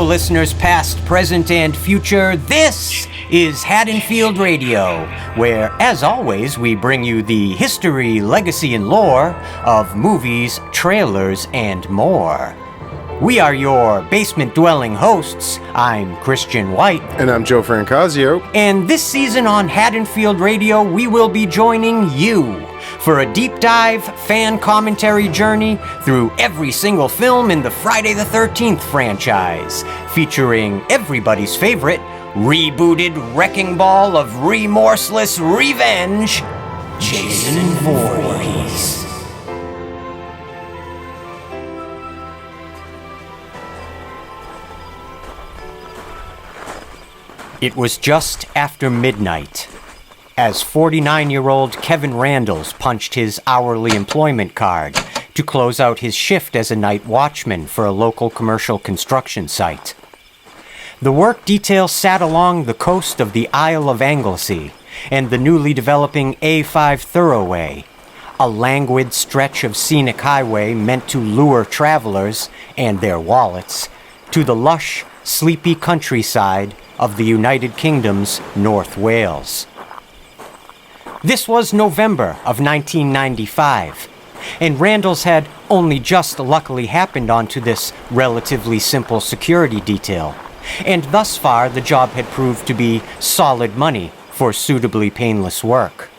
Hello, listeners past, present, and future. This is Haddonfield Radio, where, as always, we bring you the history, legacy, and lore of movies, trailers, and more. We are your basement-dwelling hosts. I'm Christian White. And I'm Joe Francazio. And this season on Haddonfield Radio, we will be joining you for a deep dive fan commentary journey through every single film in the Friday the 13th franchise, featuring everybody's favorite rebooted wrecking ball of remorseless revenge, Jason Voorhees. It was just after midnight, as 49-year-old Kevin Randles punched his hourly employment card to close out his shift as a night watchman for a local commercial construction site. The work detail sat along the coast of the Isle of Anglesey and the newly developing A5 Thoroughway, a languid stretch of scenic highway meant to lure travelers and their wallets to the lush, sleepy countryside of the United Kingdom's North Wales. This was November of 1995, and Randles had only just luckily happened onto this relatively simple security detail, and thus far the job had proved to be solid money for suitably painless work.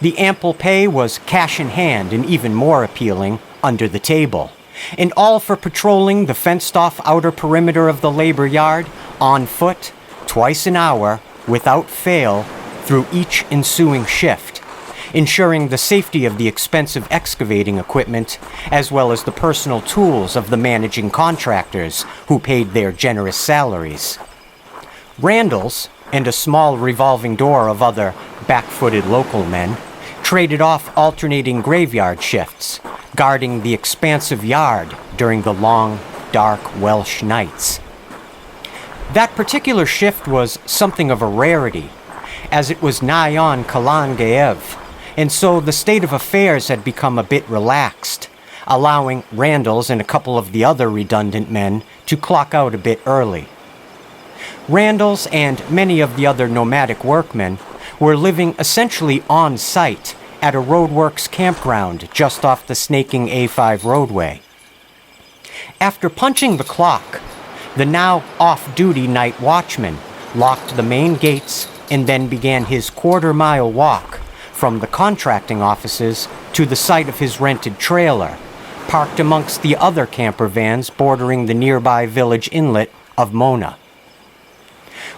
The ample pay was cash in hand and even more appealing, under the table, and all for patrolling the fenced-off outer perimeter of the labor yard on foot, twice an hour, without fail, through each ensuing shift, ensuring the safety of the expensive excavating equipment, as well as the personal tools of the managing contractors who paid their generous salaries. Randles, and a small revolving door of other back-footed local men, traded off alternating graveyard shifts, guarding the expansive yard during the long, dark Welsh nights. That particular shift was something of a rarity, as it was nigh on Calan Gaeaf, and so the state of affairs had become a bit relaxed, allowing Randles and a couple of the other redundant men to clock out a bit early. Randles and many of the other nomadic workmen were living essentially on site at a roadworks campground just off the snaking A5 roadway. After punching the clock, the now off-duty night watchman locked the main gates and then began his quarter-mile walk from the contracting offices to the site of his rented trailer, parked amongst the other camper vans bordering the nearby village inlet of Mona.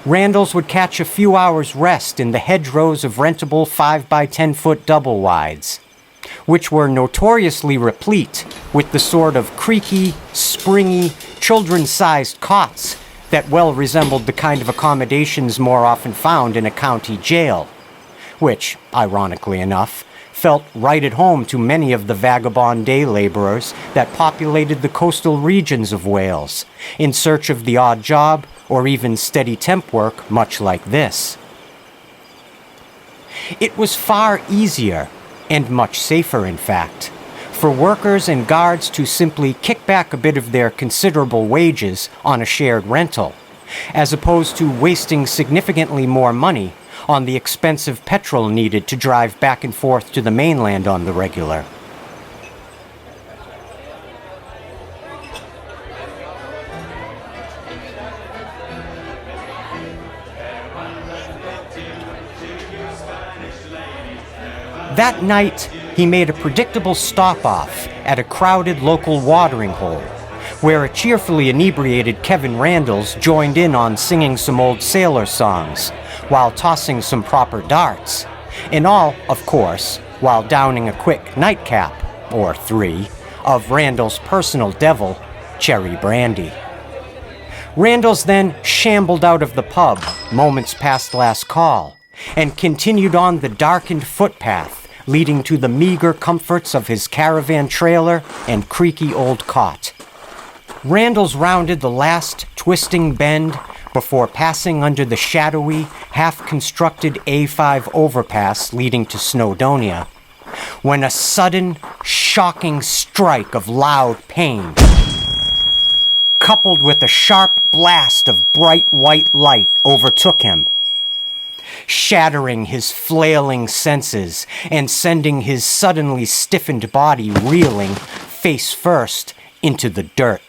Randles would catch a few hours' rest in the hedgerows of rentable 5x10-foot double-wides, which were notoriously replete with the sort of creaky, springy, children-sized cots that well resembled the kind of accommodations more often found in a county jail, which, ironically enough, felt right at home to many of the vagabond day laborers that populated the coastal regions of Wales, in search of the odd job or even steady temp work much like this. It was far easier, and much safer in fact, for workers and guards to simply kick back a bit of their considerable wages on a shared rental, as opposed to wasting significantly more money on the expensive petrol needed to drive back and forth to the mainland on the regular. That night, he made a predictable stop-off at a crowded local watering hole, where a cheerfully inebriated Kevin Randles joined in on singing some old sailor songs, while tossing some proper darts, and all, of course, while downing a quick nightcap, or three, of Randles' personal devil, cherry brandy. Randles then shambled out of the pub moments past last call, and continued on the darkened footpath leading to the meager comforts of his caravan trailer and creaky old cot. Randles rounded the last twisting bend before passing under the shadowy, half-constructed A5 overpass leading to Snowdonia, when a sudden, shocking strike of loud pain coupled with a sharp blast of bright white light, overtook him, shattering his flailing senses and sending his suddenly stiffened body reeling, face first, into the dirt.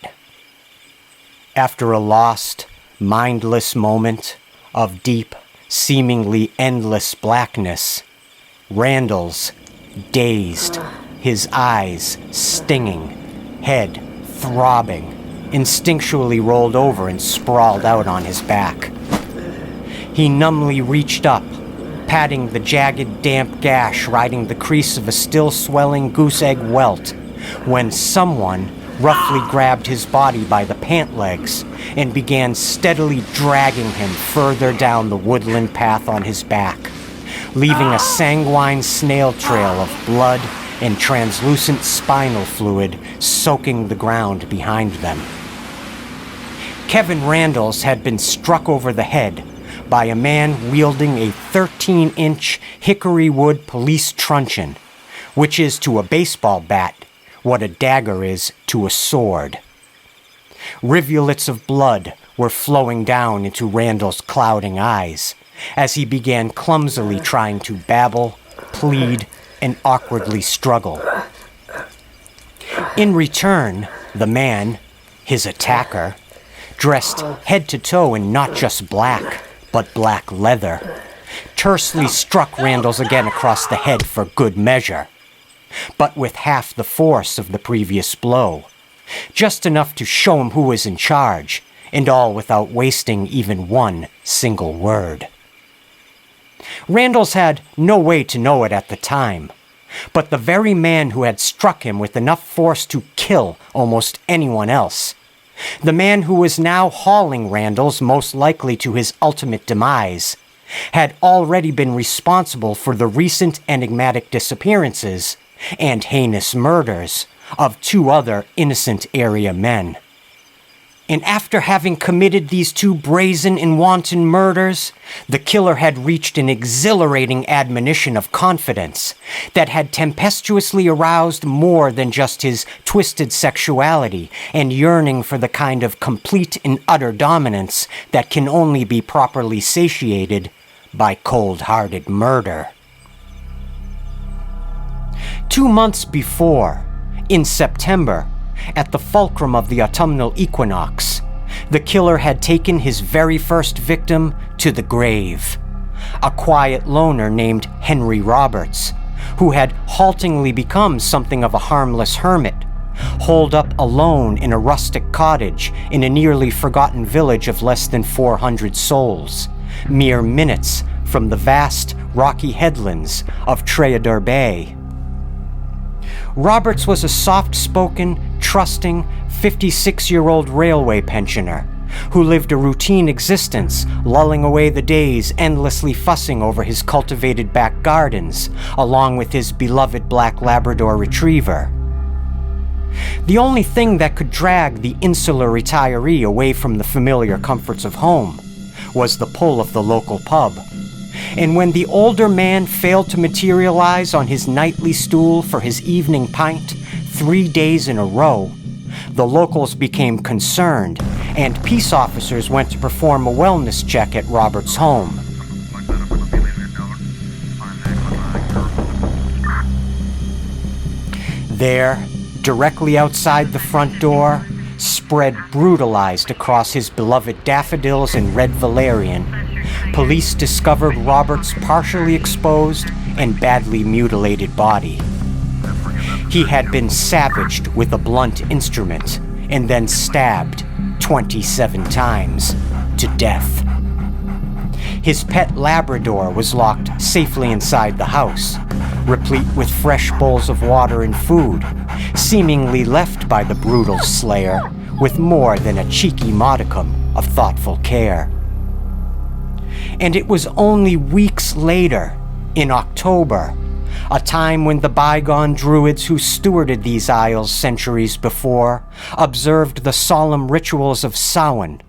After a lost, mindless moment of deep, seemingly endless blackness, Randall's, dazed, his eyes stinging, head throbbing, instinctually rolled over and sprawled out on his back. He numbly reached up, patting the jagged, damp gash riding the crease of a still-swelling goose-egg welt, when someone roughly grabbed his body by the pant legs and began steadily dragging him further down the woodland path on his back, leaving a sanguine snail trail of blood and translucent spinal fluid soaking the ground behind them. Kevin Randalls had been struck over the head by a man wielding a 13-inch hickory wood police truncheon, which is to a baseball bat what a dagger is to a sword. Rivulets of blood were flowing down into Randall's clouding eyes as he began clumsily trying to babble, plead, and awkwardly struggle. In return, the man, his attacker, dressed head to toe in not just black, but black leather, tersely struck Randalls again across the head for good measure, but with half the force of the previous blow, just enough to show him who was in charge, and all without wasting even one single word. Randalls had no way to know it at the time, but the very man who had struck him with enough force to kill almost anyone else, the man who was now hauling Randalls most likely to his ultimate demise, had already been responsible for the recent enigmatic disappearances and heinous murders of 2 other innocent area men. And after having committed these 2 brazen and wanton murders, the killer had reached an exhilarating admonition of confidence that had tempestuously aroused more than just his twisted sexuality and yearning for the kind of complete and utter dominance that can only be properly satiated by cold-hearted murder. 2 months before, in September, at the fulcrum of the autumnal equinox, the killer had taken his very first victim to the grave, a quiet loner named Henry Roberts, who had haltingly become something of a harmless hermit, holed up alone in a rustic cottage in a nearly forgotten village of less than 400 souls, mere minutes from the vast rocky headlands of Treador Bay. Roberts was a soft-spoken, trusting, 56-year-old railway pensioner who lived a routine existence, lulling away the days endlessly fussing over his cultivated back gardens, along with his beloved black Labrador retriever. The only thing that could drag the insular retiree away from the familiar comforts of home was the pull of the local pub. And when the older man failed to materialize on his nightly stool for his evening pint 3 days in a row, the locals became concerned, and peace officers went to perform a wellness check at Robert's home. There, directly outside the front door, spread brutalized across his beloved daffodils and red valerian, police discovered Robert's partially exposed and badly mutilated body. He had been savaged with a blunt instrument and then stabbed 27 times to death. His pet Labrador was locked safely inside the house, replete with fresh bowls of water and food, seemingly left by the brutal slayer with more than a cheeky modicum of thoughtful care. And it was only weeks later, in October, a time when the bygone druids who stewarded these isles centuries before observed the solemn rituals of Samhain,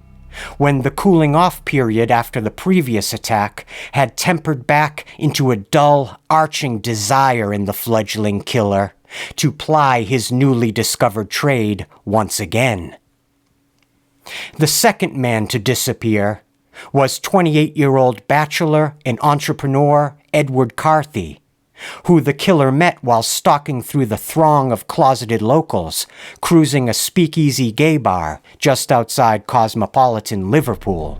when the cooling-off period after the previous attack had tempered back into a dull, arching desire in the fledgling killer to ply his newly discovered trade once again. The second man to disappear was 28-year-old bachelor and entrepreneur Edward Carthy, who the killer met while stalking through the throng of closeted locals, cruising a speakeasy gay bar just outside cosmopolitan Liverpool.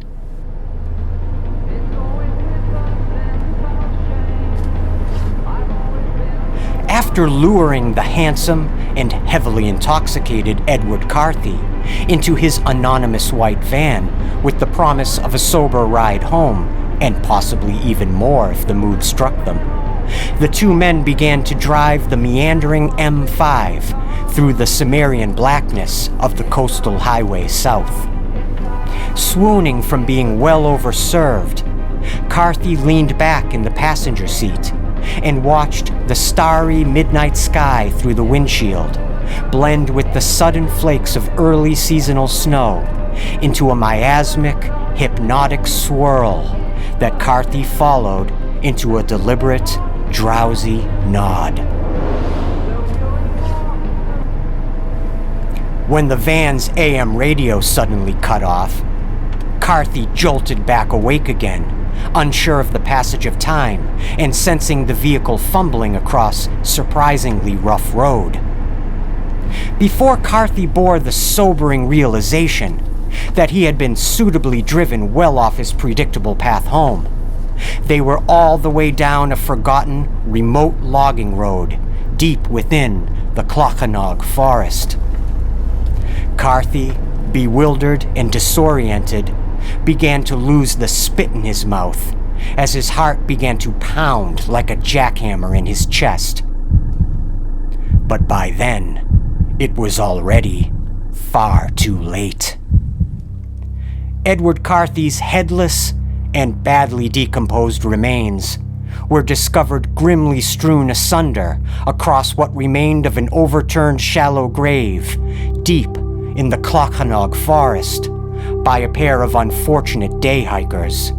After luring the handsome and heavily intoxicated Edward Carthy into his anonymous white van with the promise of a sober ride home, and possibly even more if the mood struck them, the two men began to drive the meandering M5 through the Cimmerian blackness of the coastal highway south. Swooning from being well overserved, Carthy leaned back in the passenger seat and watched the starry midnight sky through the windshield blend with the sudden flakes of early seasonal snow into a miasmic, hypnotic swirl that Carthy followed into a deliberate, drowsy nod. When the van's AM radio suddenly cut off, Carthy jolted back awake again, unsure of the passage of time and sensing the vehicle fumbling across surprisingly rough road. Before Carthy bore the sobering realization that he had been suitably driven well off his predictable path home, they were all the way down a forgotten, remote logging road deep within the Clochanog forest. Carthy, bewildered and disoriented, began to lose the spit in his mouth as his heart began to pound like a jackhammer in his chest. But by then, it was already far too late. Edward Carthy's headless and badly decomposed remains were discovered grimly strewn asunder across what remained of an overturned shallow grave deep in the Clochanog forest by a pair of unfortunate day hikers.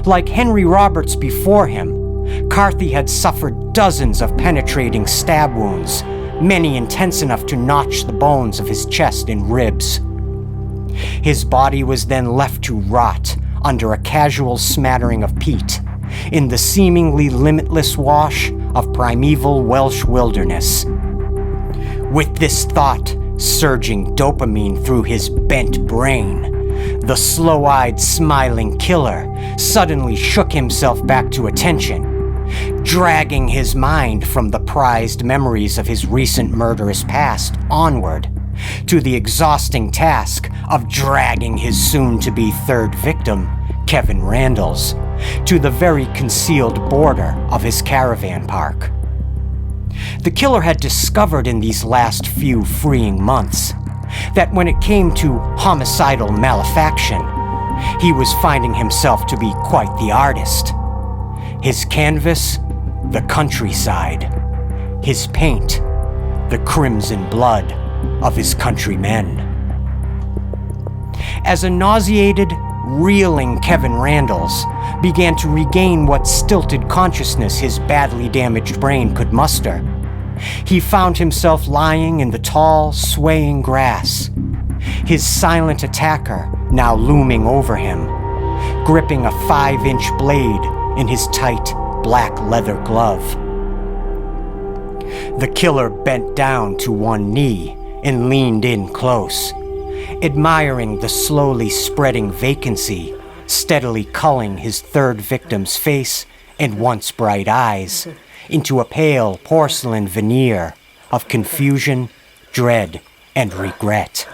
Like Henry Roberts before him, Carthy had suffered dozens of penetrating stab wounds, many intense enough to notch the bones of his chest and ribs. His body was then left to rot under a casual smattering of peat in the seemingly limitless wash of primeval Welsh wilderness. With this thought surging dopamine through his bent brain, the slow-eyed, smiling killer suddenly shook himself back to attention, dragging his mind from the prized memories of his recent murderous past onward to the exhausting task of dragging his soon-to-be third victim, Kevin Randles, to the very concealed border of his caravan park. The killer had discovered in these last few freeing months that when it came to homicidal malefaction, he was finding himself to be quite the artist. His canvas, the countryside. His paint, the crimson blood of his countrymen. As a nauseated, reeling Kevin Randles began to regain what stilted consciousness his badly damaged brain could muster, he found himself lying in the tall, swaying grass, his silent attacker now looming over him, gripping a 5-inch blade in his tight, black leather glove. The killer bent down to one knee and leaned in close, admiring the slowly spreading vacancy steadily culling his third victim's face and once bright eyes into a pale porcelain veneer of confusion, dread, and regret.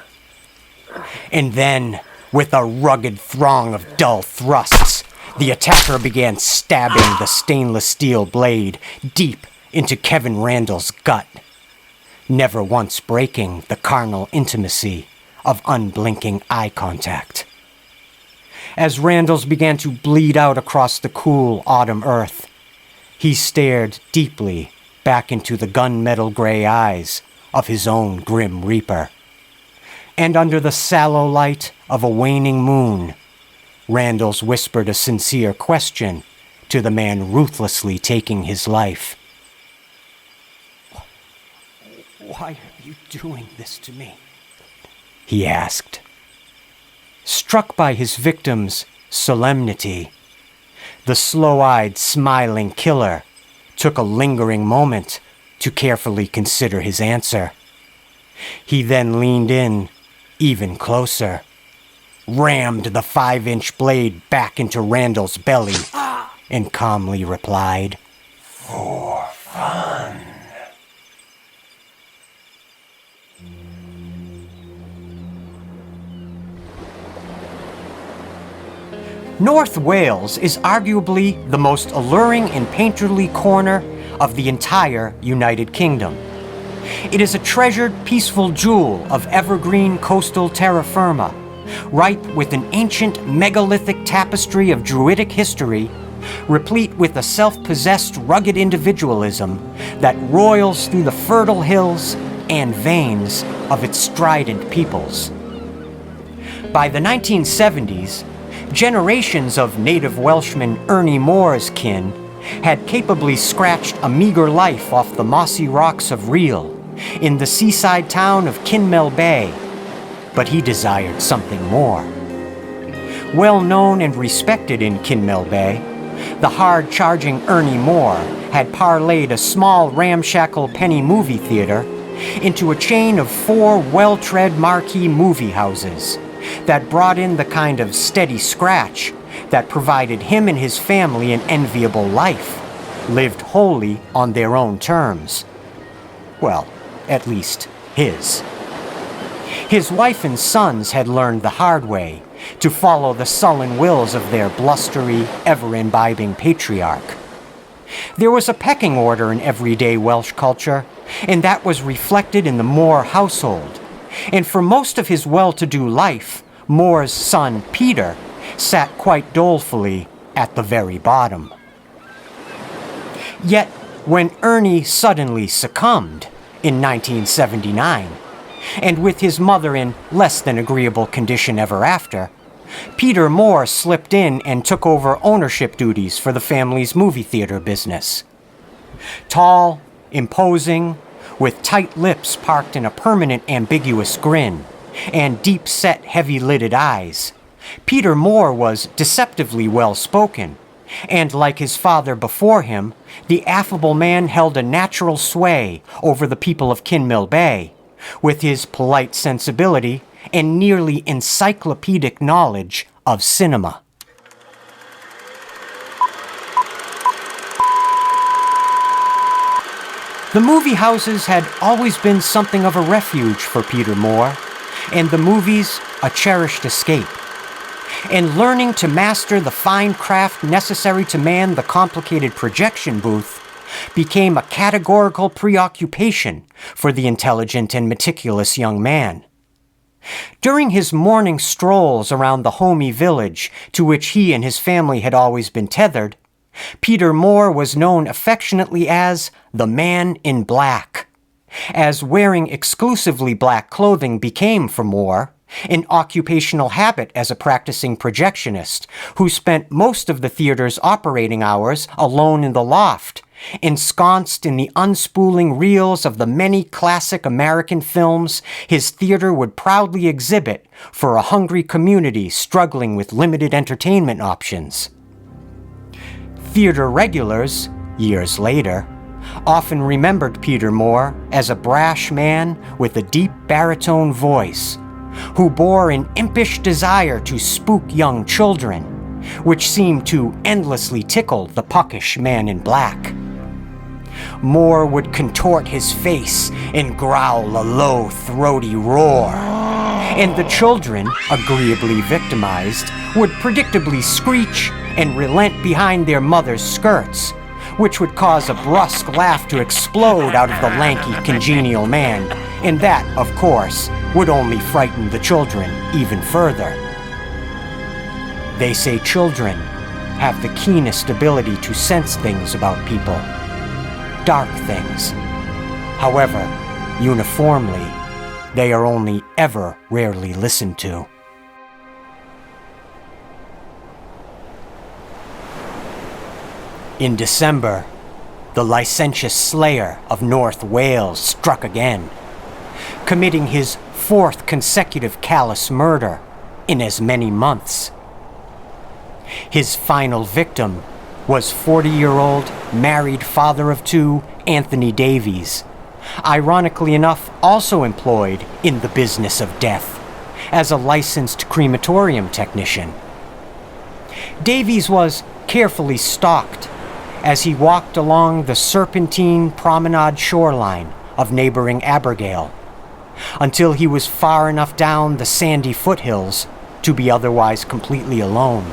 And then, with a rugged throng of dull thrusts, the attacker began stabbing the stainless steel blade deep into Kevin Randles' gut, never once breaking the carnal intimacy of unblinking eye contact. As Randles began to bleed out across the cool autumn earth, he stared deeply back into the gunmetal gray eyes of his own grim reaper. And under the sallow light of a waning moon, Randles whispered a sincere question to the man ruthlessly taking his life. "Why are you doing this to me?" he asked. struck by his victim's solemnity. The slow-eyed, smiling killer took a lingering moment to carefully consider his answer. He then leaned in even closer, rammed the 5-inch blade back into Randall's belly, and calmly replied, "For fun." North Wales is arguably the most alluring and painterly corner of the entire United Kingdom. It is a treasured, peaceful jewel of evergreen coastal terra firma, ripe with an ancient megalithic tapestry of druidic history, replete with a self-possessed, rugged individualism that roils through the fertile hills and veins of its strident peoples. By the 1970s, generations of native Welshman Ernie Moore's kin had capably scratched a meager life off the mossy rocks of Reel in the seaside town of Kinmel Bay, but he desired something more. Well known and respected in Kinmel Bay, the hard-charging Ernie Moore had parlayed a small ramshackle penny movie theater into a chain of 4 well-tread marquee movie houses that brought in the kind of steady scratch that provided him and his family an enviable life, lived wholly on their own terms. Well, at least his. His wife and sons had learned the hard way to follow the sullen wills of their blustery, ever-imbibing patriarch. There was a pecking order in everyday Welsh culture, and that was reflected in the Moore household. And for most of his well-to-do life, Moore's son, Peter, sat quite dolefully at the very bottom. Yet, when Ernie suddenly succumbed in 1979, and with his mother in less than agreeable condition ever after, Peter Moore slipped in and took over ownership duties for the family's movie theater business. Tall, imposing, with tight lips parked in a permanent ambiguous grin, and deep-set, heavy-lidded eyes, Peter Moore was deceptively well-spoken, and like his father before him, the affable man held a natural sway over the people of Kinmel Bay, with his polite sensibility and nearly encyclopedic knowledge of cinema. The movie houses had always been something of a refuge for Peter Moore, and the movies a cherished escape. And learning to master the fine craft necessary to man the complicated projection booth became a categorical preoccupation for the intelligent and meticulous young man. During his morning strolls around the homey village to which he and his family had always been tethered, Peter Moore was known affectionately as the Man in Black, as wearing exclusively black clothing became for Moore an occupational habit as a practicing projectionist who spent most of the theater's operating hours alone in the loft, ensconced in the unspooling reels of the many classic American films his theater would proudly exhibit for a hungry community struggling with limited entertainment options. Theater regulars, years later, often remembered Peter Moore as a brash man with a deep baritone voice, who bore an impish desire to spook young children, which seemed to endlessly tickle the puckish Man in Black. Moore would contort his face and growl a low, throaty roar, and the children, agreeably victimized, would predictably screech and relent behind their mother's skirts, which would cause a brusque laugh to explode out of the lanky, congenial man, and that, of course, would only frighten the children even further. They say children have the keenest ability to sense things about people, dark things. However, uniformly, they are only ever rarely listened to. In December, the licentious slayer of North Wales struck again, committing his 4th consecutive callous murder, in as many months. His final victim was 40-year-old married father of two Anthony Davies, ironically enough also employed in the business of death as a licensed crematorium technician. Davies was carefully stalked as he walked along the serpentine promenade shoreline of neighboring Abergale, until he was far enough down the sandy foothills to be otherwise completely alone.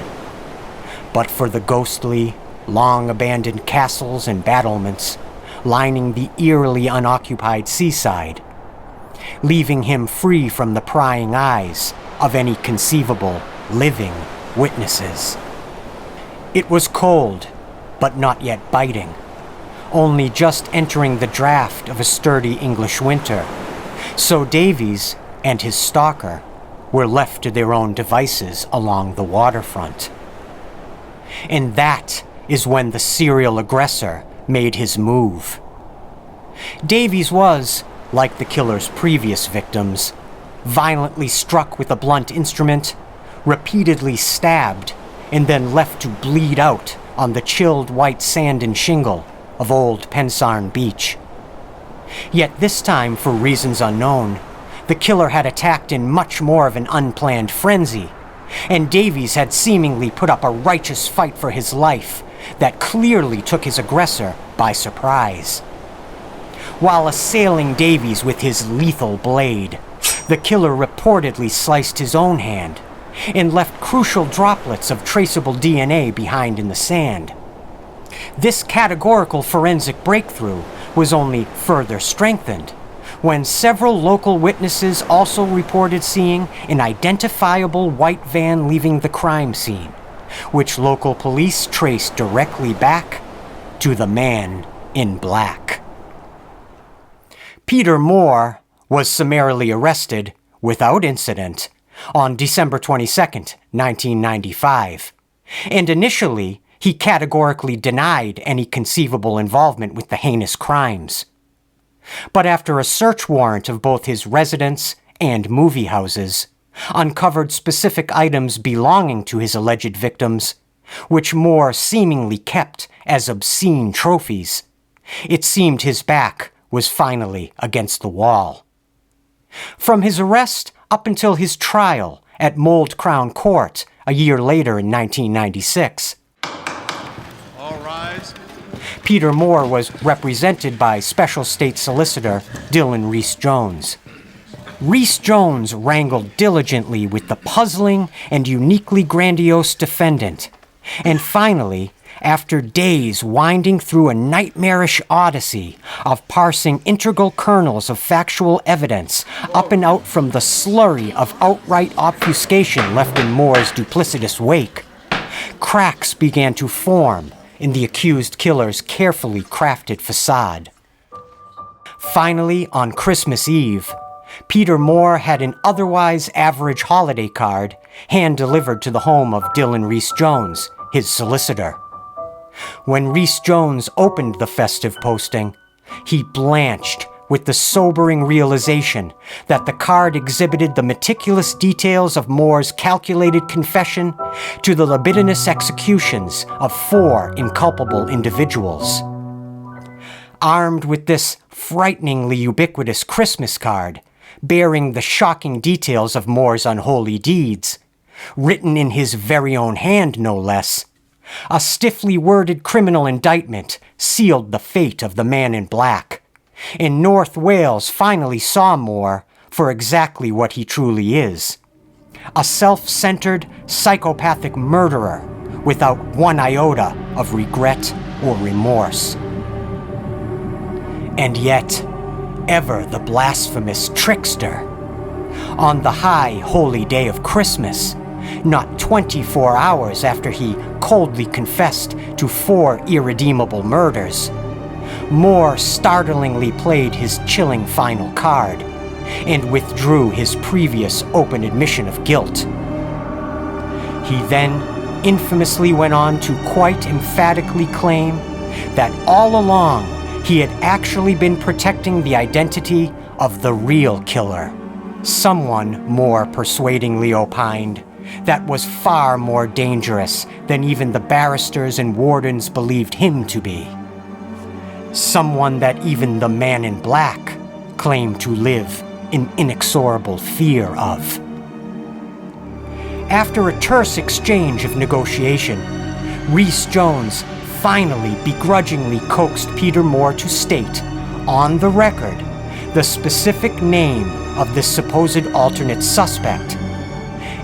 But for the ghostly, long-abandoned castles and battlements lining the eerily unoccupied seaside, leaving him free from the prying eyes of any conceivable living witnesses. It was cold, but not yet biting, only just entering the draft of a sturdy English winter, so Davies and his stalker were left to their own devices along the waterfront. And that is when the serial aggressor made his move. Davies was, like the killer's previous victims, violently struck with a blunt instrument, repeatedly stabbed, and then left to bleed out on the chilled white sand and shingle of old Pensarn Beach. Yet this time, for reasons unknown, the killer had attacked in much more of an unplanned frenzy, and Davies had seemingly put up a righteous fight for his life that clearly took his aggressor by surprise. While assailing Davies with his lethal blade, the killer reportedly sliced his own hand and left crucial droplets of traceable DNA behind in the sand. This categorical forensic breakthrough was only further strengthened when several local witnesses also reported seeing an identifiable white van leaving the crime scene, which local police traced directly back to the man in black. Peter Moore was summarily arrested without incident on December 22, 1995, and initially he categorically denied any conceivable involvement with the heinous crimes. But after a search warrant of both his residence and movie houses uncovered specific items belonging to his alleged victims, which Moore seemingly kept as obscene trophies, it seemed his back was finally against the wall. From his arrest up until his trial at Mold Crown Court a year later in 1996, all rise. Peter Moore was represented by Special State Solicitor Dylan Reese-Jones. Reese-Jones wrangled diligently with the puzzling and uniquely grandiose defendant, and finally, after days winding through a nightmarish odyssey of parsing integral kernels of factual evidence up and out from the slurry of outright obfuscation left in Moore's duplicitous wake, cracks began to form in the accused killer's carefully crafted facade. Finally, on Christmas Eve, Peter Moore had an otherwise average holiday card hand-delivered to the home of Dylan Reese-Jones, his solicitor. When Reese-Jones opened the festive posting, he blanched with the sobering realization that the card exhibited the meticulous details of Moore's calculated confession to the libidinous executions of 4 inculpable individuals. Armed with this frighteningly ubiquitous Christmas card, bearing the shocking details of Moore's unholy deeds, written in his very own hand no less, a stiffly worded criminal indictment sealed the fate of the man in black, and North Wales finally saw Moore for exactly what he truly is: a self-centered, psychopathic murderer without one iota of regret or remorse. And yet, ever the blasphemous trickster, on the high holy day of Christmas, not 24 hours after he coldly confessed to 4 irredeemable murders, Moore startlingly played his chilling final card and withdrew his previous open admission of guilt. He then infamously went on to quite emphatically claim that all along he had actually been protecting the identity of the real killer, Someone more persuadingly opined that was far more dangerous than even the barristers and wardens believed him to be. Someone that even the man in black claimed to live in inexorable fear of. After a terse exchange of negotiation, Rhys Jones finally begrudgingly coaxed Peter Moore to state, on the record, the specific name of this supposed alternate suspect.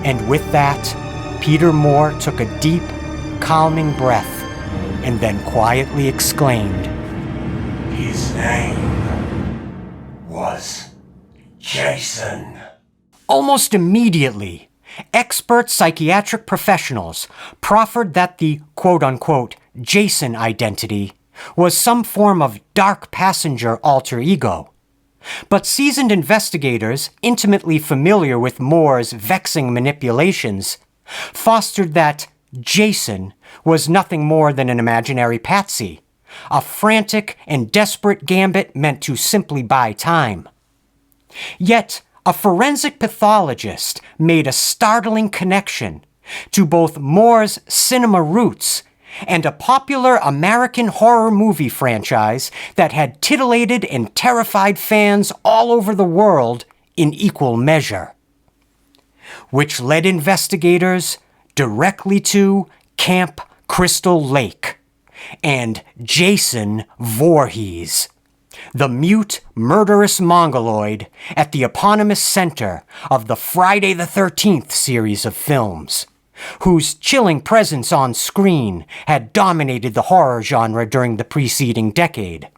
And with that, Peter Moore took a deep, calming breath and then quietly exclaimed, "His name was Jason." Almost immediately, expert psychiatric professionals proffered that the quote-unquote Jason identity was some form of dark passenger alter ego. But seasoned investigators, intimately familiar with Moore's vexing manipulations, fostered that Jason was nothing more than an imaginary patsy, a frantic and desperate gambit meant to simply buy time. Yet, a forensic pathologist made a startling connection to both Moore's cinema roots and a popular American horror movie franchise that had titillated and terrified fans all over the world in equal measure. Which led investigators directly to Camp Crystal Lake and Jason Voorhees, the mute, murderous mongoloid at the eponymous center of the Friday the 13th series of films, whose chilling presence on screen had dominated the horror genre during the preceding decade.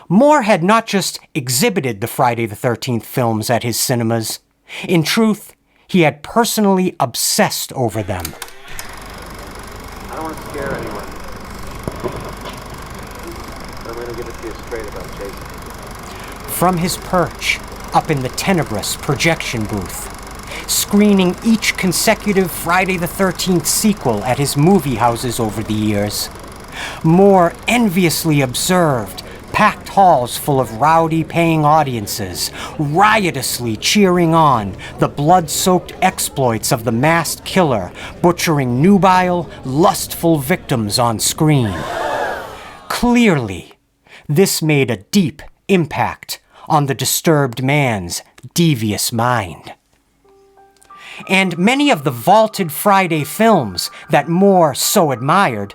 Moore had not just exhibited the Friday the 13th films at his cinemas. In truth, he had personally obsessed over them. I don't want to scare anyone. I'm going to give it to you straight about Jason. From his perch, up in the tenebrous projection booth, screening each consecutive Friday the 13th sequel at his movie houses over the years, Moore enviously observed packed halls full of rowdy paying audiences, riotously cheering on the blood-soaked exploits of the masked killer, butchering nubile, lustful victims on screen. Clearly, this made a deep impact on the disturbed man's devious mind. And many of the vaulted Friday films that Moore so admired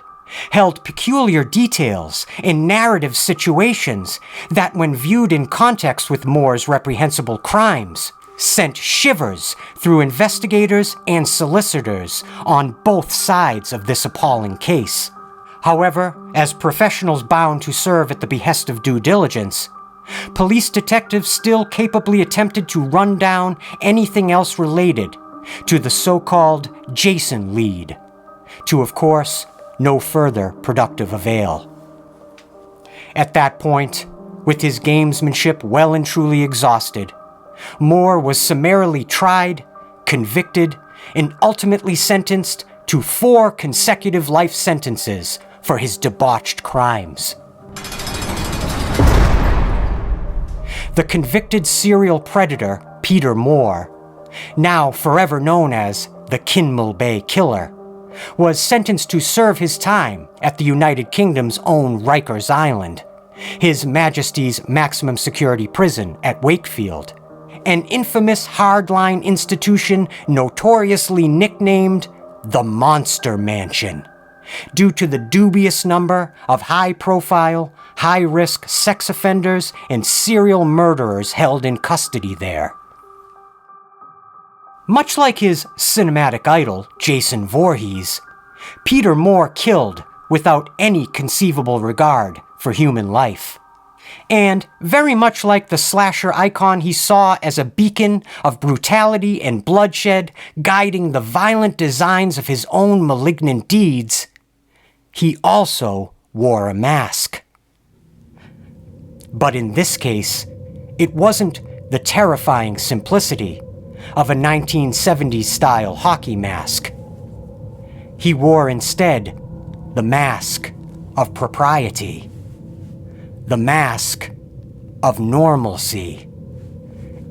held peculiar details and narrative situations that, when viewed in context with Moore's reprehensible crimes, sent shivers through investigators and solicitors on both sides of this appalling case. However, as professionals bound to serve at the behest of due diligence, police detectives still capably attempted to run down anything else related to the so-called Jason lead, to, of course, no further productive avail. At that point, with his gamesmanship well and truly exhausted, Moore was summarily tried, convicted, and ultimately sentenced to 4 consecutive life sentences for his debauched crimes. The convicted serial predator, Peter Moore, now forever known as the Kinmel Bay Killer, was sentenced to serve his time at the United Kingdom's own Rikers Island, His Majesty's maximum security prison at Wakefield, an infamous hardline institution notoriously nicknamed the Monster Mansion, due to the dubious number of high-profile, high-risk sex offenders and serial murderers held in custody there. Much like his cinematic idol, Jason Voorhees, Peter Moore killed without any conceivable regard for human life. And very much like the slasher icon he saw as a beacon of brutality and bloodshed guiding the violent designs of his own malignant deeds, he also wore a mask. But in this case, it wasn't the terrifying simplicity of a 1970s-style hockey mask. He wore instead the mask of propriety, the mask of normalcy,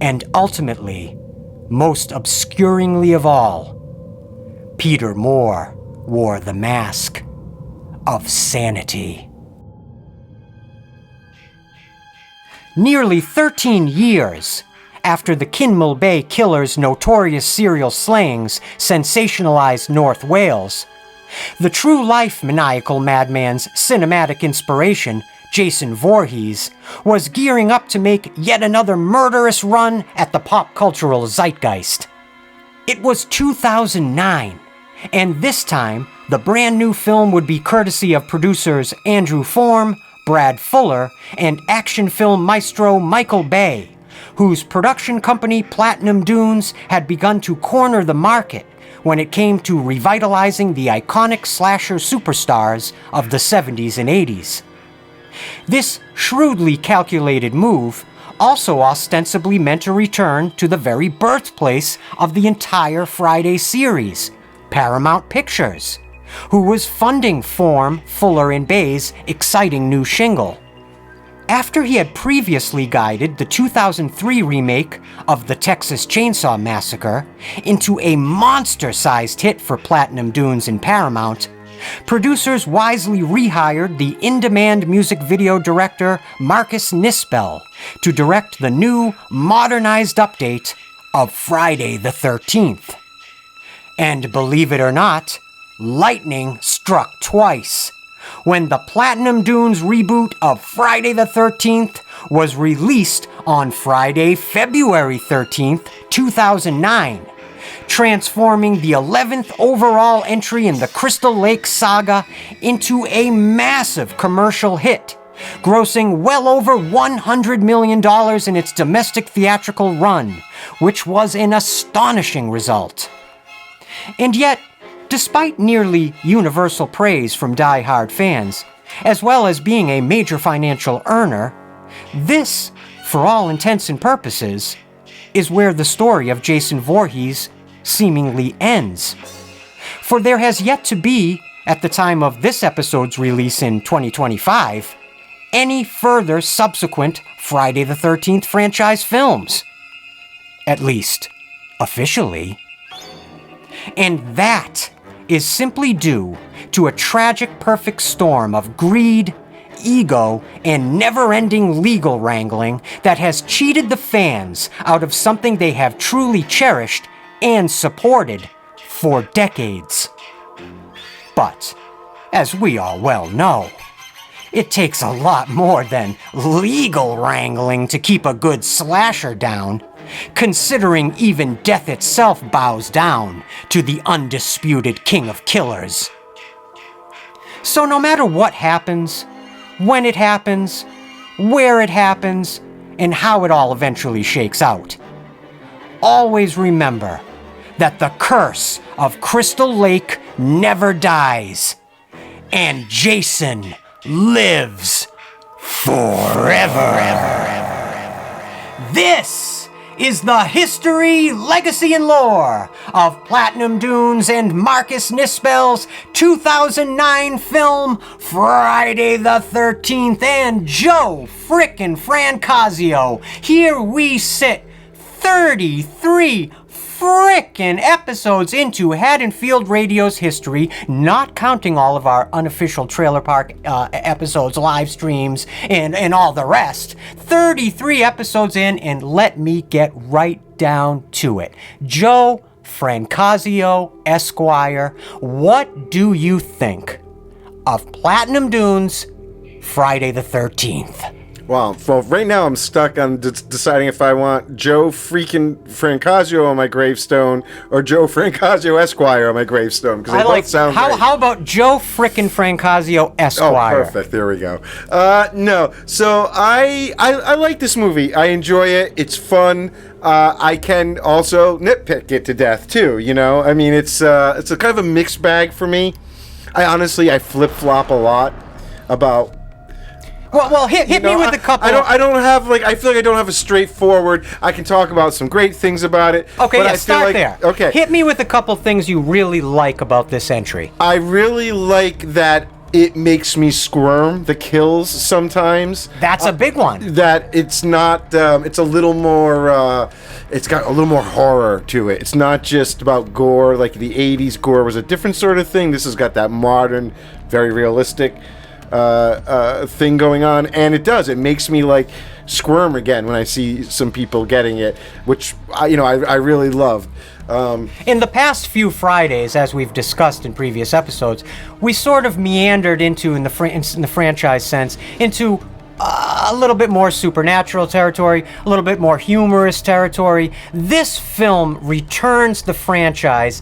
And ultimately, most obscuringly of all, Peter Moore wore the mask of sanity. Nearly 13 years after the Kinmel Bay Killer's notorious serial slayings sensationalized North Wales, the true-life maniacal madman's cinematic inspiration, Jason Voorhees, was gearing up to make yet another murderous run at the pop cultural zeitgeist. It was 2009, and this time, the brand new film would be courtesy of producers Andrew Form, Brad Fuller, and action film maestro Michael Bay, whose production company Platinum Dunes had begun to corner the market when it came to revitalizing the iconic slasher superstars of the 70s and 80s. This shrewdly calculated move also ostensibly meant a return to the very birthplace of the entire Friday series, Paramount Pictures, who was funding Form, Fuller, and Bay's exciting new shingle. After he had previously guided the 2003 remake of The Texas Chainsaw Massacre into a monster-sized hit for Platinum Dunes and Paramount, producers wisely rehired the in-demand music video director Marcus Nispel to direct the new, modernized update of Friday the 13th. And believe it or not, lightning struck twice when the Platinum Dunes reboot of Friday the 13th was released on Friday, February 13th, 2009, transforming the 11th overall entry in the Crystal Lake saga into a massive commercial hit, grossing well over $100 million in its domestic theatrical run, which was an astonishing result. And yet, despite nearly universal praise from die-hard fans, as well as being a major financial earner, this, for all intents and purposes, is where the story of Jason Voorhees seemingly ends. For there has yet to be, at the time of this episode's release in 2025, any further subsequent Friday the 13th franchise films. At least, officially. And that is simply due to a tragic perfect storm of greed, ego, and never-ending legal wrangling that has cheated the fans out of something they have truly cherished and supported for decades. But, as we all well know, it takes a lot more than legal wrangling to keep a good slasher down, considering even death itself bows down to the undisputed king of killers. So no matter what happens, when it happens, where it happens, and how it all eventually shakes out, always remember that the curse of Crystal Lake never dies, and Jason lives forever. This is the history, legacy, and lore of Platinum Dunes and Marcus Nispel's 2009 film Friday the 13th, and Joe frickin' Francazio. Here we sit, 33 frickin' episodes into Haddonfield Radio's history, not counting all of our unofficial Trailer Park episodes, live streams, and all the rest. 33 episodes in, and let me get right down to it. Joe Francazio, Esquire, what do you think of Platinum Dunes Friday the 13th? Well, right now I'm stuck on deciding if I want Joe freaking Francazio on my gravestone or Joe Francazio Esquire on my gravestone, because they both sound great. How about Joe frickin' Francazio Esquire? Oh, perfect. There we go. No, so I like this movie. I enjoy it. It's fun. I can also nitpick it to death too. You know, I mean, it's a kind of a mixed bag for me. I flip flop a lot about. Well, hit me with a couple. I don't have I feel like I don't have a straightforward. I can talk about some great things about it. Okay, but yeah, I start there. Okay, hit me with a couple things you really like about this entry. I really like that it makes me squirm, the kills sometimes. That's a big one. That it's not, it's a little more, it's got a little more horror to it. It's not just about gore, like the 80s gore was a different sort of thing. This has got that modern, very realistic thing going on, and it makes me like squirm again when I see some people getting it, which I really loved. In the past few Fridays, as we've discussed in previous episodes, we sort of meandered into, in the franchise sense, into a little bit more supernatural territory, a little bit more humorous territory. This film returns the franchise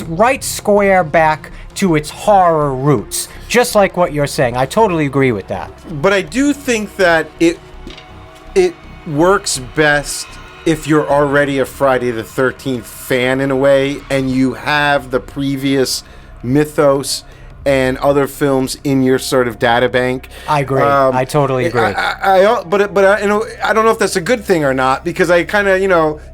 right square back to its horror roots, just like what you're saying. I totally agree with that. But I do think that it works best if you're already a Friday the 13th fan in a way, and you have the previous mythos and other films in your sort of data bank. I agree. I totally agree. But I don't know if that's a good thing or not, because I kind of,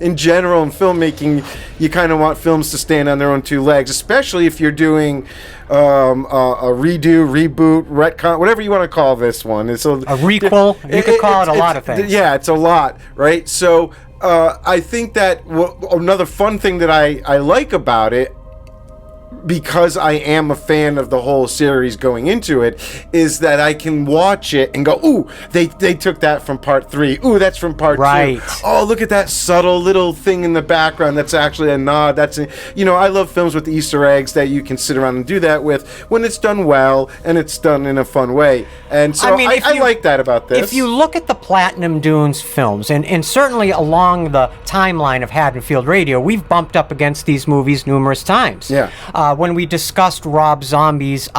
in general in filmmaking, you kind of want films to stand on their own two legs, especially if you're doing a redo, reboot, retcon, whatever you want to call this one. It's a requel. You could call it a lot of things. Yeah, it's a lot, right? So I think that another fun thing that I like about it, because I am a fan of the whole series going into it, is that I can watch it and go, ooh, they took that from part 3. Ooh, that's from part 2. Oh, look at that subtle little thing in the background. That's actually a nod. I love films with Easter eggs that you can sit around and do that with when it's done well and it's done in a fun way. And so I like that about this. If you look at the Platinum Dunes films, and certainly along the timeline of Haddonfield Radio, we've bumped up against these movies numerous times. Yeah. When we discussed Rob Zombie's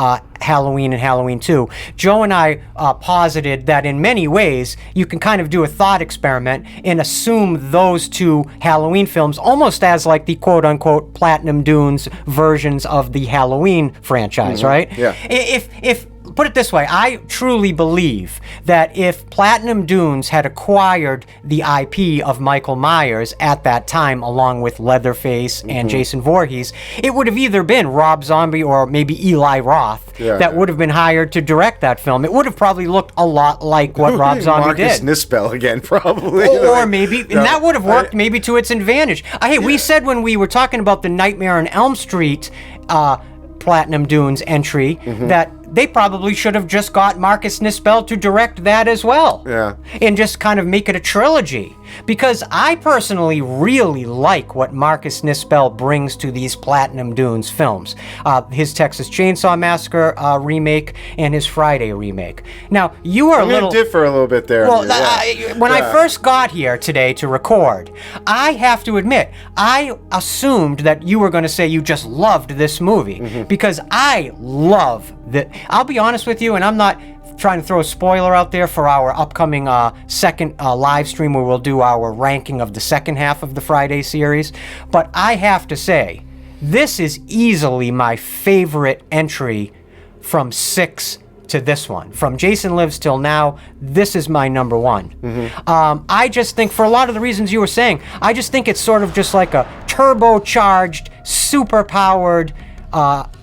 Halloween and Halloween 2, Joe and I posited that in many ways you can kind of do a thought experiment and assume those two Halloween films almost as like the quote-unquote Platinum Dunes versions of the Halloween franchise, right? Yeah. If put it this way, I truly believe that if Platinum Dunes had acquired the IP of Michael Myers at that time, along with Leatherface and Jason Voorhees, it would have either been Rob Zombie or maybe Eli Roth that would have been hired to direct that film. It would have probably looked a lot like what Rob Zombie did. Marcus Nispel again, probably. Or maybe, and that would have worked maybe to its advantage. Hey, we said when we were talking about the Nightmare on Elm Street Platinum Dunes entry that they probably should have just got Marcus Nispel to direct that as well. Yeah. And just kind of make it a trilogy. Because I personally really like what Marcus Nispel brings to these Platinum Dunes films. His Texas Chainsaw Massacre remake and his Friday remake. Now, you are I'm going to differ a little bit there. Well, when I first got here today to record, I have to admit, I assumed that you were going to say you just loved this movie. Because I love that. I'll be honest with you, and I'm not trying to throw a spoiler out there for our upcoming second live stream where we'll do our ranking of the second half of the Friday series. But I have to say, this is easily my favorite entry from 6 to this one. From Jason Lives till now, this is my number 1. I just think, for a lot of the reasons you were saying, I just think it's sort of just like a turbocharged, super-powered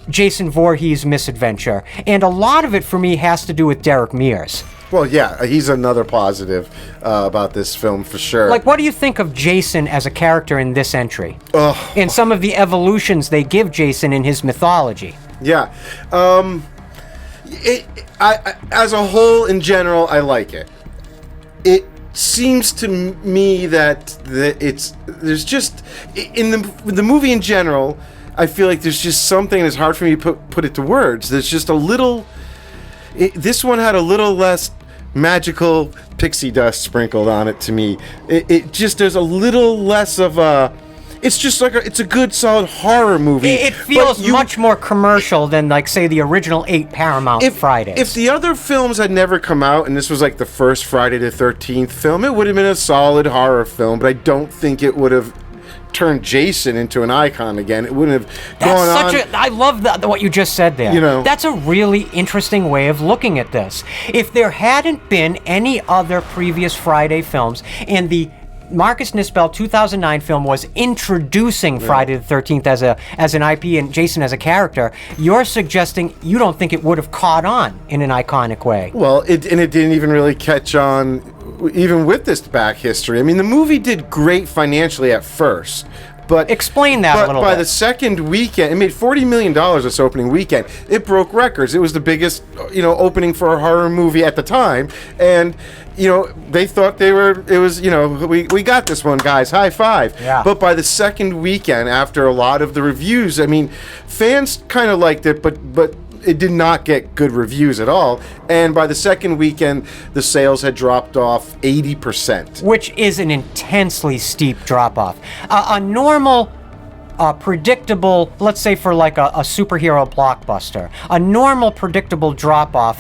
Jason Voorhees misadventure. And a lot of it for me has to do with Derek Mears. Well, yeah, he's another positive about this film for sure. Like, what do you think of Jason as a character in this entry? And some of the evolutions they give Jason in his mythology. Yeah. I as a whole, in general, I like it. It seems to me that there's just, in the movie in general, I feel like there's just something that's hard for me to put it to words. There's just a little... this one had a little less magical pixie dust sprinkled on it to me. It just, there's a little less of a... It's just like it's a good, solid horror movie. It feels much more commercial than, like, say, the original 8 Paramount Fridays. If the other films had never come out, and this was like the first Friday the 13th film, it would have been a solid horror film, but I don't think it would have turned Jason into an icon again. It wouldn't have gone on. I love what you just said there. That's a really interesting way of looking at this. If there hadn't been any other previous Friday films, and the Marcus Nispel 2009 film was introducing Friday the 13th as an IP and Jason as a character. You're suggesting you don't think it would have caught on in an iconic way. Well, it didn't even really catch on, even with this back history. I mean, the movie did great financially at first. But explain that a little bit. By the second weekend, it made $40 million this opening weekend. It broke records. It was the biggest, opening for a horror movie at the time. And, they thought we got this one, guys. High five. Yeah. But by the second weekend, after a lot of the reviews, I mean, fans kind of liked it, but it did not get good reviews at all. And by the second weekend, the sales had dropped off 80%. Which is an intensely steep drop-off. A normal, predictable, let's say for like a superhero blockbuster, a normal predictable drop-off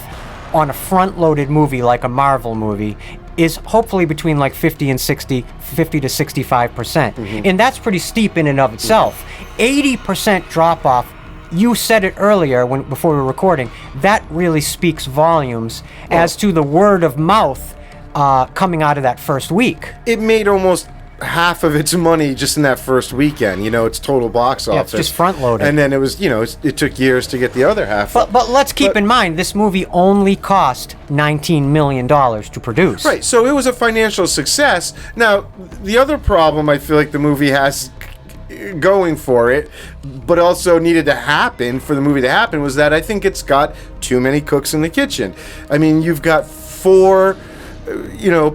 on a front-loaded movie like a Marvel movie is hopefully between like 50 to 65%. And that's pretty steep in and of itself. 80% drop-off, you said it earlier before we were recording, that really speaks volumes as to the word of mouth coming out of that first week. It made almost half of its money just in that first weekend, its total box office. Yeah, it's just front-loaded. And then it was, it took years to get the other half. But let's keep in mind, this movie only cost $19 million to produce. Right, so it was a financial success. Now, the other problem I feel like the movie has going for it, but also needed to happen for the movie to happen, was that I think it's got too many cooks in the kitchen. I mean, you've got 4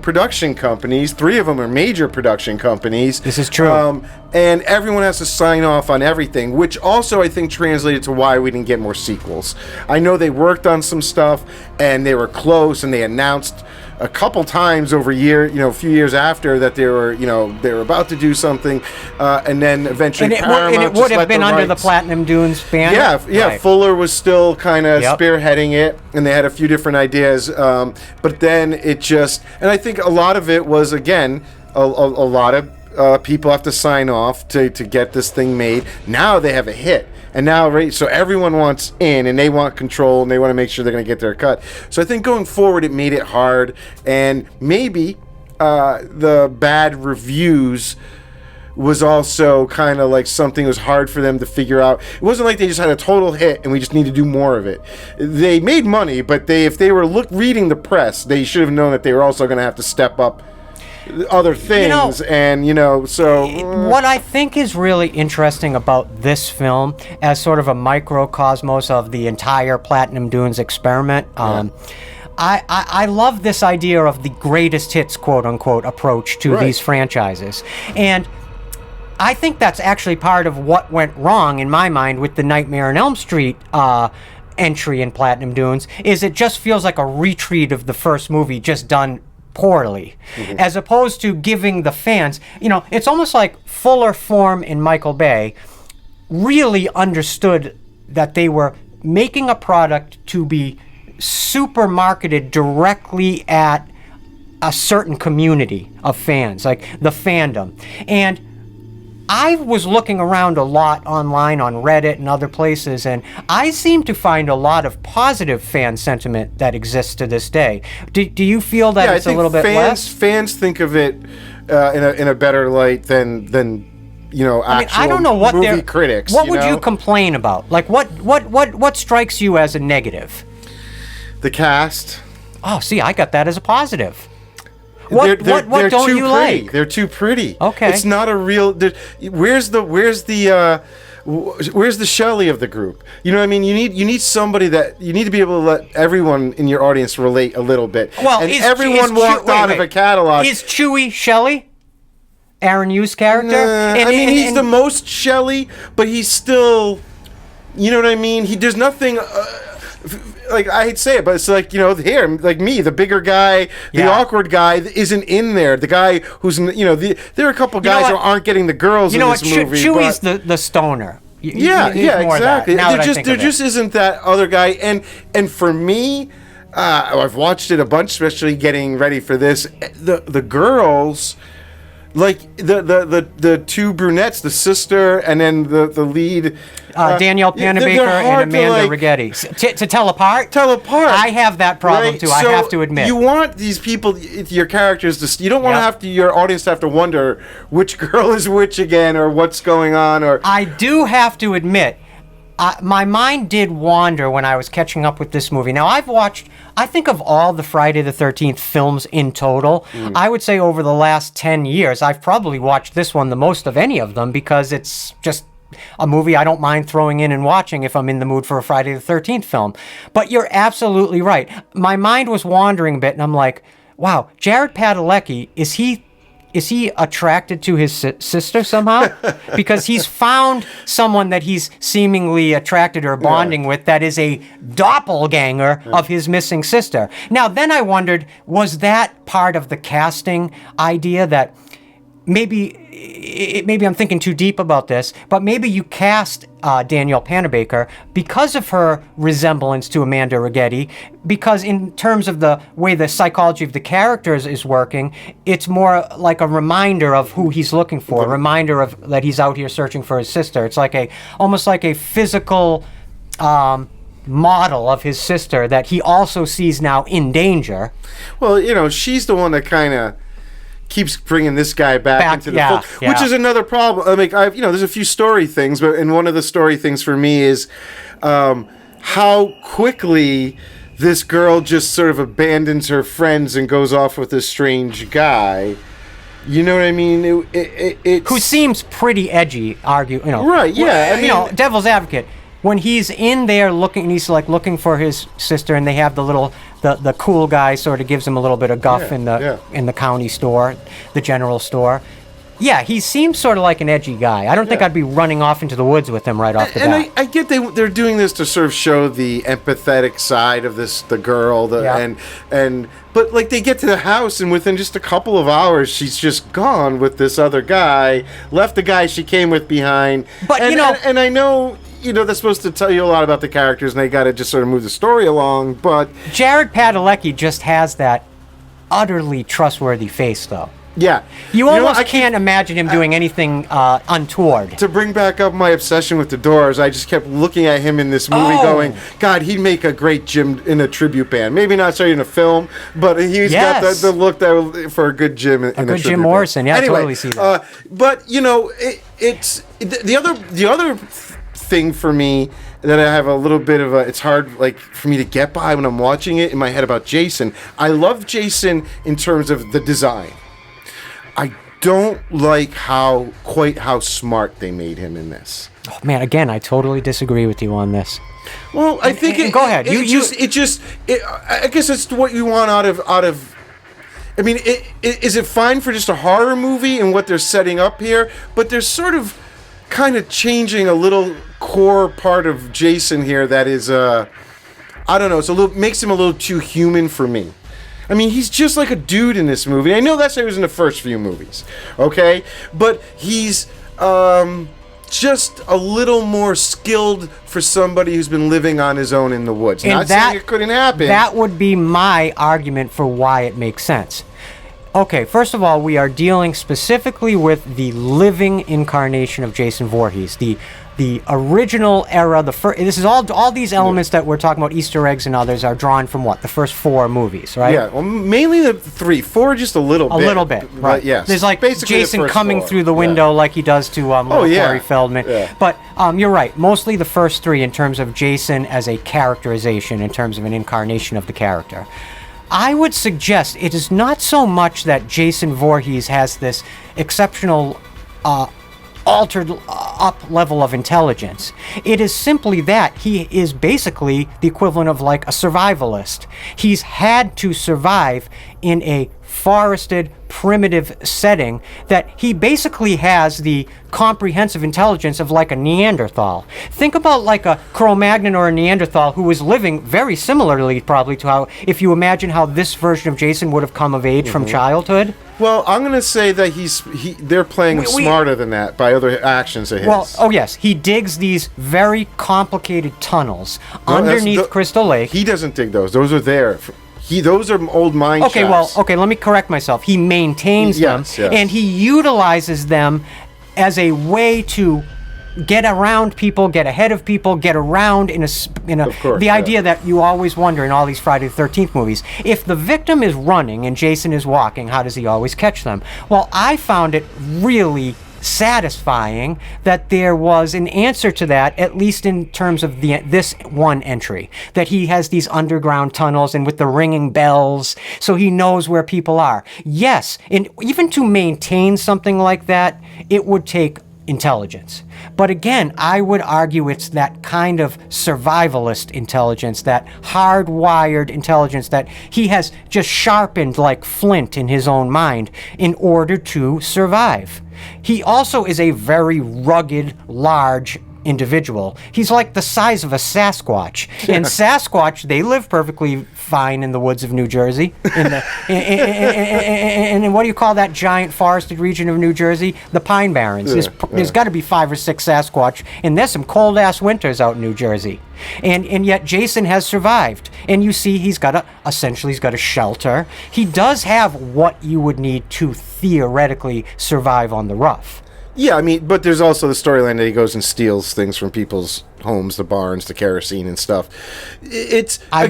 production companies. 3 of them are major production companies. This is true. And everyone has to sign off on everything, which also I think translated to why we didn't get more sequels. I know they worked on some stuff and they were close, and they announced a couple times over a few years after that they were about to do something, and then eventually Paramount and it would have been under the Platinum Dunes banner. Yeah. Right. Fuller was still kind of spearheading it, and they had a few different ideas, but then it just, and I think a lot of it was, again, a lot of people have to sign off to get this thing made. Now they have a hit. And now, so everyone wants in, and they want control, and they want to make sure they're going to get their cut. So I think going forward, it made it hard, and maybe the bad reviews was also kind of like something that was hard for them to figure out. It wasn't like they just had a total hit, and we just need to do more of it. They made money, but if they were reading the press, they should have known that they were also going to have to step up other things, so what I think is really interesting about this film as sort of a microcosmos of the entire Platinum Dunes experiment, I love this idea of the greatest hits, quote unquote, approach to these franchises, and I think that's actually part of what went wrong in my mind with the Nightmare on Elm Street entry in Platinum Dunes. Is it just feels like a retreat of the first movie, just done poorly, as opposed to giving the fans, it's almost like Fuller, Form, and Michael Bay really understood that they were making a product to be super marketed directly at a certain community of fans, like the fandom. And I was looking around a lot online on Reddit and other places, and I seem to find a lot of positive fan sentiment that exists to this day. Do you feel that it's a little bit less? Fans think of it in a better light than actual I don't know what movie critics. What would you complain about? Like what strikes you as a negative? The cast. Oh, see, I got that as a positive. They're don't too you pretty. like? They're too pretty. Okay. It's not a real. Where's the Shelley of the group? You know what I mean? You need somebody that you need to be able to let everyone in your audience relate a little bit. Well, and everyone walked out of a catalog. Is Chewie Shelley? Aaron Yu's character? He's the most Shelley, but he's still. You know what I mean? There's nothing. Like, I hate to say it, but it's like, here, like me, the bigger guy, the awkward guy isn't in there. The guy who's, there are a couple guys who aren't getting the girls in this movie. Chewie's the stoner. Exactly. There just isn't that other guy. And for me, I've watched it a bunch, especially getting ready for this. The girls, like the two brunettes, the sister, and then the lead. Danielle Panabaker and Amanda Righetti. To tell apart? Tell apart. I have that problem too. I have to admit. You want these people, your characters, to. You don't want to have to. Your audience to have to wonder which girl is which again, or what's going on. Or I do have to admit, my mind did wander when I was catching up with this movie. Now I think of all the Friday the 13th films in total, I would say over the last 10 years, I've probably watched this one the most of any of them because it's just a movie I don't mind throwing in and watching if I'm in the mood for a Friday the 13th film. But you're absolutely right. My mind was wandering a bit, and I'm like, wow, Jared Padalecki, is he attracted to his sister somehow? Because he's found someone that he's seemingly attracted or bonding with that is a doppelganger of his missing sister. Now, then I wondered, was that part of the casting idea that maybe I'm thinking too deep about this, but maybe you cast Danielle Panabaker because of her resemblance to Amanda Righetti, because in terms of the way the psychology of the characters is working, it's more like a reminder of who he's looking for, a reminder of that he's out here searching for his sister. It's like almost like a physical model of his sister that he also sees now in danger. Well, she's the one that kind of keeps bringing this guy back into the fold, which is another problem. I mean, there's a few story things, and one of the story things for me is how quickly this girl just sort of abandons her friends and goes off with this strange guy. You know what I mean? Who seems pretty edgy, Right, yeah. I mean, devil's advocate. When he's in there looking, he's like looking for his sister, and they have the cool guy sort of gives him a little bit of guff in the county store, the general store. Yeah, he seems sort of like an edgy guy. I don't think I'd be running off into the woods with him right off the bat. And I get they're doing this to sort of show the empathetic side of the girl, but like they get to the house and within just a couple of hours she's just gone with this other guy, left the guy she came with behind. But and I know. That's supposed to tell you a lot about the characters, and they got to just sort of move the story along, but Jared Padalecki just has that utterly trustworthy face, though. Yeah. You almost can't imagine him doing anything untoward. To bring back up my obsession with the Doors, I just kept looking at him in this movie going, God, he'd make a great Jim in a tribute band. Maybe not so in a film, but he's got the look for a good Jim in a tribute Jim Morrison, band. I totally see that. But, it's the other thing for me that I have a little bit of it's hard for me to get by when I'm watching it in my head about Jason. I love Jason in terms of the design. I don't like how smart they made him in this. Oh man, again, I totally disagree with you on this. Well, I think go ahead. I guess it's what you want out of. I mean, is it fine for just a horror movie and what they're setting up here? But they're sort of kind of changing a little core part of Jason here that is I don't know, makes him a little too human for me. I mean, he's just like a dude in this movie. I know that's how he was in the first few movies, okay? But he's just a little more skilled for somebody who's been living on his own in the woods. And Not saying it couldn't happen. That would be my argument for why it makes sense. Okay, first of all, we are dealing specifically with the living incarnation of Jason Voorhees, the original era. This is all these elements that we're talking about, Easter eggs and others, are drawn from what? The first 4 movies, right? Yeah, well, mainly the 3, 4 just a little bit. A little bit, right? Yes. There's like basically Jason coming through the window like he does to Corey Feldman. Yeah. But you're right. Mostly the first 3 in terms of Jason as a characterization, in terms of an incarnation of the character. I would suggest it is not so much that Jason Voorhees has this exceptional altered up level of intelligence. It is simply that he is basically the equivalent of like a survivalist. He's had to survive in a forested, primitive setting that he basically has the comprehensive intelligence of like a Neanderthal. Think about like a Cro-Magnon or a Neanderthal who was living very similarly probably to how, if you imagine how this version of Jason would have come of age from childhood. Well, I'm going to say that they're playing smarter than that by other actions of his. Well, oh yes, he digs these very complicated tunnels underneath Crystal Lake. He doesn't dig those. Those are there. those are old mine shafts. Let me correct myself. He maintains them, and he utilizes them as a way to get around people, get ahead of people, get around in a. Of course, the idea that you always wonder in all these Friday the 13th movies, if the victim is running and Jason is walking, how does he always catch them? Well, I found it really satisfying that there was an answer to that, at least in terms of this one entry, that he has these underground tunnels and with the ringing bells, so he knows where people are. Yes, and even to maintain something like that, it would take intelligence. But again, I would argue it's that kind of survivalist intelligence, that hardwired intelligence that he has just sharpened like flint in his own mind in order to survive. He also is a very rugged, large individual. He's like the size of a Sasquatch. And Sasquatch, they live perfectly fine in the woods of New Jersey. And what do you call that giant forested region of New Jersey? The Pine Barrens. There's got to be 5 or 6 Sasquatch, and there's some cold-ass winters out in New Jersey. And yet Jason has survived. And you see he's got essentially a shelter. He does have what you would need to theoretically survive on the rough. Yeah, I mean, but there's also the storyline that he goes and steals things from people's homes, the barns, the kerosene and stuff. I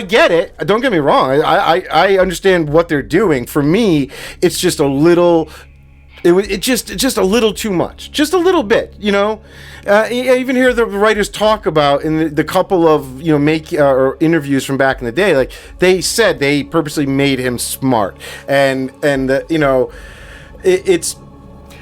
get it. Don't get me wrong. I understand what they're doing. For me, it's just a little. It's just a little too much. Just a little bit, you know. I even hear the writers talk about in the couple of or interviews from back in the day, like they said they purposely made him smart, and it's.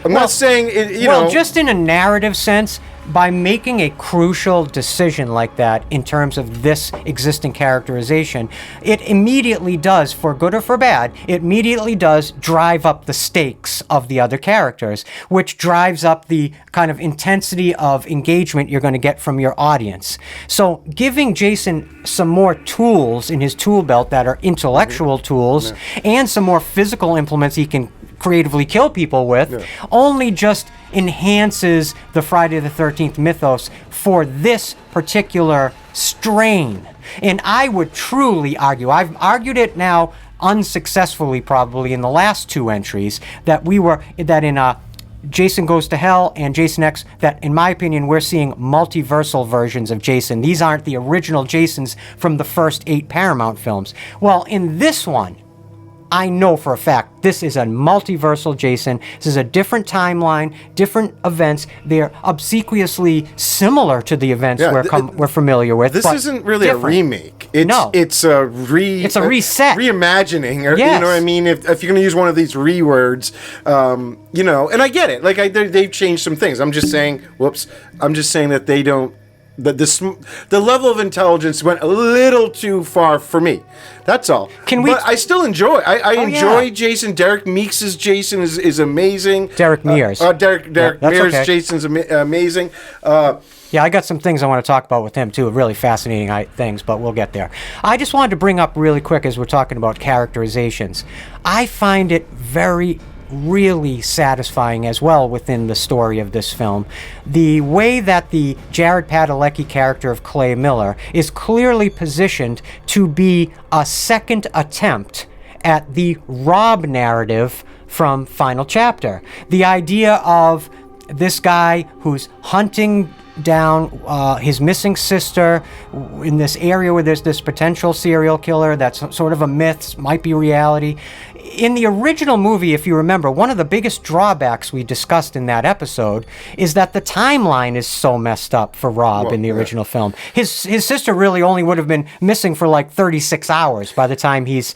I'm not saying it, just in a narrative sense, by making a crucial decision like that in terms of this existing characterization, it immediately does, for good or for bad, it immediately does drive up the stakes of the other characters, which drives up the kind of intensity of engagement you're going to get from your audience. So giving Jason some more tools in his tool belt that are intellectual tools and some more physical implements he can creatively kill people with only just enhances the Friday the 13th mythos for this particular strain. And I would truly argue, I've argued it now unsuccessfully probably in the last 2 entries, that in Jason Goes to Hell and Jason X, that in my opinion we're seeing multiversal versions of Jason. These aren't the original Jasons from the first 8 Paramount films. Well, in this one, I know for a fact this is a multiversal Jason. This is a different timeline, different events. They're obsequiously similar to the events we're familiar with. This isn't really a remake. It's a reset, reimagining. Or, You know what I mean? If you're going to use one of these words, and I get it. Like they've changed some things. I'm just saying. I'm just saying that they don't. The level of intelligence went a little too far for me. That's all. But I still enjoy. I enjoy Jason. Derek Meeks' Jason is amazing. Derek Mears. Derek Mears' Jason's amazing. I got some things I want to talk about with him too. Really fascinating things, but we'll get there. I just wanted to bring up really quick as we're talking about characterizations. I find it really satisfying as well within the story of this film. The way that the Jared Padalecki character of Clay Miller is clearly positioned to be a second attempt at the Rob narrative from Final Chapter. The idea of this guy who's hunting down his missing sister in this area where there's this potential serial killer that's sort of a myth, might be reality. In the original movie, if you remember, one of the biggest drawbacks we discussed in that episode is that the timeline is so messed up for Rob in the original film. His sister really only would have been missing for like 36 hours by the time he's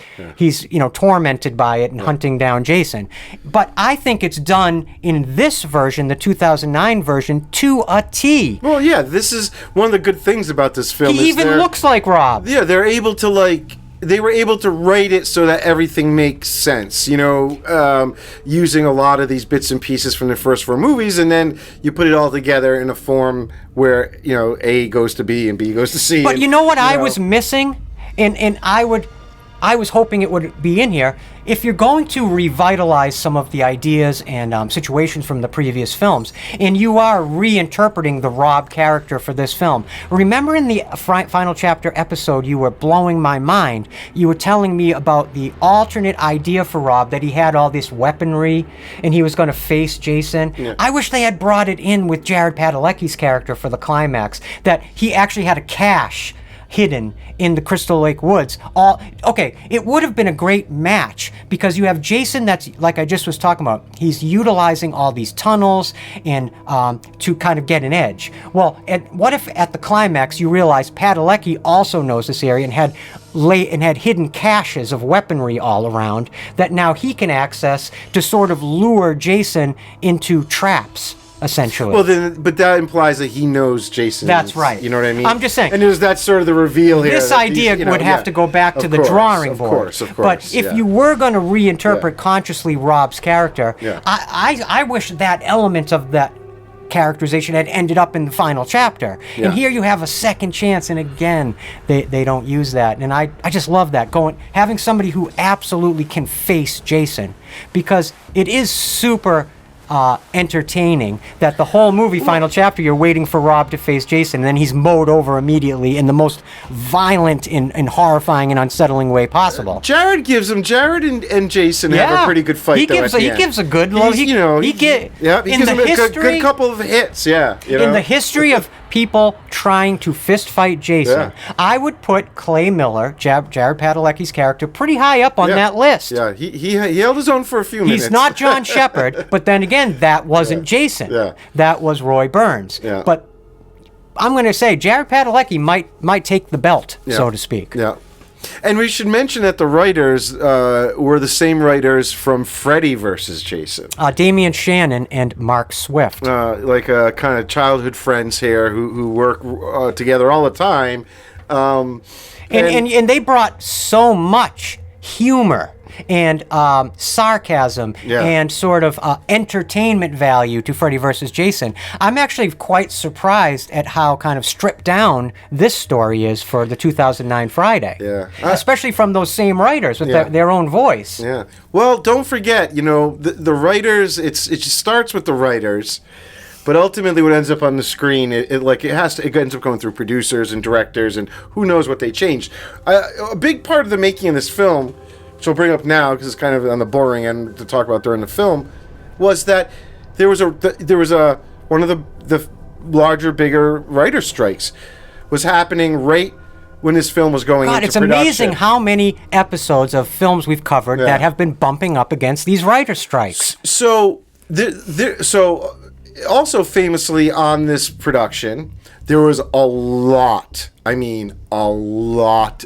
tormented by it and hunting down Jason. But I think it's done in this version, the 2009 version, to a T. Well, yeah, this is one of the good things about this film. He even looks like Rob. Yeah, they're able to they were able to write it so that everything makes sense, using a lot of these bits and pieces from the first 4 movies, and then you put it all together in a form where, A goes to B and B goes to C. But you know what I was missing? And I would I was hoping it would be in here. If you're going to revitalize some of the ideas and situations from the previous films, and you are reinterpreting the Rob character for this film, remember in the final chapter episode, you were blowing my mind. You were telling me about the alternate idea for Rob, that he had all this weaponry and he was going to face Jason. Yeah. I wish they had brought it in with Jared Padalecki's character for the climax, that he actually had a cache hidden in the Crystal Lake Woods. It would have been a great match, because you have Jason that's, like I just was talking about, he's utilizing all these tunnels and to kind of get an edge. Well, what if at the climax you realize Padalecki also knows this area and had hidden caches of weaponry all around that now he can access to sort of lure Jason into traps, essentially. Well, then, but that implies that he knows Jason. That's right. You know what I mean? I'm just saying. And that's sort of the reveal here. This idea would have to go back to the drawing board. Of course. But if you were going to reinterpret consciously Rob's character, I wish that element of that characterization had ended up in the final chapter. Yeah. And here you have a second chance, and again, they don't use that. And I just love that, having somebody who absolutely can face Jason, because it is super entertaining that the whole movie, final chapter, you're waiting for Rob to face Jason, and then he's mowed over immediately in the most violent and horrifying and unsettling way possible. Jared and Jason have a pretty good fight. He gives a good low. He gives him a good couple of hits. Yeah, in the history of people trying to fist fight Jason, I would put Clay Miller, Jared Padalecki's character, pretty high up on that list. Yeah, he held his own for a few minutes. He's not John Shepard, but then again, that wasn't Jason. Yeah. That was Roy Burns. Yeah. But I'm going to say Jared Padalecki might take the belt, so to speak. Yeah. And we should mention that the writers were the same writers from Freddy versus Jason. Damian Shannon and Mark Swift. Like kind of childhood friends here who work together all the time. And they brought so much humor and sarcasm and sort of entertainment value to Freddy vs. Jason. I'm actually quite surprised at how kind of stripped down this story is for the 2009 Friday. Yeah. Especially from those same writers with their own voice. Yeah. Well, don't forget, the writers, it just starts with the writers. But ultimately, what ends up on the screen, it ends up going through producers and directors, and who knows what they changed. A big part of the making of this film, which I'll bring up now because it's kind of on the boring end to talk about during the film, was that there was one of the larger, bigger writer strikes was happening right when this film was going into production. It's amazing how many episodes of films we've covered that have been bumping up against these writer strikes. So also famously on this production, there was a lot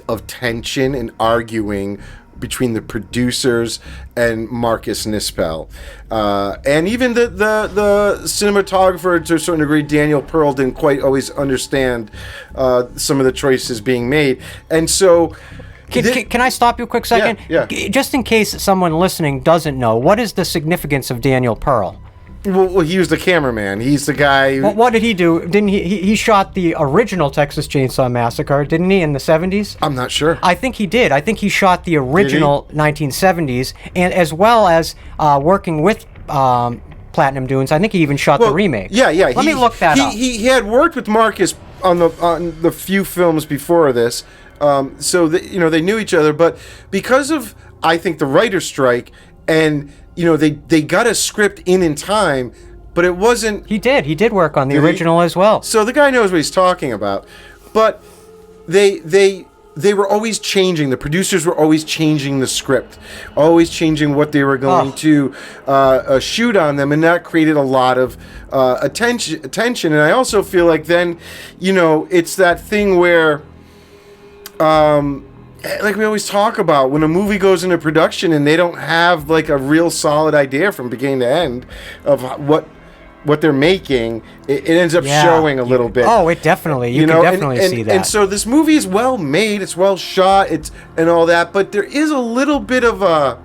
of tension and arguing between the producers and Marcus Nispel. And even the cinematographer, to a certain degree, Daniel Pearl, didn't quite always understand some of the choices being made. And so... Can I stop you a quick second? Yeah. Just in case someone listening doesn't know, what is the significance of Daniel Pearl? Well, he was the cameraman. He's the guy who... Well, what did he do? Didn't he shot the original Texas Chainsaw Massacre, didn't he, in the 70s? I'm not sure. I think he did. I think he shot the original 1970s, and as well as working with Platinum Dunes, I think he even shot the remake. Yeah. Let me look that up. He had worked with Marcus on the few films before this, so they knew each other. But because of, I think, the writer's strike, and they got a script in time, but it wasn't... He did work on the original as well. So the guy knows what he's talking about. But they were always changing. The producers were always changing the script, always changing what they were going to shoot on them, and that created a lot of attention. And I also feel like then, it's that thing where... like we always talk about, when a movie goes into production and they don't have like a real solid idea from beginning to end of what they're making, it ends up showing a little bit. Oh, it definitely. You can definitely see that. And so this movie is well made, it's well shot, and all that, but there is a little bit of a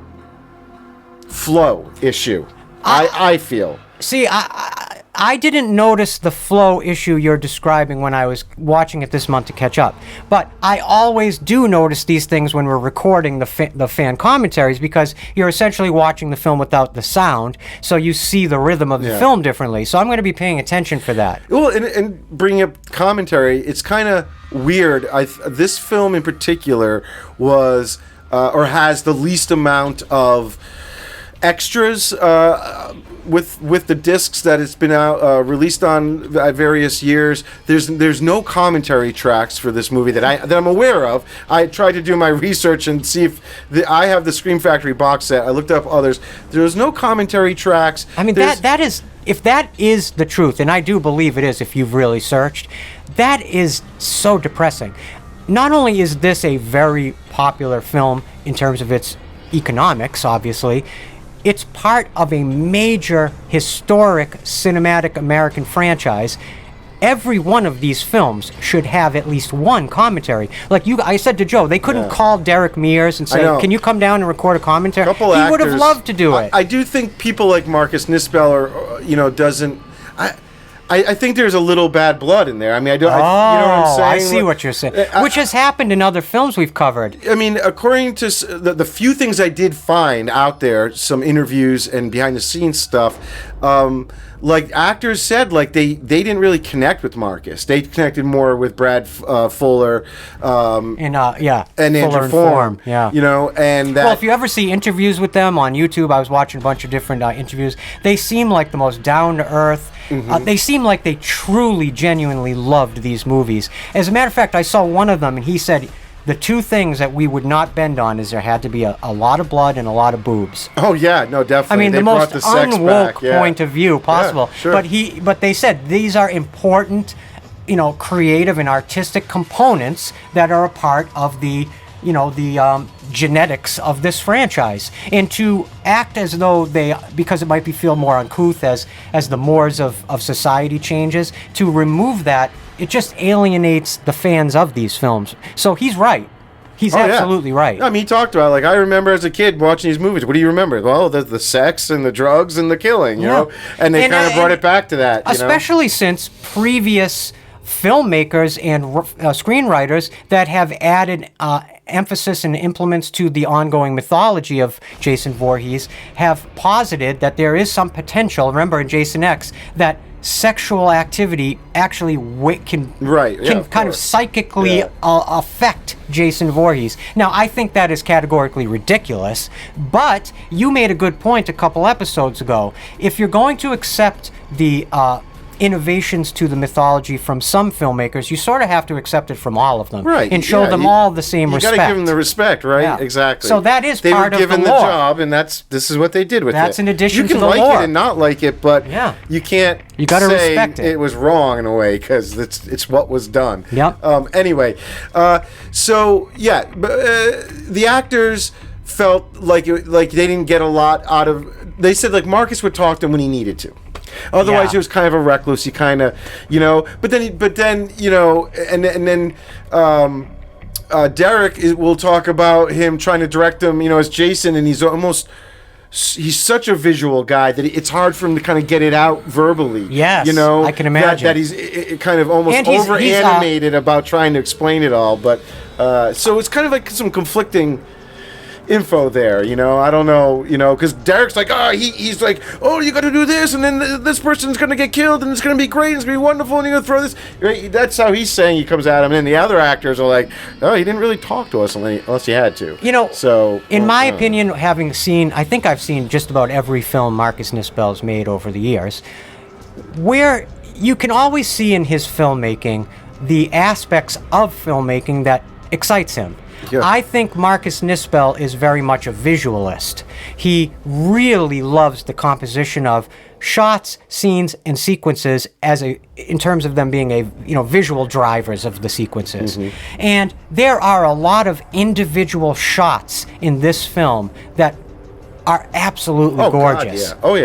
flow issue. I feel. See, I didn't notice the flow issue you're describing when I was watching it this month to catch up. But I always do notice these things when we're recording the fan commentaries, because you're essentially watching the film without the sound, so you see the rhythm of the film differently. So I'm going to be paying attention for that. Well, and bringing up commentary, it's kind of weird. This film in particular was, or has the least amount of extras with the discs that it's been out released on various years. There's no commentary tracks for this movie that I'm aware of. I tried to do my research and see if I have the Scream Factory box set. I looked up others. There's no commentary tracks. I mean, that is, if that is the truth, and I do believe it is if you've really searched, that is so depressing. Not only is this a very popular film in terms of its economics, obviously, it's part of a major historic cinematic American franchise. Every one of these films should have at least one commentary. Like I said to Joe, they couldn't call Derek Mears and say, "Can you come down and record a commentary?" He would have loved to do it. I do think people like Marcus Nispel doesn't. I think there's a little bad blood in there. I mean, you know what I'm saying? I see what you're saying. Which has happened in other films we've covered. I mean, according to the few things I did find out there, some interviews and behind-the-scenes stuff, like actors said, like they didn't really connect with Marcus. They connected more with Brad Fuller, and Andrew Form. Yeah, and that. Well, if you ever see interviews with them on YouTube, I was watching a bunch of different interviews. They seem like the most down-to-earth. They seem like they truly, genuinely loved these movies. As a matter of fact, I saw one of them, and he said the two things that we would not bend on is there had to be a lot of blood and a lot of boobs. Oh yeah, no, definitely. I mean, the most unwoke point of view possible. Yeah, sure. But they said these are important, creative and artistic components that are a part of the genetics of this franchise, and to act as though because it might feel more uncouth as the mores of society changes, to remove that, it just alienates the fans of these films. So he's right. He's absolutely right. I mean, he talked about, like, I remember as a kid watching these movies. What do you remember? Well, the sex and the drugs and the killing, you know? And they kind of brought it back to that, especially since previous filmmakers and screenwriters that have added emphasis and implements to the ongoing mythology of Jason Voorhees have posited that there is some potential, remember in Jason X, that sexual activity actually can kind of psychically affect Jason Voorhees. Now, I think that is categorically ridiculous, but you made a good point a couple episodes ago. If you're going to accept the innovations to the mythology from some filmmakers, you sort of have to accept it from all of them, right? And show them all the same respect. You got to give them the respect, right? Yeah. Exactly. So that is part of the lore. They were given the job, and this is what they did with it. That's in addition to the lore. You can like it and not like it, but you can't. You got to respect it. It was wrong in a way because it's what was done. Yep. Anyway, so yeah, the actors felt like they didn't get a lot out of. They said like Marcus would talk to them when he needed to. Otherwise, he was kind of a recluse. He kind of, But then, and then Derek will talk about him trying to direct him, as Jason, and he's such a visual guy that it's hard for him to kind of get it out verbally. Yes, I can imagine that he's kind of almost over animated about trying to explain it all. But so it's kind of like some conflicting info there, I don't know, because Derek's like, he's like, you got to do this, and then this person's going to get killed, and it's going to be great, and it's going to be wonderful, and you're going to throw this. Right? That's how he's saying he comes at him, and then the other actors are like, he didn't really talk to us unless he had to. So in my opinion, I think I've seen just about every film Marcus Nispel's made over the years, where you can always see in his filmmaking the aspects of filmmaking that excites him. Yeah. I think Marcus Nispel is very much a visualist. He really loves the composition of shots, scenes, and sequences in terms of them being visual drivers of the sequences. Mm-hmm. And there are a lot of individual shots in this film that are absolutely gorgeous. God,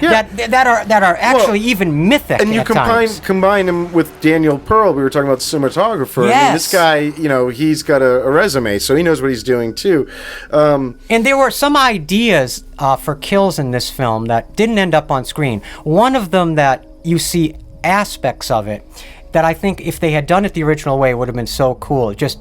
yeah. That are actually even mythic. And you combine him with Daniel Pearl. We were talking about the cinematographer. Yes. I mean, this guy, he's got a resume, so he knows what he's doing too. And there were some ideas for kills in this film that didn't end up on screen. One of them that you see aspects of it that I think if they had done it the original way, it would have been so cool. It just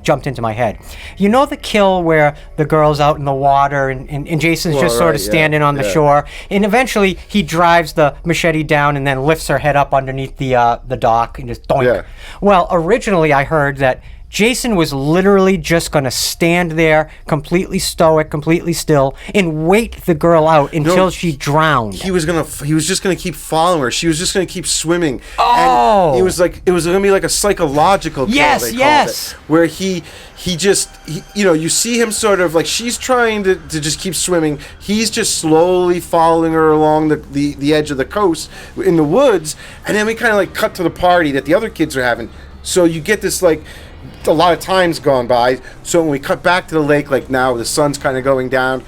jumped into my head. You know the kill where the girl's out in the water and Jason's just sort of standing on the shore, and eventually he drives the machete down and then lifts her head up underneath the dock and just doink. Yeah. Well, originally I heard that Jason was literally just going to stand there, completely stoic, completely still, and wait the girl out until she drowned. He was just gonna keep following her. She was just gonna keep swimming. Oh. And it was gonna be like a psychological kill. Yes, they yes. called it, where he you see him sort of like she's trying to just keep swimming. He's just slowly following her along the edge of the coast in the woods, and then we kind of like cut to the party that the other kids are having. So you get this like. A lot of time's gone by, so when we cut back to the lake, like now the sun's kind of going down,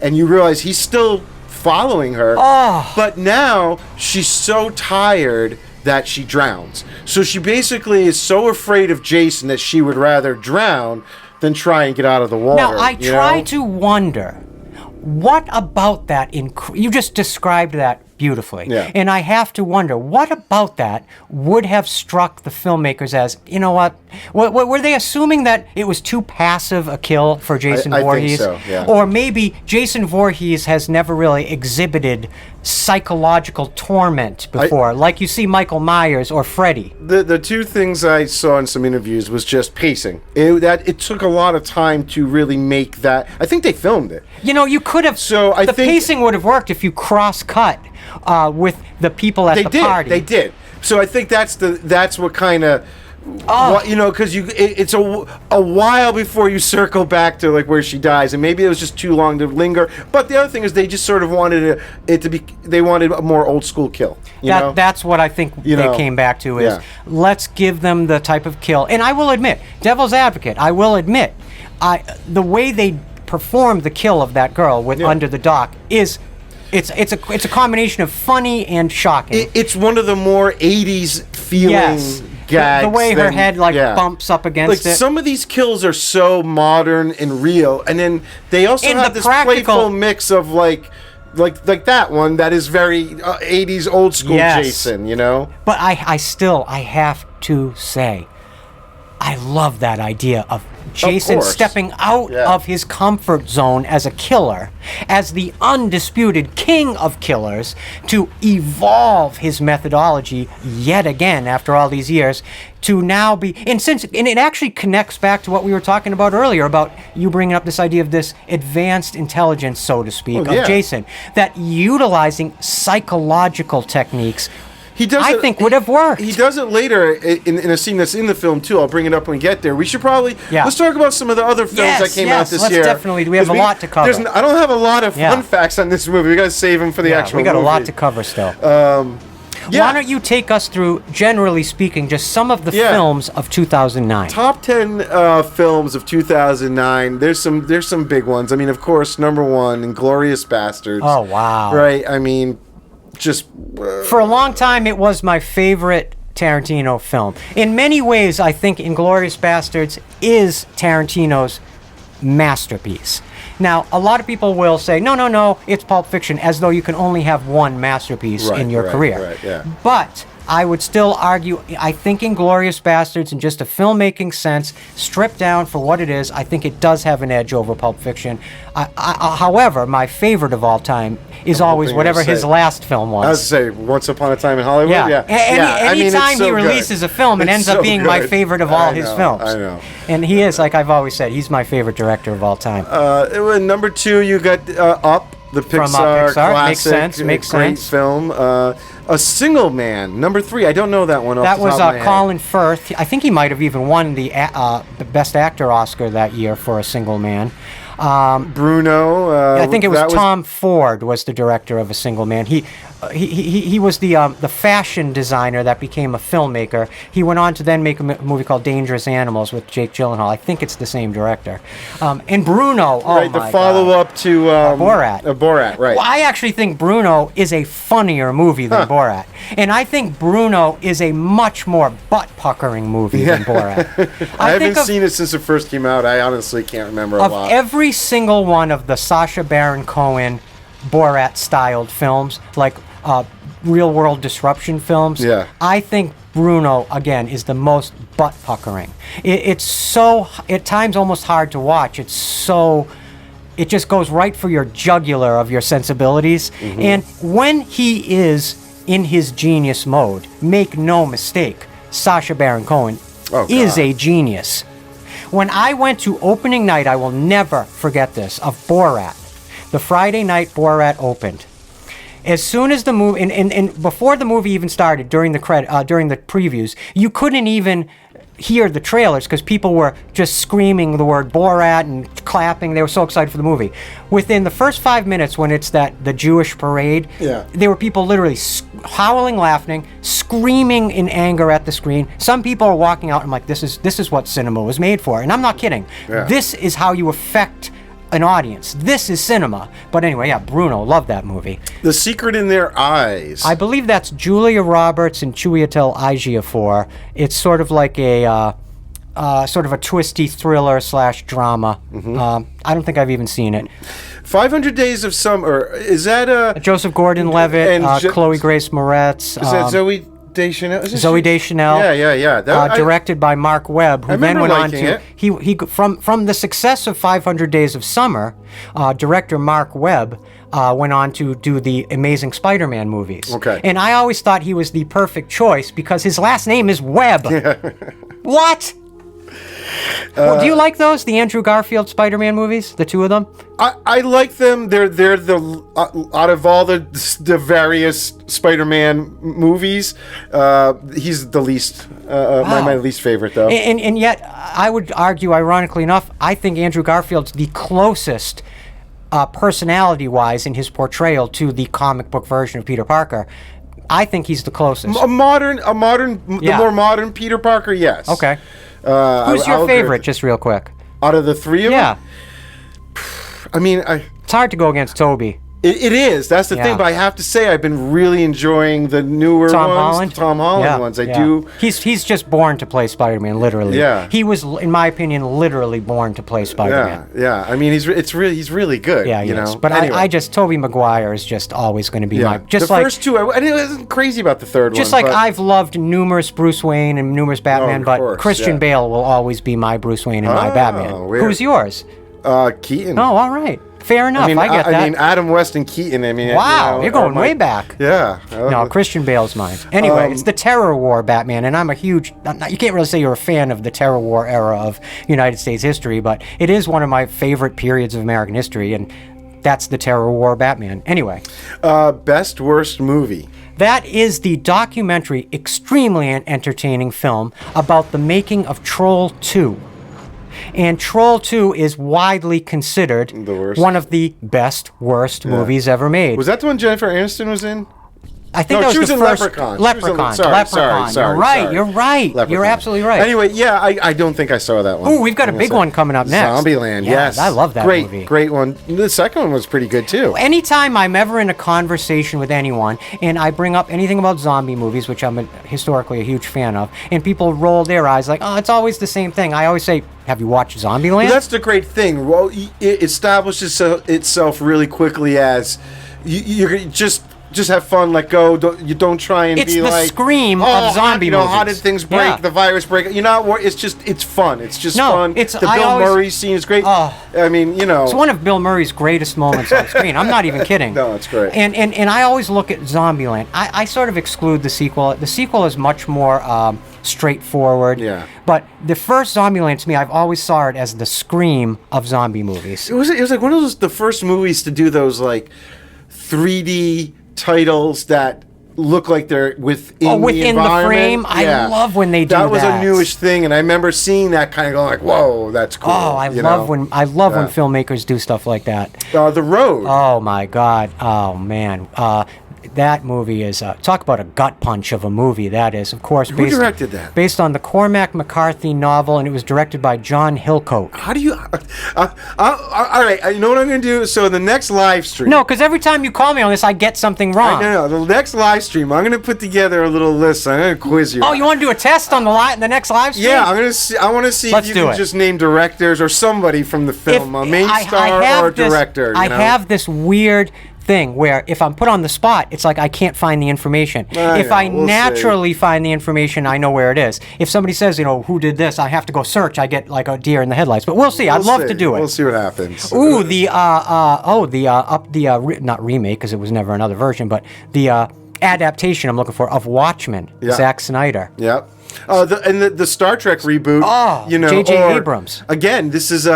and you realize he's still following her, but now she's so tired that she drowns. So she basically is so afraid of Jason that she would rather drown than try and get out of the water. Now, I try to wonder, what about that, you just described that beautifully. Yeah. And I have to wonder, what about that would have struck the filmmakers as, you know what, were they assuming that it was too passive a kill for Jason Voorhees? I think so, yeah. Or maybe Jason Voorhees has never really exhibited psychological torment before, like you see Michael Myers or Freddy. The two things I saw in some interviews was just pacing. It took a lot of time to really make that. I think they filmed it. You know, you could have. So I the think pacing would have worked if you cross-cut with the people at the party. They did. So I think that's what kind of. You know, because it's a while before you circle back to like where she dies, and maybe it was just too long to linger. But the other thing is, they just sort of wanted it to be. They wanted a more old school kill. That's what I think they came back to is let's give them the type of kill. And I will admit, devil's advocate, I will admit, the way they performed the kill of that girl with under the dock is. It's a combination of funny and shocking. It's one of the more 80s feeling gags. The way her head bumps up against it. Some of these kills are so modern and real, and then they also have this playful mix of like that one that is very 80s old school Jason, you know? But I have to say, I love that idea of Jason stepping out of his comfort zone as a killer, as the undisputed king of killers, to evolve his methodology yet again after all these years to now be, and it actually connects back to what we were talking about earlier about you bringing up this idea of this advanced intelligence, so to speak, of Jason, that utilizing psychological techniques I think would have worked. He does it later in a scene that's in the film too. I'll bring it up when we get there. We should probably let's talk about some of the other films that came out this year. Definitely. We have a lot to cover. I don't have a lot of fun facts on this movie. We got to save them for the actual movie. We got a lot to cover still. Why don't you take us through, generally speaking, just some of the films of 2009? Top 10 films of 2009. There's some big ones. I mean, of course, number one, Inglourious Basterds. Oh wow! Right. I mean. For a long time, it was my favorite Tarantino film. In many ways, I think Inglourious Basterds is Tarantino's masterpiece. Now, a lot of people will say, no, it's Pulp Fiction, as though you can only have one masterpiece in your career. But I would still argue, I think Inglourious Basterds, in just a filmmaking sense, stripped down for what it is, I think it does have an edge over Pulp Fiction. However, my favorite of all time is always whatever his last film was. I was going to say, Once Upon a Time in Hollywood? Anytime he releases a film, it ends up being my favorite of all his films. I know. And he is, like I've always said, he's my favorite director of all time. Number two, you got Up, the Pixar classic. Makes great sense. Film. A Single Man, number three. I don't know that one. That was Colin Firth. I think he might have even won the Best Actor Oscar that year for A Single Man. Bruno. I think it was Tom Ford was the director of A Single Man. He was the fashion designer that became a filmmaker. He went on to then make a movie called Dangerous Animals with Jake Gyllenhaal. I think it's the same director. And Bruno, the follow-up to Borat. Borat, right. Well, I actually think Bruno is a funnier movie than Borat. And I think Bruno is a much more butt-puckering movie than Borat. I haven't seen it since it first came out. I honestly can't remember a lot. Of every single one of the Sacha Baron Cohen Borat-styled films, like real world disruption films. Yeah. I think Bruno, again, is the most butt puckering. It's so, at times, almost hard to watch. It's so, it just goes right for your jugular of your sensibilities. And when he is in his genius mode, make no mistake, Sacha Baron Cohen is a genius. When I went to opening night, I will never forget this, of Borat. The Friday night Borat opened. As soon as the movie, and before the movie even started, during the previews, you couldn't even hear the trailers because people were just screaming the word Borat and clapping. They were so excited for the movie. Within the first 5 minutes, when it's the Jewish parade, there were people literally howling, laughing, screaming in anger at the screen. Some people are walking out and I'm like, this is what cinema was made for, and I'm not kidding. This is how you affect an audience. This is cinema. But anyway, yeah, Bruno, love that movie. The Secret in Their Eyes. I believe that's Julia Roberts and Chiwetel Ejiofor. It's sort of like a twisty thriller / drama. I don't think I've even seen it. 500 Days of Summer. Is that Joseph Gordon-Levitt, Chloe Grace Moretz. Is that Zoe Deschanel? Zoe Deschanel. Yeah. Directed by Mark Webb, who then went on to he from the success of 500 Days of Summer, director Mark Webb went on to do the Amazing Spider-Man movies. Okay. And I always thought he was the perfect choice because his last name is Webb. What? Well, do you like those, the Andrew Garfield Spider-Man movies, the two of them? I like them. They're the out of all the various Spider-Man movies, he's the least my least favorite though. And yet, I would argue, ironically enough, I think Andrew Garfield's the closest personality-wise in his portrayal to the comic book version of Peter Parker. I think he's the closest. The more modern Peter Parker, yes. Okay. Who's your favorite, just real quick? Out of the three of them? I mean, it's hard to go against Toby. It is. That's the thing. But I have to say, I've been really enjoying the newer ones. Tom Holland ones. I do. He's just born to play Spider-Man, literally. Yeah. He was, in my opinion, literally born to play Spider-Man. Yeah. I mean, he's really good. Yeah, you know. But anyway. Toby Maguire is just always going to be my. The first two, I wasn't crazy about the third one. Just like I've loved numerous Bruce Wayne and numerous Batman, but Christian Bale will always be my Bruce Wayne and my Batman. Weird. Who's yours? Keaton. Oh, all right. Fair enough. I get that. I mean, Adam West and Keaton. I mean, wow, you're going way back. Yeah. No, Christian Bale's mine. Anyway, it's the Terror War Batman, and I'm a huge. You can't really say you're a fan of the Terror War era of United States history, but it is one of my favorite periods of American history, and that's the Terror War Batman. Anyway, best worst movie. That is the documentary, extremely entertaining film about the making of Troll 2. And Troll 2 is widely considered one of the worst movies ever made. Was that the one Jennifer Aniston was in? I think that was the first. Leprechaun. Sorry. You're right. Leprechaun. You're absolutely right. Anyway, I don't think I saw that one. Oh, we've got a big one coming up next. Zombieland, yes. I love that movie. Great one. The second one was pretty good, too. Anytime I'm ever in a conversation with anyone and I bring up anything about zombie movies, which I'm historically a huge fan of, and people roll their eyes like, oh, it's always the same thing, I always say, have you watched Zombieland? Well, that's the great thing. Well, it establishes itself really quickly as you're just have fun, let go. Don't try and be like... It's the scream of zombie movies. How did things break? The virus break? You know, it's fun. It's just fun. The Bill Murray scene is great. I mean, it's one of Bill Murray's greatest moments on screen. I'm not even kidding. No, it's great. And I always look at Zombieland. I sort of exclude the sequel. The sequel is much more straightforward. Yeah. But the first Zombieland, to me, I've always saw it as the scream of zombie movies. It was like one of the first movies to do those like 3D titles that look like they're within the environment. Frame. I love when they do that. That was a newish thing, and I remember seing that kind of going like, "Whoa, that's cool." Oh, I love when filmmakers do stuff like that. The Road. Oh my God. Oh man. That movie is talk about a gut punch of a movie. That is, of course, who directed that? Based on the Cormac McCarthy novel, and it was directed by John Hillcoat. How do you? All right, you know what I'm going to do. So the next live stream. No, because every time you call me on this, I get something wrong. No. The next live stream, I'm going to put together a little list. I'm going to quiz you. Oh, you want to do a test on the next live stream? Yeah, I'm going to see. I want to see if you can just name directors or somebody from the film, a main star or a director. I have this weird thing where if I'm put on the spot, it's like I can't find the information. If I we'll naturally find the information, I know where it is. If somebody says, who did this, I have to go search. I get like a deer in the headlights. But we'll see. I'd love to do it. We'll see what happens. Ooh, not remake because it was never another version, but the adaptation I'm looking for of Watchmen, Zack Snyder. Yep. The Star Trek reboot. Oh, J.J. Abrams. Again, this is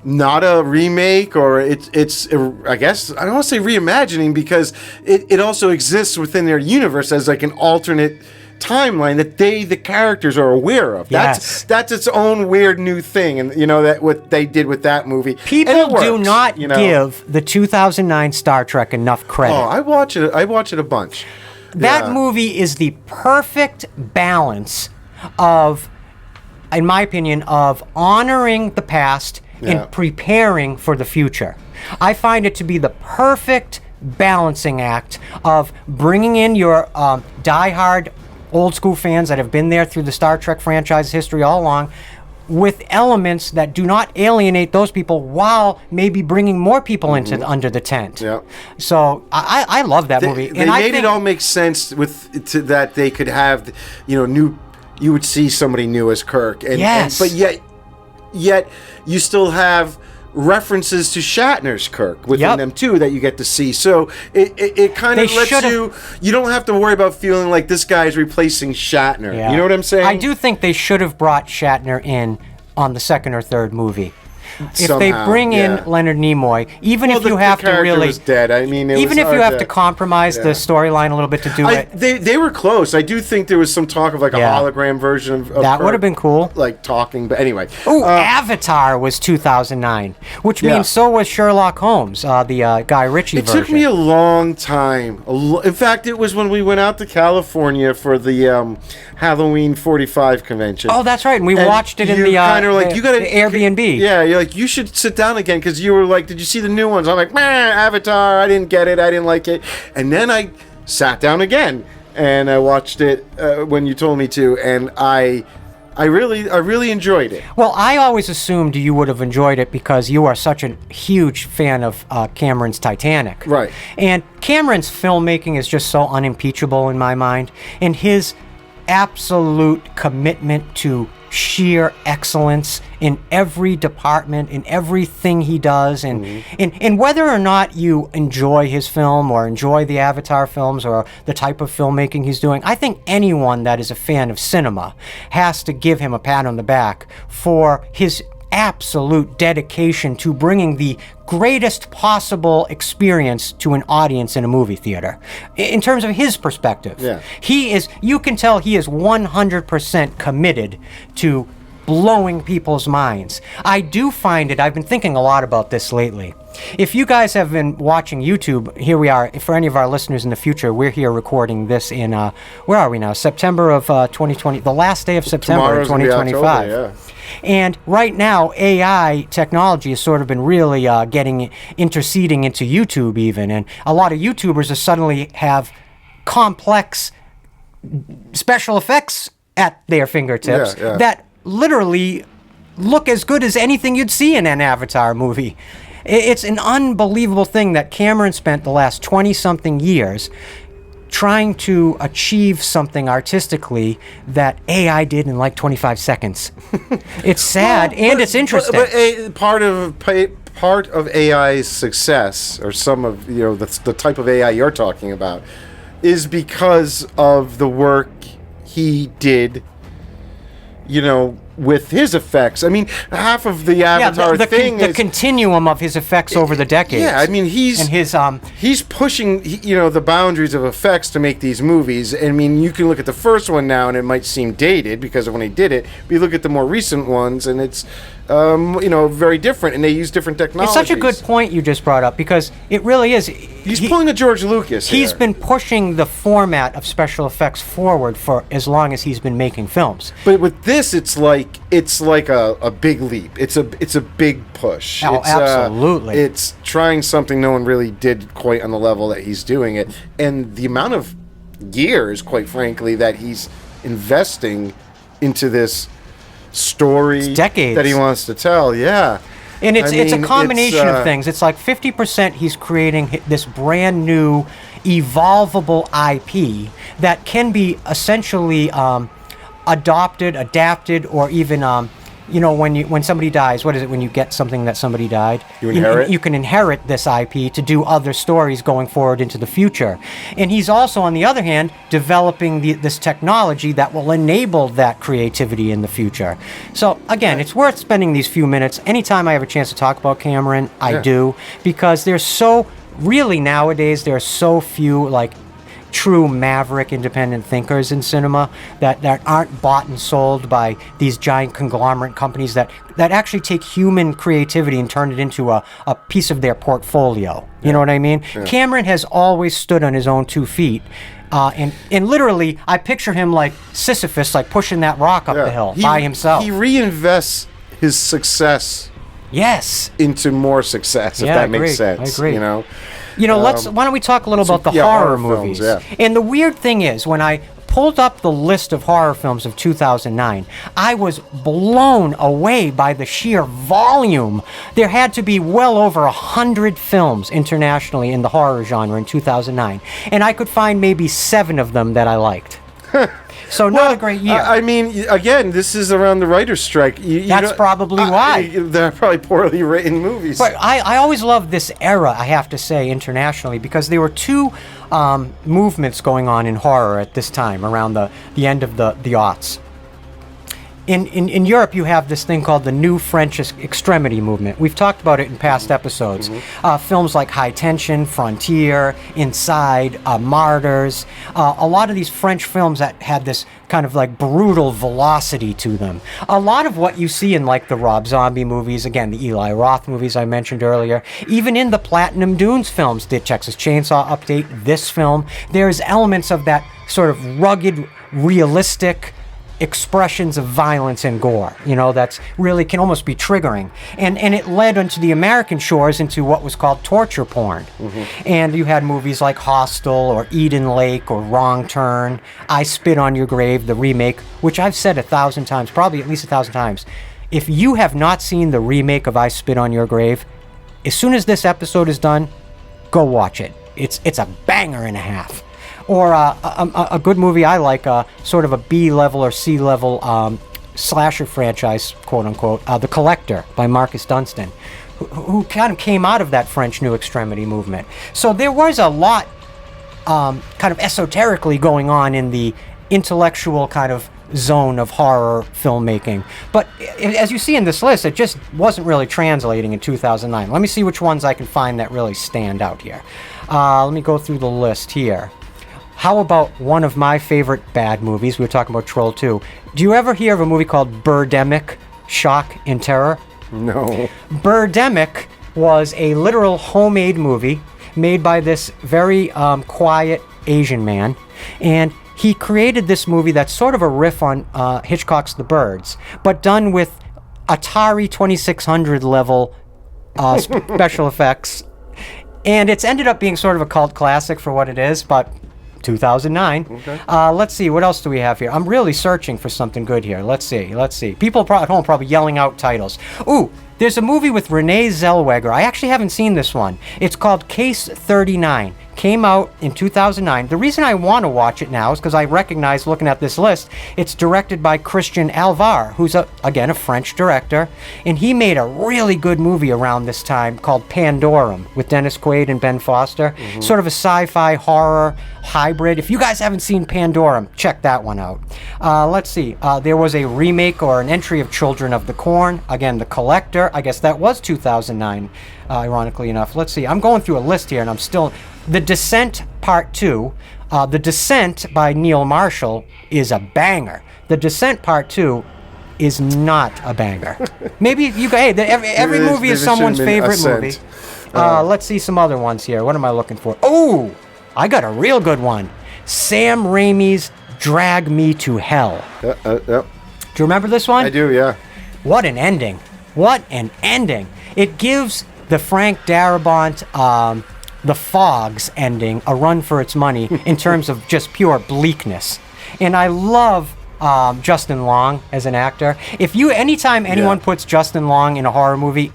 not a remake, or it's I guess I don't want to say reimagining, because it also exists within their universe as like an alternate timeline that the characters are aware of. Yes. That's its own weird new thing, and that what they did with that movie. People do not give the 2009 Star Trek enough credit. Oh, I watch it a bunch. That movie is the perfect balance of, in my opinion, of honoring the past and preparing for the future. I find it to be the perfect balancing act of bringing in your diehard old school fans that have been there through the Star Trek franchise history all along, with elements that do not alienate those people while maybe bringing more people into under the tent. Yeah. So I love that movie. They made it all make sense that they could have, new. You would see somebody new as Kirk, but yet you still have references to Shatner's Kirk within them too that you get to see. So it kind of lets you don't have to worry about feeling like this guy is replacing Shatner. You know what I'm saying? I do think they should have brought Shatner in on the second or third movie. If they bring in Leonard Nimoy, even if you have to really, was dead. I mean, even if you have to compromise the storyline a little bit to do it, they were close. I do think there was some talk of like a hologram version of that Kirk, would have been cool, like talking. But anyway, Avatar was 2009, which means so was Sherlock Holmes, the Guy Ritchie version. It took me a long time. In fact, it was when we went out to California for the Halloween 45 convention. Oh, that's right, and we watched it in the Airbnb. Yeah, you're like, you should sit down again, because you were like, did you see the new ones? I'm like, Avatar, I didn't get it, I didn't like it. And then I sat down again and I watched it when you told me to, and I really enjoyed it. Well, I always assumed you would have enjoyed it because you are such a huge fan of Cameron's Titanic. Right. And Cameron's filmmaking is just so unimpeachable in my mind, and his absolute commitment to sheer excellence in every department, in everything he does, and whether or not you enjoy his film or enjoy the Avatar films or the type of filmmaking he's doing, I think anyone that is a fan of cinema has to give him a pat on the back for his absolute dedication to bringing the greatest possible experience to an audience in a movie theater. In terms of his perspective, you can tell he is 100% committed to blowing people's minds. I do find it, I've been thinking a lot about this lately. If you guys have been watching YouTube, here we are. For any of our listeners in the future, we're here recording this in, where are we now? September of 2020, the last day of September of 2025. October, And right now, AI technology has sort of been really interceding into YouTube even. And a lot of YouTubers suddenly have complex special effects at their fingertips that literally look as good as anything you'd see in an Avatar movie. It's an unbelievable thing that Cameron spent the last 20-something years trying to achieve something artistically that AI did in like 25 seconds. It's sad and it's interesting. But part of AI's success, or some of the type of AI you're talking about, is because of the work he did, with his effects. I mean, half of the Avatar thing is the continuum of his effects over the decades. Yeah, I mean, he's pushing the boundaries of effects to make these movies. I mean, you can look at the first one now and it might seem dated because of when he did it, but you look at the more recent ones and it's very different, and they use different technologies. It's such a good point you just brought up, because it really is. He's pulling a George Lucas here. He's been pushing the format of special effects forward for as long as he's been making films. But with this, it's like a big leap. It's a big push. Oh, absolutely. It's trying something no one really did quite on the level that he's doing it, and the amount of years, quite frankly, that he's investing into this story decades that he wants to tell. And it's a mean, combination of things. It's like 50% he's creating this brand new, evolvable IP that can be essentially adopted, adapted, or even when somebody dies, what is it when you get something that somebody died? You inherit? You can inherit this IP to do other stories going forward into the future. And he's also, on the other hand, developing this technology that will enable that creativity in the future. So, again, it's worth spending these few minutes. Anytime I have a chance to talk about Cameron, I do, because nowadays, there are so few, like, true maverick independent thinkers in cinema that aren't bought and sold by these giant conglomerate companies that actually take human creativity and turn it into a piece of their portfolio. You know what I mean? Yeah. Cameron has always stood on his own 2 feet. And literally, I picture him like Sisyphus, like pushing that rock up the hill by himself. He reinvests his success into more success, if that makes sense. I agree. Why don't we talk a little about the horror movies? Films, And the weird thing is, when I pulled up the list of horror films of 2009, I was blown away by the sheer volume. There had to be well over 100 films internationally in the horror genre in 2009, and I could find maybe 7 of them that I liked. So not a great year. I mean, again, this is around the writer's strike. That's probably why. They're probably poorly written movies. But I always loved this era, I have to say, internationally, because there were 2 movements going on in horror at this time, around the end of the aughts. In Europe, you have this thing called the New French Extremity movement. We've talked about it in past episodes. Films like High Tension, Frontier, Inside, Martyrs, a lot of these French films that had this kind of like brutal velocity to them. A lot of what you see in like the Rob Zombie movies, again, the Eli Roth movies I mentioned earlier, even in the Platinum Dunes films, the Texas Chainsaw Update, this film, there's elements of that sort of rugged, realistic expressions of violence and gore, that's really can almost be triggering. And it led onto the American shores into what was called torture porn. And you had movies like Hostel or Eden Lake or Wrong Turn, I Spit on Your Grave, the remake, which I've said 1,000 times, probably at least 1,000 times. If you have not seen the remake of I Spit on Your Grave, as soon as this episode is done, go watch it. It's a banger and a half. Or a good movie I like, sort of a B-level or C-level slasher franchise, quote-unquote, The Collector by Marcus Dunstan, who kind of came out of that French New Extremity movement. So there was a lot kind of esoterically going on in the intellectual kind of zone of horror filmmaking. But as you see in this list, it just wasn't really translating in 2009. Let me see which ones I can find that really stand out here. Let me go through the list here. How about one of my favorite bad movies? We were talking about Troll 2. Do you ever hear of a movie called Birdemic, Shock and Terror? No. Birdemic was a literal homemade movie made by this very quiet Asian man. And he created this movie that's sort of a riff on Hitchcock's The Birds, but done with Atari 2600 level special effects. And it's ended up being sort of a cult classic for what it is, but 2009. Okay. Let's see, what else do we have here? I'm really searching for something good here. Let's see. People at home probably yelling out titles. Ooh, there's a movie with Renee Zellweger. I actually haven't seen this one. It's called Case 39. Came out in 2009. The reason I want to watch it now is because I recognize, looking at this list, it's directed by Christian Alvar, who's, again, a French director, and he made a really good movie around this time called Pandorum with Dennis Quaid and Ben Foster. Sort of a sci-fi horror hybrid. If you guys haven't seen Pandorum, check that one out. Let's see. There was a remake or an entry of Children of the Corn. Again, The Collector. I guess that was 2009, ironically enough. Let's see. I'm going through a list here, and I'm still... The Descent Part 2, The Descent by Neil Marshall is a banger. The Descent Part 2 is not a banger. Maybe you go, hey, every movie is someone's favorite movie. Let's see some other ones here. What am I looking for? Oh, I got a real good one. Sam Raimi's Drag Me to Hell. Do you remember this one? I do, yeah. What an ending. It gives the Frank Darabont... The Fog's ending a run for its money in terms of just pure bleakness. And I love Justin Long as an actor. Anytime anyone puts Justin Long in a horror movie,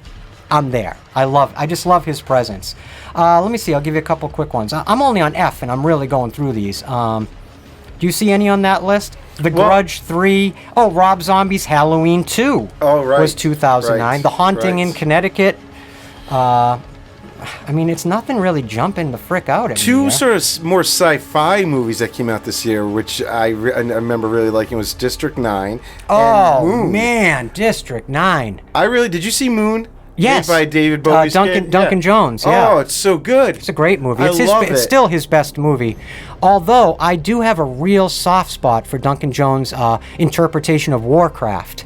I'm there. I just love his presence. Let me see. I'll give you a couple quick ones. I'm only on F, and I'm really going through these. Do you see any on that list? The Grudge 3. Oh, Rob Zombie's Halloween 2. Oh, right. Was 2009. Right. The Haunting in Right. Connecticut. I mean, it's nothing really jumping the frick out at me. Two yeah? sort of more sci-fi movies that came out this year, which I remember really liking, was District 9 Oh, and Moon. man. District 9. Did you see Moon? Yes. Made by David Bowie's Duncan kid? Jones, yeah. Oh, it's so good. It's a great movie. I It's love It's it. still his best movie. Although, I do have a real soft spot for Duncan Jones' interpretation of Warcraft.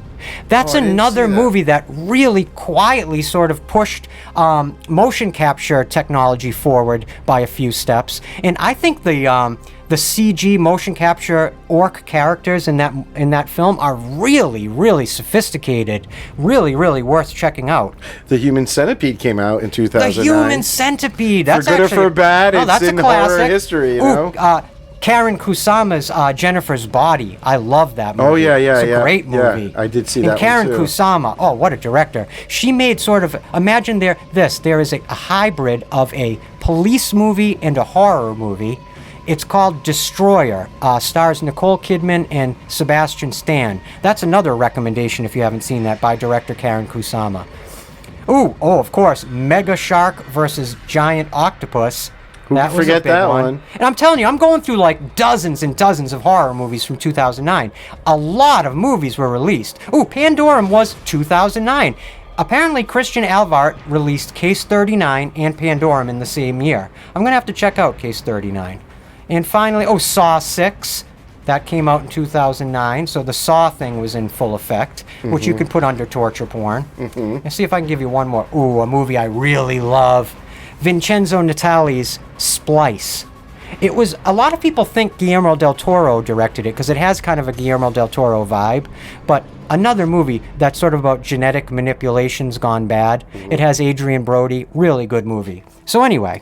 That's I didn't another see that. movie that really quietly sort of pushed motion capture technology forward by a few steps. And I think the CG motion capture orc characters in that film are really, really sophisticated. Really, really worth checking out. The Human Centipede came out in 2009. The Human Centipede. That's For good or actually, for bad, oh, it's that's in a horror classic. history, you Ooh, know? Karen Kusama's Jennifer's Body. I love that movie. Oh, yeah, It's a yeah. great Yeah, movie. I did see and that one, Karen too. Kusama, oh, what a director. She made sort of, imagine there is a hybrid of a police movie and a horror movie. It's called Destroyer. Stars Nicole Kidman and Sebastian Stan. That's another recommendation if you haven't seen that, by director Karen Kusama. Of course, Mega Shark versus Giant Octopus. Who That could was a forget big that one. one? And I'm telling you, I'm going through like dozens and dozens of horror movies from 2009. A lot of movies were released. Pandorum was 2009. Apparently, Christian Alvart released Case 39 and Pandorum in the same year. I'm going to have to check out Case 39. And finally, Saw 6. That came out in 2009, so the Saw thing was in full effect, which you could put under torture porn. And see if I can give you one more. A movie I really love. Vincenzo Natali's Splice. It was, a lot of people think Guillermo del Toro directed it because it has kind of a Guillermo del Toro vibe, but another movie that's sort of about genetic manipulations gone bad. It has Adrian Brody, really good movie. So anyway,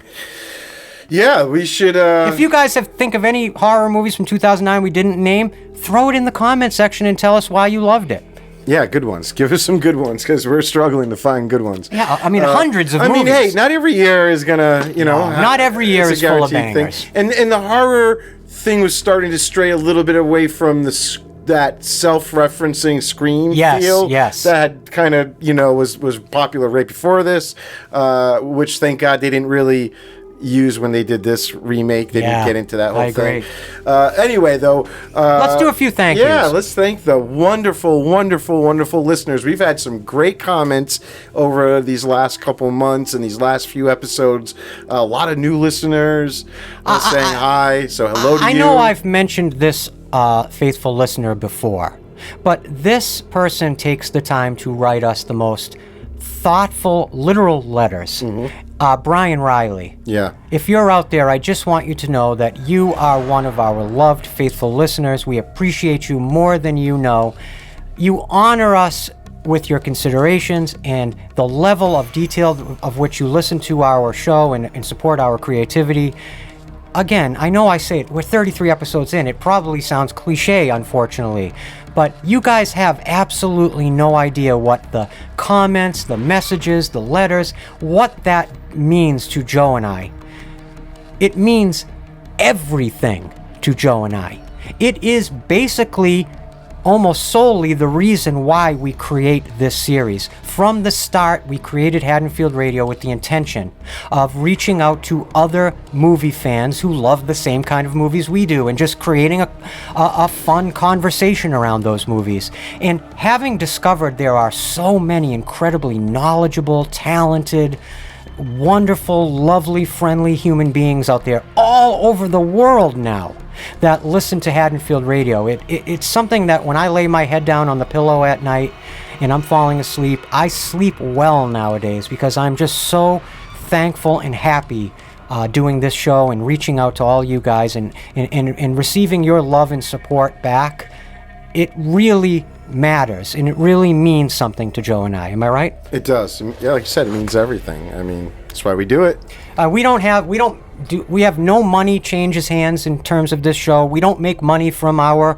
Yeah, we should... if you guys think of any horror movies from 2009 we didn't name, throw it in the comment section and tell us why you loved it. Yeah, good ones. Give us some good ones, because we're struggling to find good ones. Yeah, I mean, hundreds of I mean, movies. hey, not every year is gonna, not every year it's is a full of guaranteed thing. bangers. And the horror thing was starting to stray a little bit away from that self-referencing Scream feel. Yes. That kind of, was popular right before this, which thank God they didn't really use when they did this remake. They didn't get into that whole I thing. agree. Anyway, though, Let's do a few thank yous. Yeah, let's thank the wonderful, wonderful, wonderful listeners. We've had some great comments over these last couple months and these last few episodes. A lot of new listeners saying hi. So hello to you. I know I've mentioned this faithful listener before, but this person takes the time to write us the most thoughtful, literal letters. Brian Riley. Yeah. If you're out there, I just want you to know that you are one of our loved, faithful listeners. We appreciate you more than you know. You honor us with your considerations and the level of detail of which you listen to our show and support our creativity. Again, I know I say it, we're 33 episodes in. It probably sounds cliche, unfortunately. But you guys have absolutely no idea what the comments, the messages, the letters, what that means to Joe and I. It means everything to Joe and I. It is basically almost solely the reason why we create this series. From the start, we created Haddonfield Radio with the intention of reaching out to other movie fans who love the same kind of movies we do and just creating a fun conversation around those movies. And having discovered there are so many incredibly knowledgeable, talented, wonderful, lovely, friendly human beings out there all over the world now that listen to Haddonfield Radio. It's something that when I lay my head down on the pillow at night and I'm falling asleep, I sleep well nowadays because I'm just so thankful and happy doing this show and reaching out to all you guys and receiving your love and support back. It really matters and it really means something to Joe and I. Am I right? It does. Yeah, like you said, it means everything. I mean, that's why we do it. We have no money changes hands in terms of this show. We don't make money from our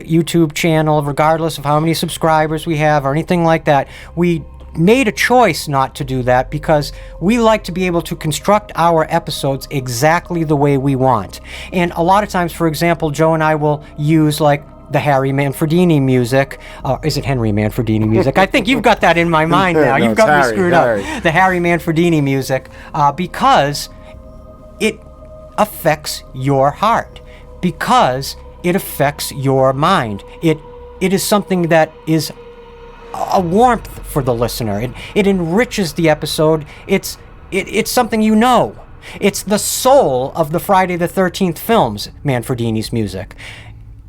YouTube channel, regardless of how many subscribers we have or anything like that. We made a choice not to do that because we like to be able to construct our episodes exactly the way we want. And a lot of times, for example, Joe and I will use like the Harry Manfredini music. Is it Henry Manfredini music? I think you've got that in my mind now. No, You've got Harry, me screwed Harry. up. The Harry Manfredini music, because it affects your heart, because it affects your mind. It is something that is a warmth for the listener. It enriches the episode. It's something you know. It's the soul of the Friday the 13th films, Manfredini's music.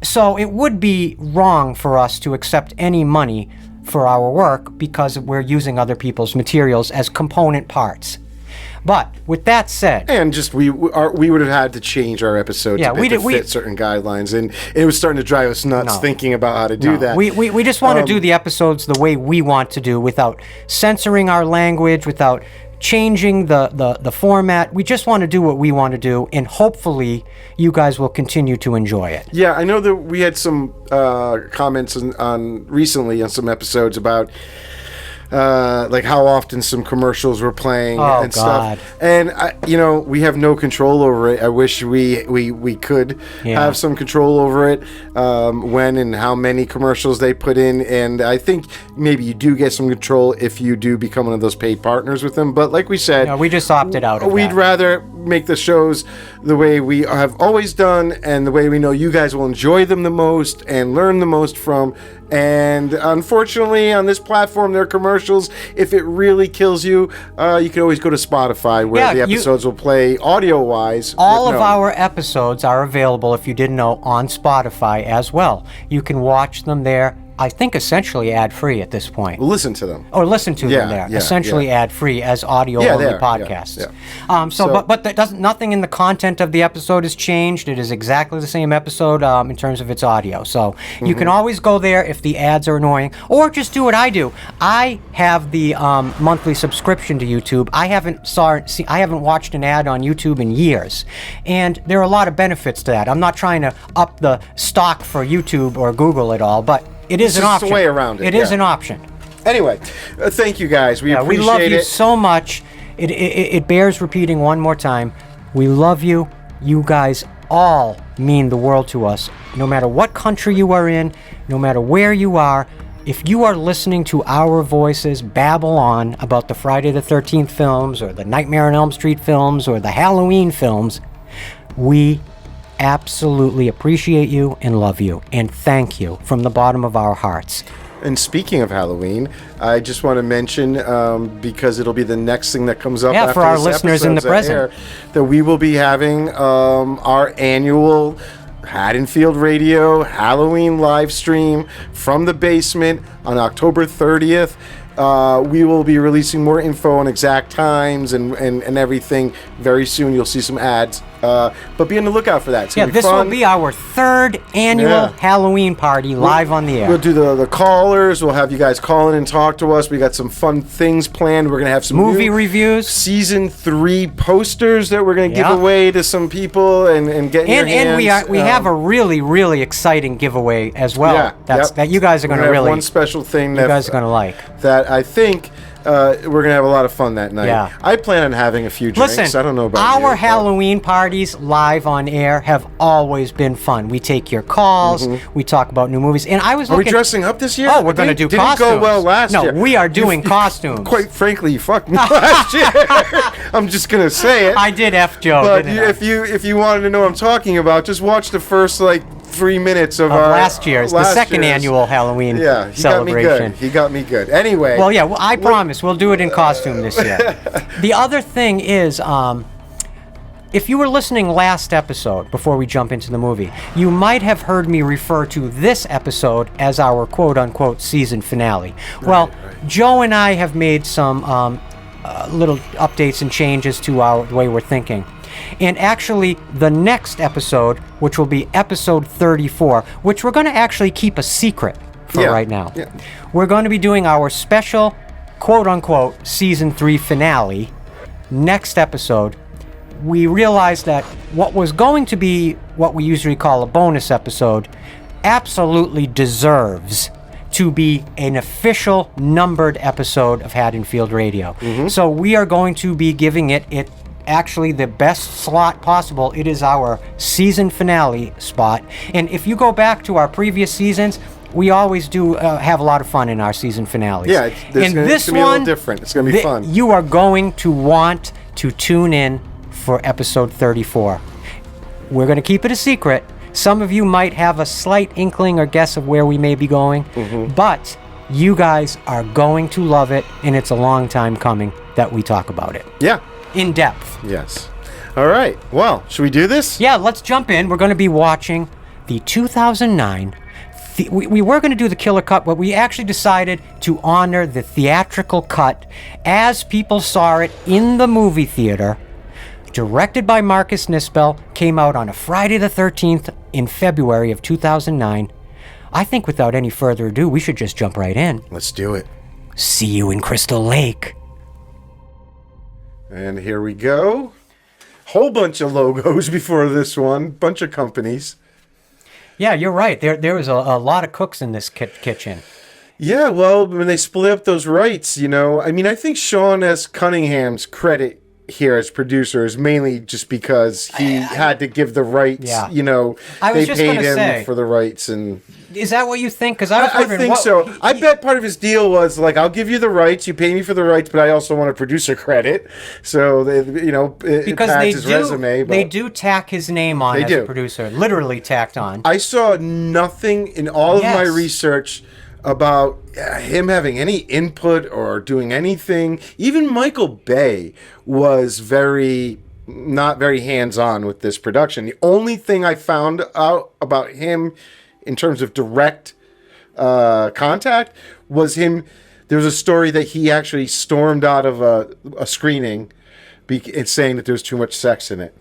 So it would be wrong for us to accept any money for our work because we're using other people's materials as component parts. But with that said, and just we would have had to change our episode to fit certain guidelines, and it was starting to drive us nuts thinking about how to do that. We just want to do the episodes the way we want to do, without censoring our language, without changing the format. We just want to do what we want to do, and hopefully you guys will continue to enjoy it. Yeah, I know that we had some comments on recently on some episodes about like how often some commercials were playing and God. stuff. And we have no control over it. I wish we could have some control over it, when and how many commercials they put in. And I think maybe you do get some control if you do become one of those paid partners with them. But like we said, we just opted out of We'd that. rather make the shows the way we have always done, and the way we know you guys will enjoy them the most and learn the most from. And unfortunately, on this platform, there are commercials. If it really kills you, you can always go to Spotify, where the episodes will play audio-wise. All of our episodes are available, if you didn't know, on Spotify as well. You can watch them there. I think essentially ad-free at this point. Listen to them. Or listen to them there. Essentially ad-free as audio-only podcasts. But that doesn't. Nothing in the content of the episode has changed. It is exactly the same episode in terms of its audio. So you can always go there if the ads are annoying, or just do what I do. I have the monthly subscription to YouTube. I haven't watched an ad on YouTube in years, and there are a lot of benefits to that. I'm not trying to up the stock for YouTube or Google at all, but it is an option. It's a way around it. It is an option. Anyway, thank you guys. We appreciate it. We love you so much. It bears repeating one more time. We love you. You guys all mean the world to us. No matter what country you are in, no matter where you are, if you are listening to our voices babble on about the Friday the 13th films, or the Nightmare on Elm Street films, or the Halloween films, we absolutely appreciate you and love you, and thank you from the bottom of our hearts. And speaking of Halloween, I just want to mention, because it'll be the next thing that comes up after for our this listeners in the episode's present, that we will be having our annual Haddonfield Radio Halloween live stream from the basement on October 30th. We will be releasing more info on exact times and everything very soon. You'll see some ads, but be on the lookout for that. This will be our third annual Halloween party live on the air. We'll do the callers. We'll have you guys call in and talk to us. We got some fun things planned. We're going to have some movie reviews, season 3 posters that we're going to give away to some people and get in your hands. And we have a really, really exciting giveaway as well. That you guys are going to really, one special thing you guys are going to like. That I think we're going to have a lot of fun that night. Yeah. I plan on having a few drinks. Listen, I don't know about our Halloween parties live on air have always been fun. We take your calls. We talk about new movies. And I was looking... Are we dressing up this year? Oh, we're going to do costumes. Didn't go well last year. No, we are doing costumes. Quite frankly, you fucked me last year. I'm just going to say it. I did F Joe, but didn't I? if you wanted to know what I'm talking about, just watch the first 3 minutes of our last year's, the second annual Halloween celebration. He got me good. Anyway. Well, I promise we'll do it in costume this year. The other thing is, if you were listening last episode, before we jump into the movie, you might have heard me refer to this episode as our quote-unquote season finale. Well, Joe and I have made some little updates and changes to the way we're thinking. And actually, the next episode, which will be episode 34, which we're going to actually keep a secret for right now. Yeah. We're going to be doing our special, quote-unquote, season 3 finale next episode. We realized that what was going to be what we usually call a bonus episode absolutely deserves to be an official numbered episode of Haddonfield Radio. So we are going to be giving it actually the best slot possible. It is our season finale spot. And if you go back to our previous seasons, we always do have a lot of fun in our season finales. Yeah, it's gonna be a little different. It's going to be fun. You are going to want to tune in for episode 34. We're going to keep it a secret. Some of you might have a slight inkling or guess of where we may be going, but you guys are going to love it, and it's a long time coming that we talk about it. Yeah. In depth. Yes. All right. Well, should we do this? Yeah, let's jump in. We're going to be watching the 2009... we were going to do the killer cut, but we actually decided to honor the theatrical cut as people saw it in the movie theater. Directed by Marcus Nispel, came out on a Friday the 13th in February of 2009. I think without any further ado, we should just jump right in. Let's do it. See you in Crystal Lake. And here we go. Whole bunch of logos before this one. Bunch of companies. Yeah, you're right. There was a lot of cooks in this kitchen. Yeah, well, when they split up those rights, I mean, I think Sean S. Cunningham's credit here as producer is mainly just because he had to give the rights. Yeah. They paid him for the rights, and is that what you think? Because I think so. I bet part of his deal was like, I'll give you the rights, you pay me for the rights, but I also want a producer credit. So it pads his resume. But they do tack his name on as a producer, literally tacked on. I saw nothing in all of my research about him having any input or doing anything. Even Michael Bay was not very hands-on with this production. The only thing I found out about him in terms of direct contact was him. There was a story that he actually stormed out of a screening saying that there was too much sex in it.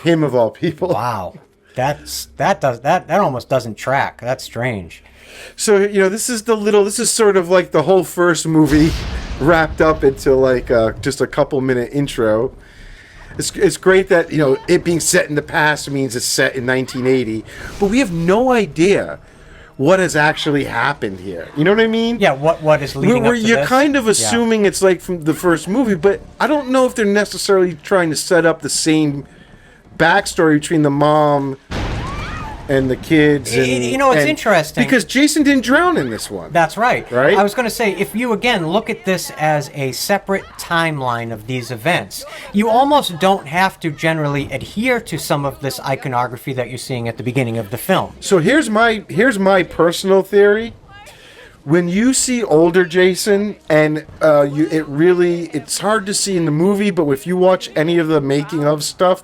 Him of all people. Wow. That almost doesn't track. That's strange. So, this is sort of like the whole first movie wrapped up into like just a couple minute intro. It's great that, it being set in the past means it's set in 1980, but we have no idea what has actually happened here. You know what I mean? Yeah, what is leading up to You're this? kind of assuming it's like from the first movie, but I don't know if they're necessarily trying to set up the same backstory between the mom and the kids. It's interesting. Because Jason didn't drown in this one. That's right. Right? I was going to say, if you, again, look at this as a separate timeline of these events, you almost don't have to generally adhere to some of this iconography that you're seeing at the beginning of the film. So here's my personal theory. When you see older Jason, and it's hard to see in the movie, but if you watch any of the making of stuff,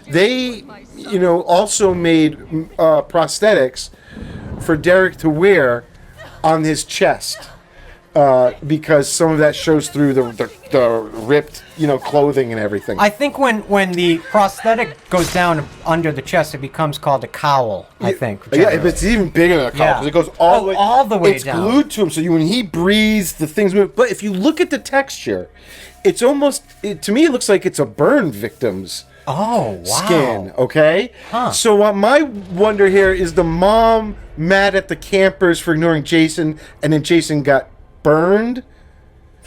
they also made prosthetics for Derek to wear on his chest because some of that shows through the ripped clothing and everything. I think when the prosthetic goes down under the chest, it becomes called a cowl, I think. Yeah, but it's even bigger than a cowl because it goes all the way it's down. It's glued to him, so when he breathes, the things move. But if you look at the texture, it's almost, to me, it looks like it's a burn victim's skin, okay? Huh. So what my wonder here is the mom mad at the campers for ignoring Jason, and then Jason got burned,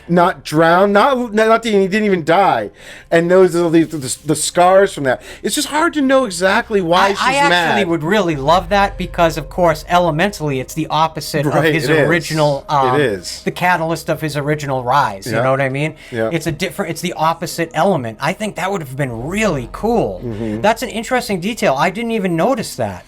not drowned, not that he didn't even die, and those are the scars from that. It's just hard to know exactly why she's mad. I actually would really love that because, of course, elementally, it's the opposite of his original. It is the catalyst of his original rise. Yeah. You know what I mean? Yeah. It's the opposite element. I think that would have been really cool. Mm-hmm. That's an interesting detail. I didn't even notice that.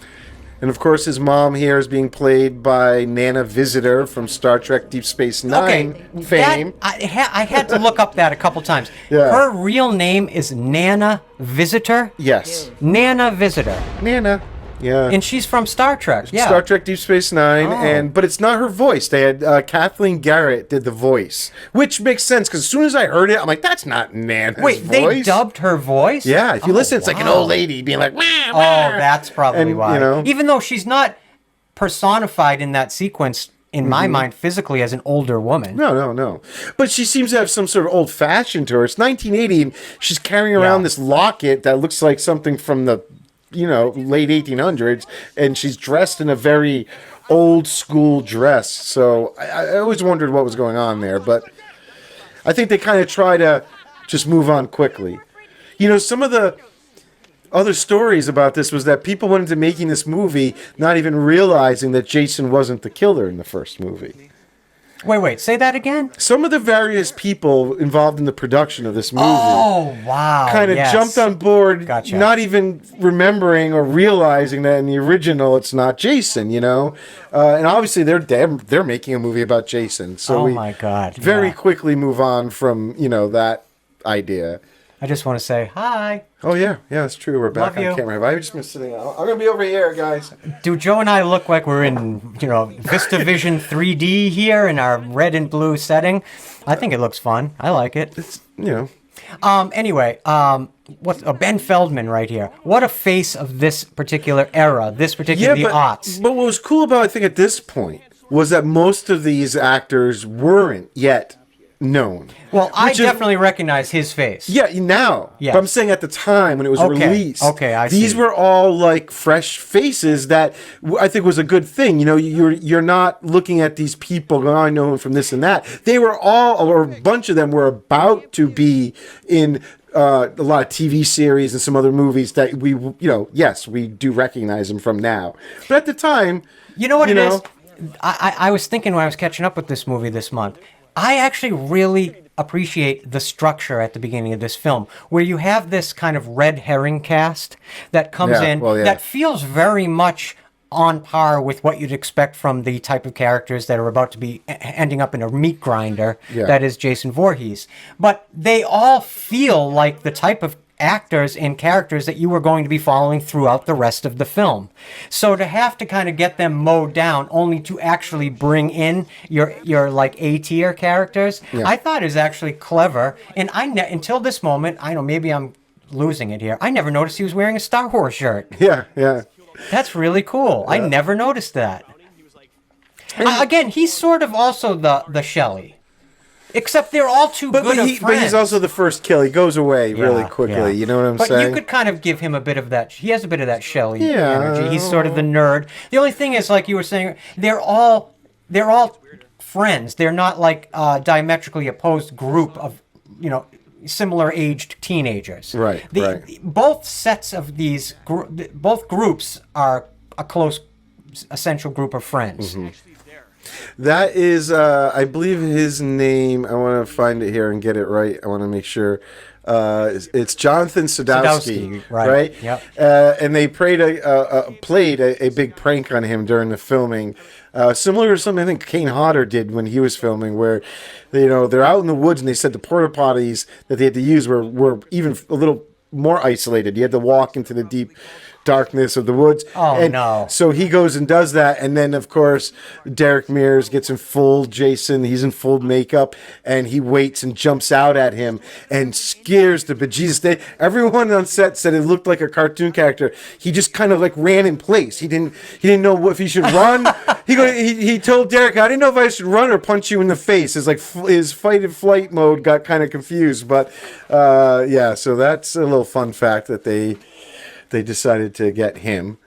And of course, his mom here is being played by Nana Visitor from Star Trek Deep Space Nine fame. I had to look up that a couple times. Yeah. Her real name is Nana Visitor. Yes. Nana Visitor. Nana. Yeah. And she's from Star Trek. Yeah. Star Trek Deep Space Nine, but it's not her voice. They had Kathleen Garrett did the voice, which makes sense because as soon as I heard it, I'm like, that's not Nana's voice. They dubbed her voice? Yeah, if you listen, it's like an old lady being like, wah, wah. Oh, that's probably why. You Even though she's not personified in that sequence, in my mind, physically as an older woman. No. But she seems to have some sort of old fashioned to her. It's 1980, and she's carrying around this locket that looks like something from the late 1800s, and she's dressed in a very old school dress. So I always wondered what was going on there, but I think they kind of try to just move on quickly. Some of the other stories about this was that people went into making this movie not even realizing that Jason wasn't the killer in the first movie. Wait, say that again? Some of the various people involved in the production of this movie kind of jumped on board, Gotcha. not even remembering or realizing that in the original it's not Jason, and obviously they're making a movie about Jason. So my God. very quickly move on from, that idea. I just want to say hi. Oh, yeah, that's true. We're back Love you. on camera. I've just been sitting out. I'm going to be over here, guys. Do Joe and I look like we're in, VistaVision 3D here in our red and blue setting? I think it looks fun. I like it. It's, Anyway, what's Ben Feldman right here? What a face of this particular era, the aughts. But what was cool about, I think, at this point was that most of these actors weren't yet known. Well, I definitely recognize his face. Yeah, now. Yes. But I'm saying at the time when it was released. Okay, I see. These were all like fresh faces that I think was a good thing. You're not looking at these people going, I know him from this and that. They were all, or a bunch of them were about to be in a lot of TV series and some other movies that we do recognize them from now. But at the time, you know what it is? I was thinking when I was catching up with this movie this month, I actually really appreciate the structure at the beginning of this film, where you have this kind of red herring cast that comes in that feels very much on par with what you'd expect from the type of characters that are about to be ending up in a meat grinder that is Jason Voorhees. But they all feel like the type of actors and characters that you were going to be following throughout the rest of the film. So to have to kind of get them mowed down only to actually bring in your like A-tier characters, I thought is actually clever. And until this moment, I know maybe I'm losing it here, I never noticed he was wearing a Star Wars shirt. Yeah. That's really cool. I never noticed that. Again, he's sort of also the Shelley. Except they're all too good of friends. But he's also the first kill. He goes away really quickly. Yeah. You know what I'm saying? But you could kind of give him a bit of that. He has a bit of that Shelley energy. He's sort of the nerd. The only thing is, like you were saying, they're all friends. They're not like a diametrically opposed group of, similar aged teenagers. Right. Both sets of these, both groups are a close, essential group of friends. Mm-hmm. That is, I believe his name, I want to find it here and get it right. I want to make sure. It's Jonathan Sadowski, right? Yep. And they played a big prank on him during the filming. Similar to something I think Kane Hodder did when he was filming, where they're out in the woods and they said the porta potties that they had to use were even a little more isolated. You had to walk into the deep darkness of the woods. No. So he goes and does that, and then of course Derek Mears gets in full Jason. He's in full makeup, and he waits and jumps out at him and scares the bejesus. Everyone on set said it looked like a cartoon character. He just kind of like ran in place. He didn't know if he should run. He told Derek, I didn't know if I should run or punch you in the face. It's like his fight and flight mode got kind of confused. But so that's a little fun fact that they decided to get him.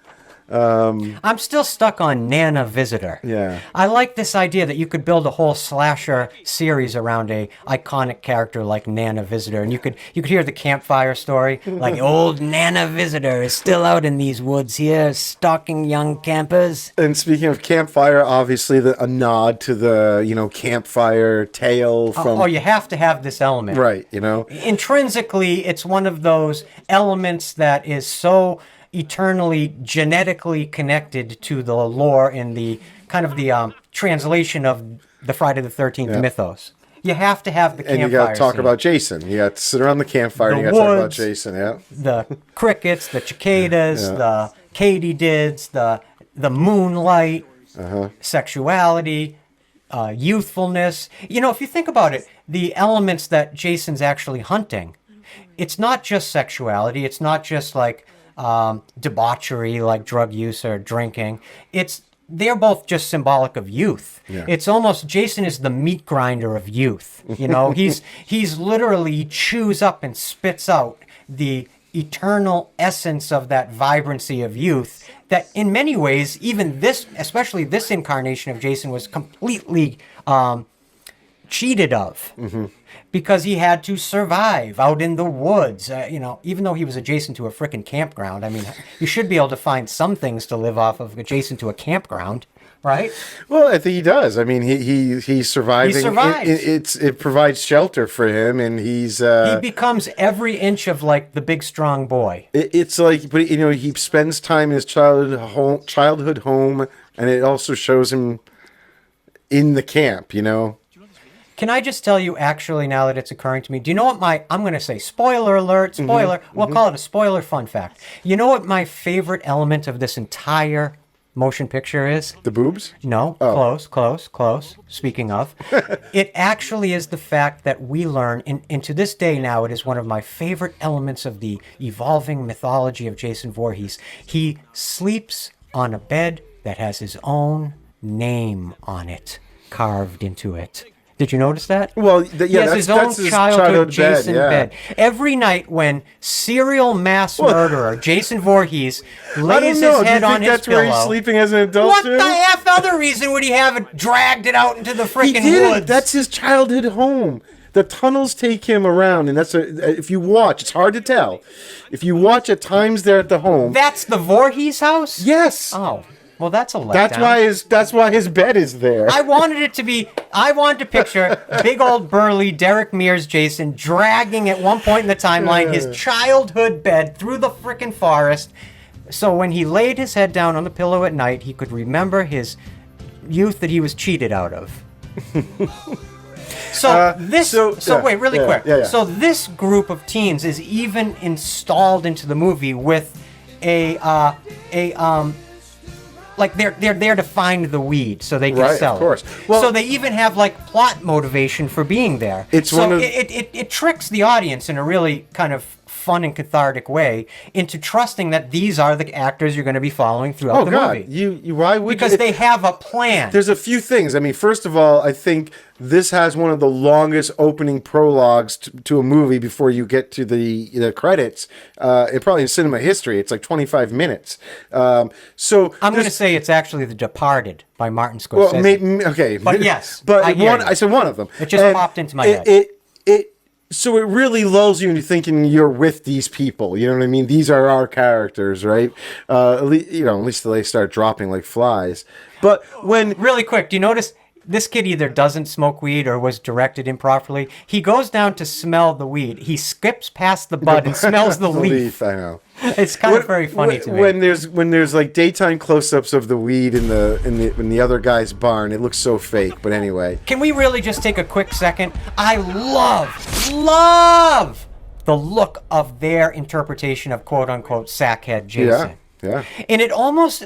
I'm still stuck on Nana Visitor. Yeah. I like this idea that you could build a whole slasher series around a iconic character like Nana Visitor, and you could hear the campfire story, like old Nana Visitor is still out in these woods here, stalking young campers. And speaking of campfire, obviously a nod to the campfire tale from. Oh, you have to have this element, right? Intrinsically, it's one of those elements that is so eternally genetically connected to the lore and the kind of the translation of the Friday the 13th mythos. You have to have the campfire. And you got to talk scene. about Jason. You got to sit around the campfire and you got to talk about Jason, The crickets, the cicadas, the katydids, the moonlight, sexuality, youthfulness. If you think about it, the elements that Jason's actually hunting, it's not just sexuality. It's not just like debauchery like drug use or drinking. They're both just symbolic of youth. Yeah. It's almost Jason is the meat grinder of youth. He's literally chews up and spits out the eternal essence of that vibrancy of youth that in many ways, even this, especially this incarnation of Jason, was completely cheated of. Because he had to survive out in the woods. Even though he was adjacent to a frickin' campground, I mean, you should be able to find some things to live off of adjacent to a campground, right? Well, I think he does. I mean, he's surviving. He survives. It provides shelter for him, and he's he becomes every inch of like the big strong boy. It's like, but he spends time in his childhood home, and it also shows him in the camp. Can I just tell you, actually, now that it's occurring to me, do you know what I'm going to say, spoiler alert, spoiler, we'll call it a spoiler fun fact. You know what my favorite element of this entire motion picture is? The boobs? No, close. Speaking of, it actually is the fact that we learn, and to this day now, it is one of my favorite elements of the evolving mythology of Jason Voorhees. He sleeps on a bed that has his own name on it, carved into it. Did you notice that? Well, he has his own childhood Jason bed. Every night when serial mass murderer Jason Voorhees lays his head on his pillow. That's where he's sleeping as an adult. What the F other reason would he have it dragged it out into the freaking woods? That's his childhood home. The tunnels take him around, and if you watch, it's hard to tell. If you watch at times there at the home. That's the Voorhees house? Yes. Oh. Well, that's a letdown. That's why his bed is there. I wanted to picture big old burly Derek Mears Jason dragging at one point in the timeline his childhood bed through the frickin' forest. So when he laid his head down on the pillow at night, he could remember his youth that he was cheated out of. Wait, really quick. Yeah. So this group of teens is even installed into the movie with like they're there to find the weed so they can sell it. Of course. Well, so they even have like plot motivation for being there. It tricks the audience in a really kind of fun and cathartic way into trusting that these are the actors you're going to be following throughout the movie. Why would because they have a plan. There's a few things. I mean, first of all, I think this has one of the longest opening prologues to a movie before you get to the credits. Probably in cinema history, it's like 25 minutes. So I'm going to say it's actually The Departed by Martin Scorsese. Well, okay, but yes, but I said one of them. It just popped into my head. So it really lulls you into thinking you're with these people. You know what I mean? These are our characters, right? At least they start dropping like flies. But when really quick, do you notice this kid either doesn't smoke weed or was directed improperly? He goes down to smell the weed. He skips past the bud and smells the leaf. I know. It's kind of very funny to me. When there's like daytime close-ups of the weed in the other guy's barn, it looks so fake. But anyway, can we really just take a quick second? I love the look of their interpretation of quote unquote sackhead Jason. Yeah. And it almost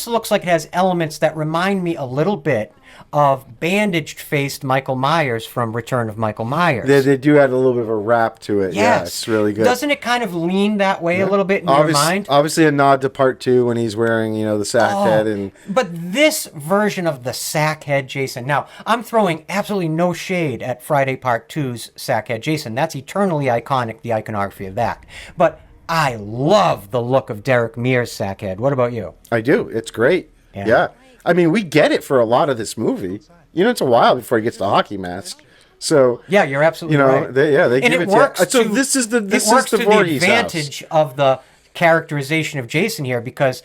looks like it has elements that remind me a little bit of bandaged-faced Michael Myers from Return of Michael Myers. They do add a little bit of a rap to it. Yes. Yeah, it's really good. Doesn't it kind of lean that way a little bit in your mind? Obviously a nod to part 2 when he's wearing, the sack head. But this version of the sackhead Jason. Now, I'm throwing absolutely no shade at Friday Part 2's sackhead Jason. That's eternally iconic, the iconography of that. But I love the look of Derek Mears' sackhead. What about you? I do. It's great. Yeah. I mean, we get it for a lot of this movie. It's a while before he gets the hockey mask. So yeah, you're absolutely right. They give it works to. So this is the Voorhees advantage of the characterization of Jason here, because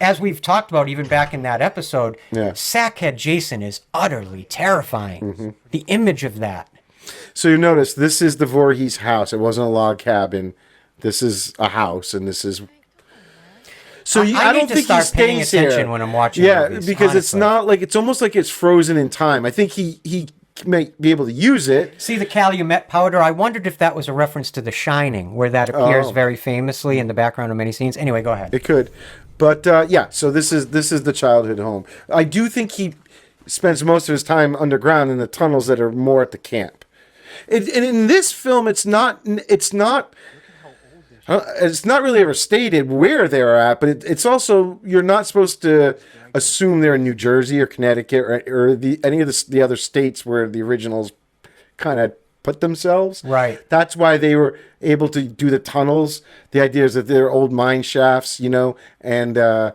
as we've talked about even back in that episode, sackhead Jason is utterly terrifying. Mm-hmm. The image of that. So you notice this is the Voorhees house. It wasn't a log cabin. This is a house, and this is. So I don't think he stays here when I'm watching. Movies, because honestly. It's not like it's almost like it's frozen in time. I think he may be able to use it. See the Calumet powder? I wondered if that was a reference to The Shining, where that appears very famously in the background of many scenes. Anyway, go ahead. It could, but So this is the childhood home. I do think he spends most of his time underground in the tunnels that are more at the camp. And in this film, it's not really ever stated where they're at, but it's also, you're not supposed to assume they're in New Jersey or Connecticut or any of the other states where the originals kind of put themselves. Right. That's why they were able to do the tunnels. The idea is that they're old mine shafts, and I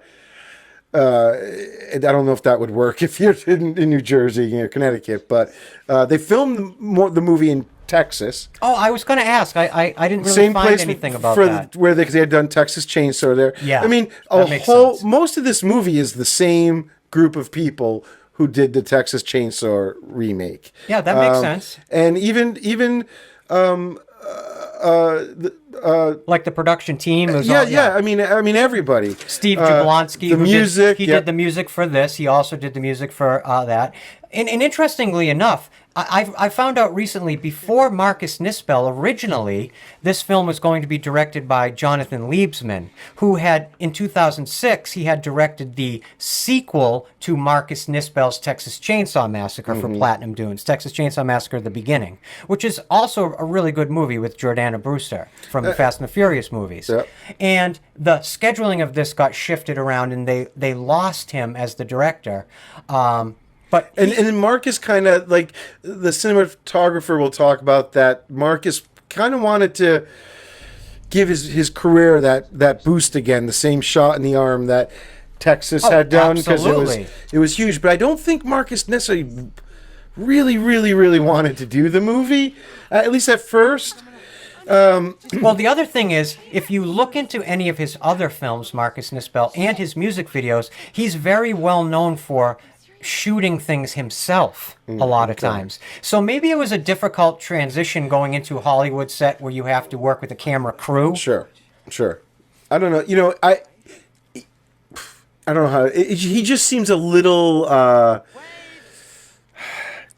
don't know if that would work if you're in New Jersey, Connecticut, but they filmed the movie in Texas. Oh, I was going to ask. I didn't really Same find place anything about that. where they had done Texas Chainsaw there. Yeah, I mean, that makes sense. most of this movie is the same group of people who did the Texas Chainsaw remake. Yeah, that makes sense. And even Like the production team was I mean everybody. Steve Jablonsky, the music. He did the music for this. He also did the music for that. And interestingly enough, I found out recently, before Marcus Nispel, originally, this film was going to be directed by Jonathan Liebsman, who had, in 2006, he had directed the sequel to Marcus Nispel's Texas Chainsaw Massacre for Platinum Dunes, Texas Chainsaw Massacre: The Beginning, which is also a really good movie with Jordana Brewster from the Fast and the Furious movies. Yep. And the scheduling of this got shifted around, and they lost him as the director. But And Marcus kind of, like, the cinematographer will talk about that. Marcus kind of wanted to give his career that boost again, the same shot in the arm that Texas had done, because it was huge. But I don't think Marcus necessarily really wanted to do the movie, at least at first. well, the other thing is, if you look into any of his other films, Marcus Nispel, and his music videos, he's very well known for shooting things himself a lot of times. So maybe it was a difficult transition going into a Hollywood set where you have to work with a camera crew. Sure. I don't know. I don't know how. He just seems a little.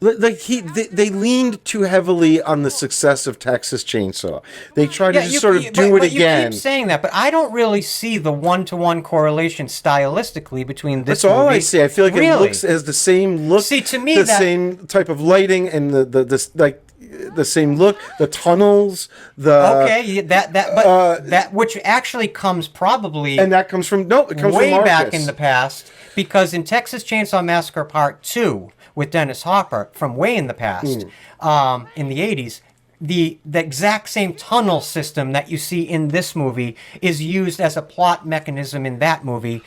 Like they leaned too heavily on the success of Texas Chainsaw. They tried to just sort of do it again. You keep saying that, but I don't really see the one-to-one correlation stylistically between this. That's all movie. I see. I feel like really? It looks as the same look. See, to me, the same type of lighting and the same look, the tunnels, that which actually comes probably, and that comes from it comes way from Marcus. back in the past, because in Texas Chainsaw Massacre Part 2 with Dennis Hopper from way in the past, in the 80s, the exact same tunnel system that you see in this movie is used as a plot mechanism in that movie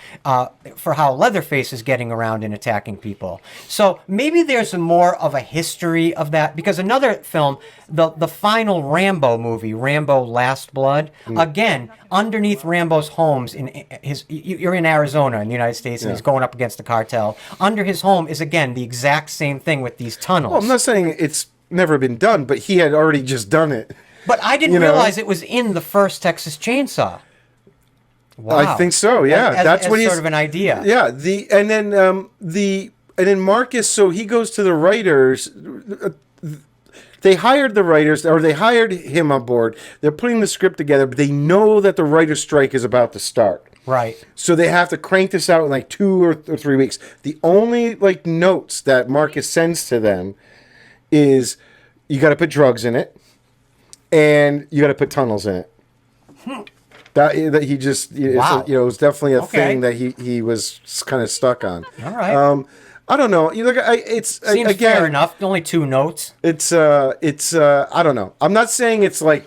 for how Leatherface is getting around and attacking people. So maybe there's more of a history of that, because another film, the final Rambo movie, Rambo Last Blood, again, underneath Rambo's homes, you're in Arizona in the United States, and he's going up against the cartel. Under his home is, again, the exact same thing with these tunnels. Well, I'm not saying it's never been done, but he had already just done it. But I didn't realize it was in the first Texas Chainsaw. Wow. I think so. Yeah, that's what he's sort of an idea. Yeah. And then Marcus. So he goes to the writers. They hired the writers, or they hired him on board. They're putting the script together, but they know that the writer's strike is about to start. Right. So they have to crank this out in like 2 or 3 weeks. The only notes that Marcus sends to them is, you got to put drugs in it, and you got to put tunnels in it. That he just, wow. It was definitely a thing that he was kind of stuck on. All right. I don't know. It's Seems again, fair enough. Only 2 notes. It's I don't know. I'm not saying it's like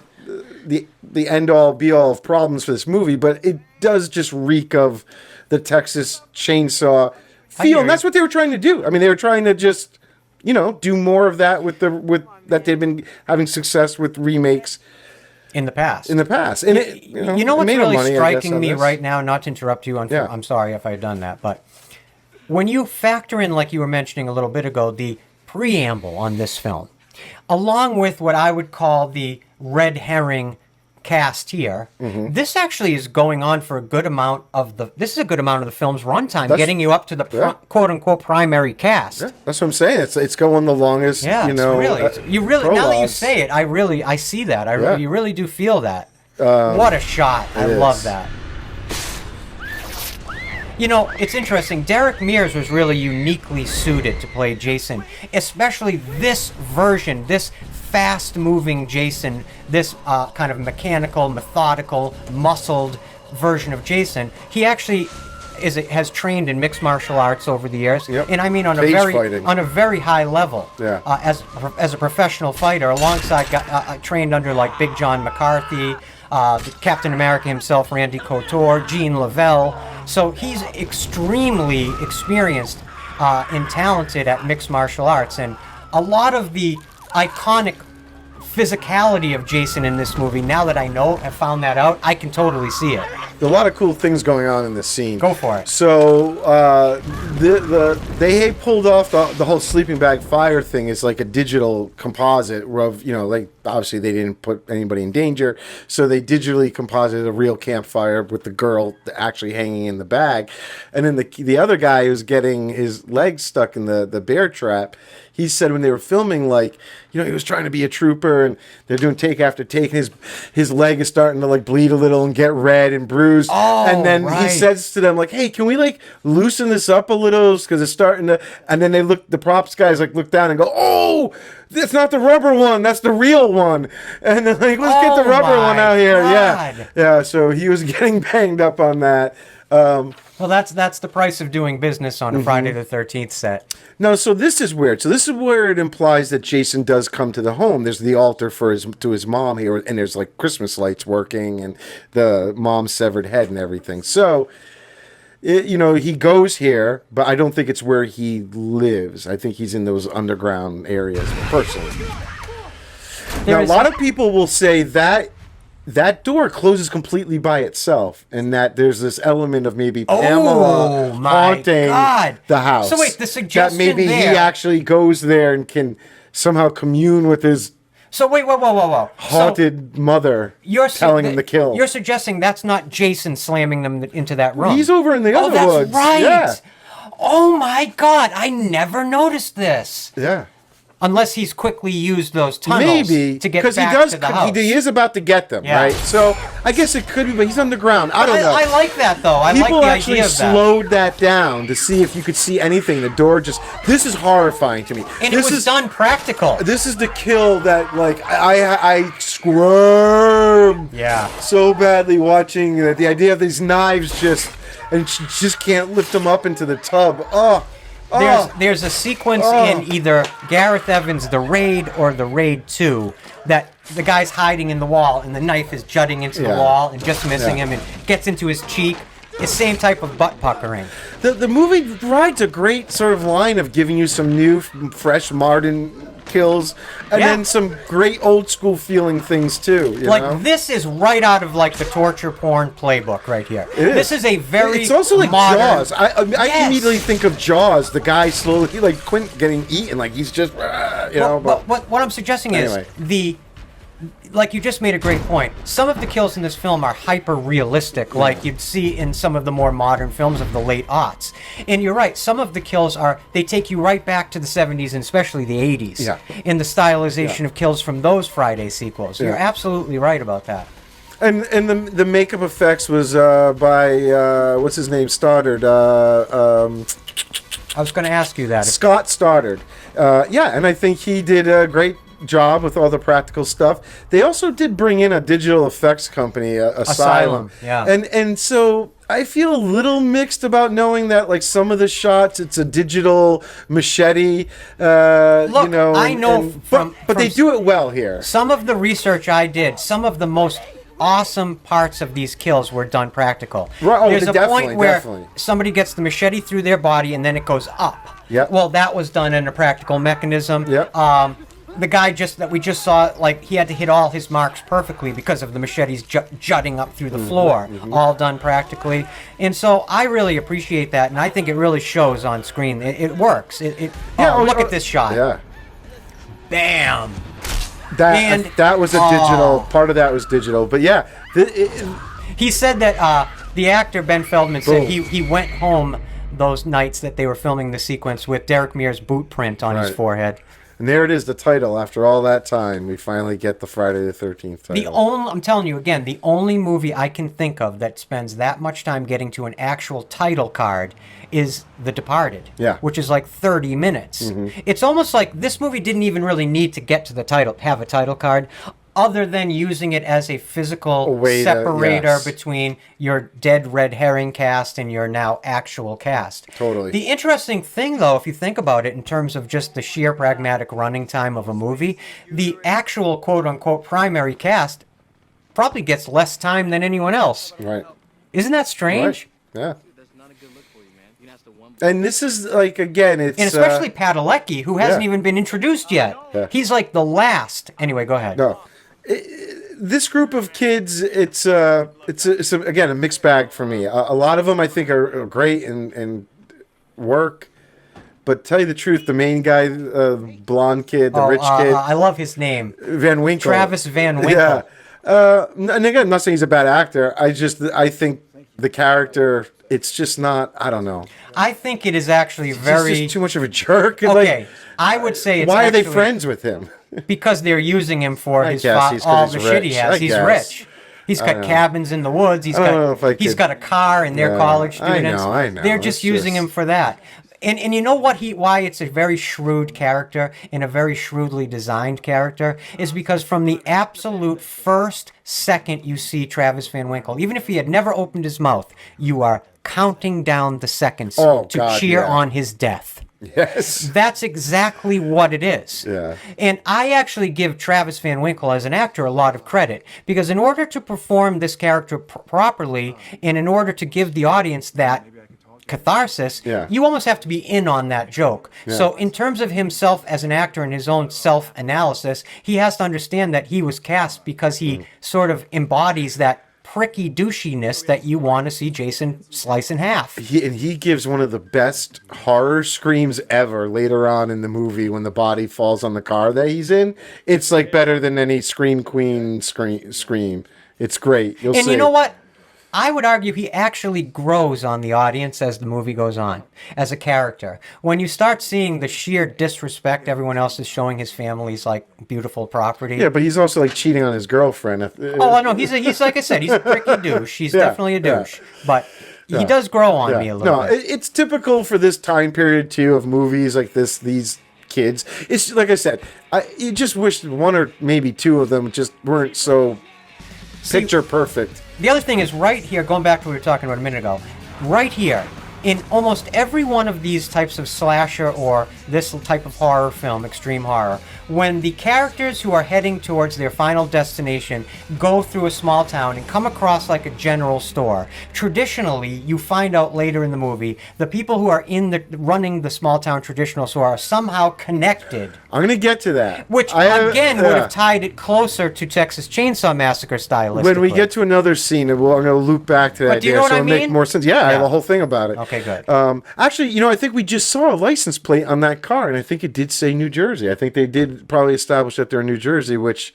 the end all be all of problems for this movie, but it does just reek of the Texas Chainsaw feel, and that's what they were trying to do. I mean, they were trying to just, do more of that with that they've been having success with remakes in the past. And what's really striking me right now, not to interrupt you, I'm sorry if I had done that, but when you factor in, like you were mentioning a little bit ago, the preamble on this film, along with what I would call the red herring cast here, this actually is going on for a good amount of the film's runtime, getting you up to the quote unquote primary cast. Yeah, that's what I'm saying. It's going the longest. Yeah, you really now that you say it, I see that. You really do feel that. What a shot! I love that. It's interesting. Derek Mears was really uniquely suited to play Jason, especially this version, this fast-moving Jason, this kind of mechanical, methodical, muscled version of Jason. He actually, has trained in mixed martial arts over the years, Yep. and I mean on Cage a very fighting. on a very high level. Yeah. As a professional fighter, alongside trained under like Big John McCarthy, Captain America himself, Randy Couture, Gene Lavelle. So he's extremely experienced and talented at mixed martial arts, and a lot of the iconic physicality of Jason in this movie, now that I have found that out, I can totally see it. There's a lot of cool things going on in this scene. Go for it. So they pulled off the whole sleeping bag fire thing is like a digital composite of, like obviously they didn't put anybody in danger, so they digitally composited a real campfire with the girl actually hanging in the bag, and then the other guy who's getting his legs stuck in the bear trap. He said when they were filming, like, he was trying to be a trooper, and they're doing take after take, and his leg is starting to like bleed a little and get red and bruised. Oh, and then right. he says to them like, "Hey, can we like loosen this up a little because it's starting to?" And then the props guys like look down and go, "Oh, that's not the rubber one, that's the real one." And then like, let's get the rubber one out here. God. Yeah. So he was getting banged up on that. Well, that's the price of doing business on a Friday the 13th set. No, so this is weird. So this is where it implies that Jason does come to the home. There's the altar to his mom here, and there's like Christmas lights working, and the mom's severed head and everything. So, he goes here, but I don't think it's where he lives. I think he's in those underground areas personally. Now, a lot of people will say that door closes completely by itself, and that there's this element of maybe Pamela haunting the house. So wait, the suggestion that maybe he actually goes there and can somehow commune with his whoa. haunted mother telling him to kill. You're suggesting that's not Jason slamming them into that room. He's over in the other woods. That's right. Yeah. Oh my God, I never noticed this. Yeah. Unless he's quickly used those tunnels to get back to the house. He is about to get them, right? So I guess it could be, but he's underground. I don't know. I like that, though. I like the idea of that. People actually slowed that down to see if you could see anything. The door this is horrifying to me. And it was done practical. This is the kill that, like, I squirm so badly watching that. The idea of these knives and she just can't lift them up into the tub. There's a sequence in either Gareth Evans' The Raid or The Raid 2 that the guy's hiding in the wall and the knife is jutting into the wall and just missing him and gets into his cheek. It's the same type of butt puckering. The movie rides a great sort of line of giving you some new, fresh, modern kills, and then some great old school feeling things too. You know? This is right out of like the torture porn playbook right here. This is a very It's also like modern... Jaws. I immediately think of Jaws. The guy slowly like Quint getting eaten, like he's just But what I'm suggesting is like you just made a great point. Some of the kills in this film are hyper realistic, like you'd see in some of the more modern films of the late aughts. And you're right, some of the kills they take you right back to the 70s and especially the 80s in the stylization of kills from those Friday sequels. You're absolutely right about that. And the makeup effects was by what's his name, Stoddard. I was going to ask you that. Scott Stoddard. And I think he did a great job with all the practical stuff. They also did bring in a digital effects company, Asylum. And so I feel a little mixed about knowing that like some of the shots it's a digital machete. Look, I know but they do it well here. Some of the research I did, some of the most awesome parts of these kills were done practical. Right, there's a point where somebody gets the machete through their body and then it goes up. Well, that was done in a practical mechanism. The guy that we just saw, like, he had to hit all his marks perfectly because of the machetes jutting up through the floor, all done practically. And so I really appreciate that, and I think it really shows on screen. It works. Look at this shot. Bam. That was a digital, part of that was digital. But he said that the actor, Ben Feldman, said he went home those nights that they were filming the sequence with Derek Mears' boot print on his forehead. And there it is, the title. After all that time, we finally get the Friday the 13th title. I'm telling you again, the only movie I can think of that spends that much time getting to an actual title card is The Departed, which is like 30 minutes. It's almost like this movie didn't even really need to get to the title, have a title card. other than using it as a physical way to- separator yes. between your dead red herring cast and your now actual cast. Totally. The interesting thing, though, if you think about it in terms of just the sheer pragmatic running time of a movie, the actual quote-unquote primary cast probably gets less time than anyone else. Right. Isn't that strange? Right. Yeah. And this is like, again, it's And especially Padalecki, who hasn't yeah. even been introduced yet. Yeah. He's like the last. Anyway, go ahead. no. This group of kids, it's again a mixed bag for me. A lot of them I think are great and work, but tell you the truth, the main guy, blonde kid, the rich kid, I love his name. Van Winkle, Travis Van Winkle. Yeah, and again, I'm not saying he's a bad actor. I think the character, it's just not. I don't know. I think it is actually very... He's just too much of a jerk. Okay, Like, I would say it's why are they actually- friends with him? Because they're using him for I his guess he's 'cause all he's the shit he rich. has. I He's guess. rich. He's got cabins in the woods. He's I don't know if I got could- got a car, and they're Yeah, college I students. know. They're just It's using just- him for that. And you know why it's a very shrewd character and a very shrewdly designed character is because from the absolute first second you see Travis Van Winkle, even if he had never opened his mouth, you are counting down the seconds Oh, to God, cheer yeah. on his death. Yes. That's exactly what it is. Yeah. And I actually give Travis Van Winkle as an actor a lot of credit because in order to perform this character properly and in order to give the audience that catharsis, Yeah. you almost have to be in on that joke. So in terms of himself as an actor and his own self-analysis, he has to understand that he was cast because he sort of embodies that pricky douchiness that you want to see Jason slice in half. He gives one of the best horror screams ever later on in the movie when the body falls on the car that he's in. It's like better than any Scream Queen scream. It's great. You'll And see. you know what? I would argue he actually grows on the audience as the movie goes on, as a character. When you start seeing the sheer disrespect everyone else is showing his family's like beautiful property. Yeah, but he's also like cheating on his girlfriend. Oh, I know. He's like I said, he's a pricky douche. He's Yeah, definitely a yeah. douche. But he does grow on me a little No, bit. it's typical for this time period too of movies like this. These kids. It's like I said. You just wish one or maybe two of them just weren't so picture perfect. The other thing is right here, going back to what we were talking about a minute ago, right here, in almost every one of these types of slasher or this type of horror film, extreme horror, when the characters who are heading towards their final destination go through a small town and come across like a general store, traditionally, you find out later in the movie, the people who are running the small town traditional store are somehow connected. I'm gonna get to that. Which, would have tied it closer to Texas Chainsaw Massacre stylistically. When we get to another scene, I'm going to loop back to that But do you idea, know what so I it'll make mean? more sense. Yeah, I have Yeah. a whole thing about it. Okay, good. Actually, I think we just saw a license plate on that car, and I think it did say New Jersey. I think they did probably establish that they're in New Jersey, which,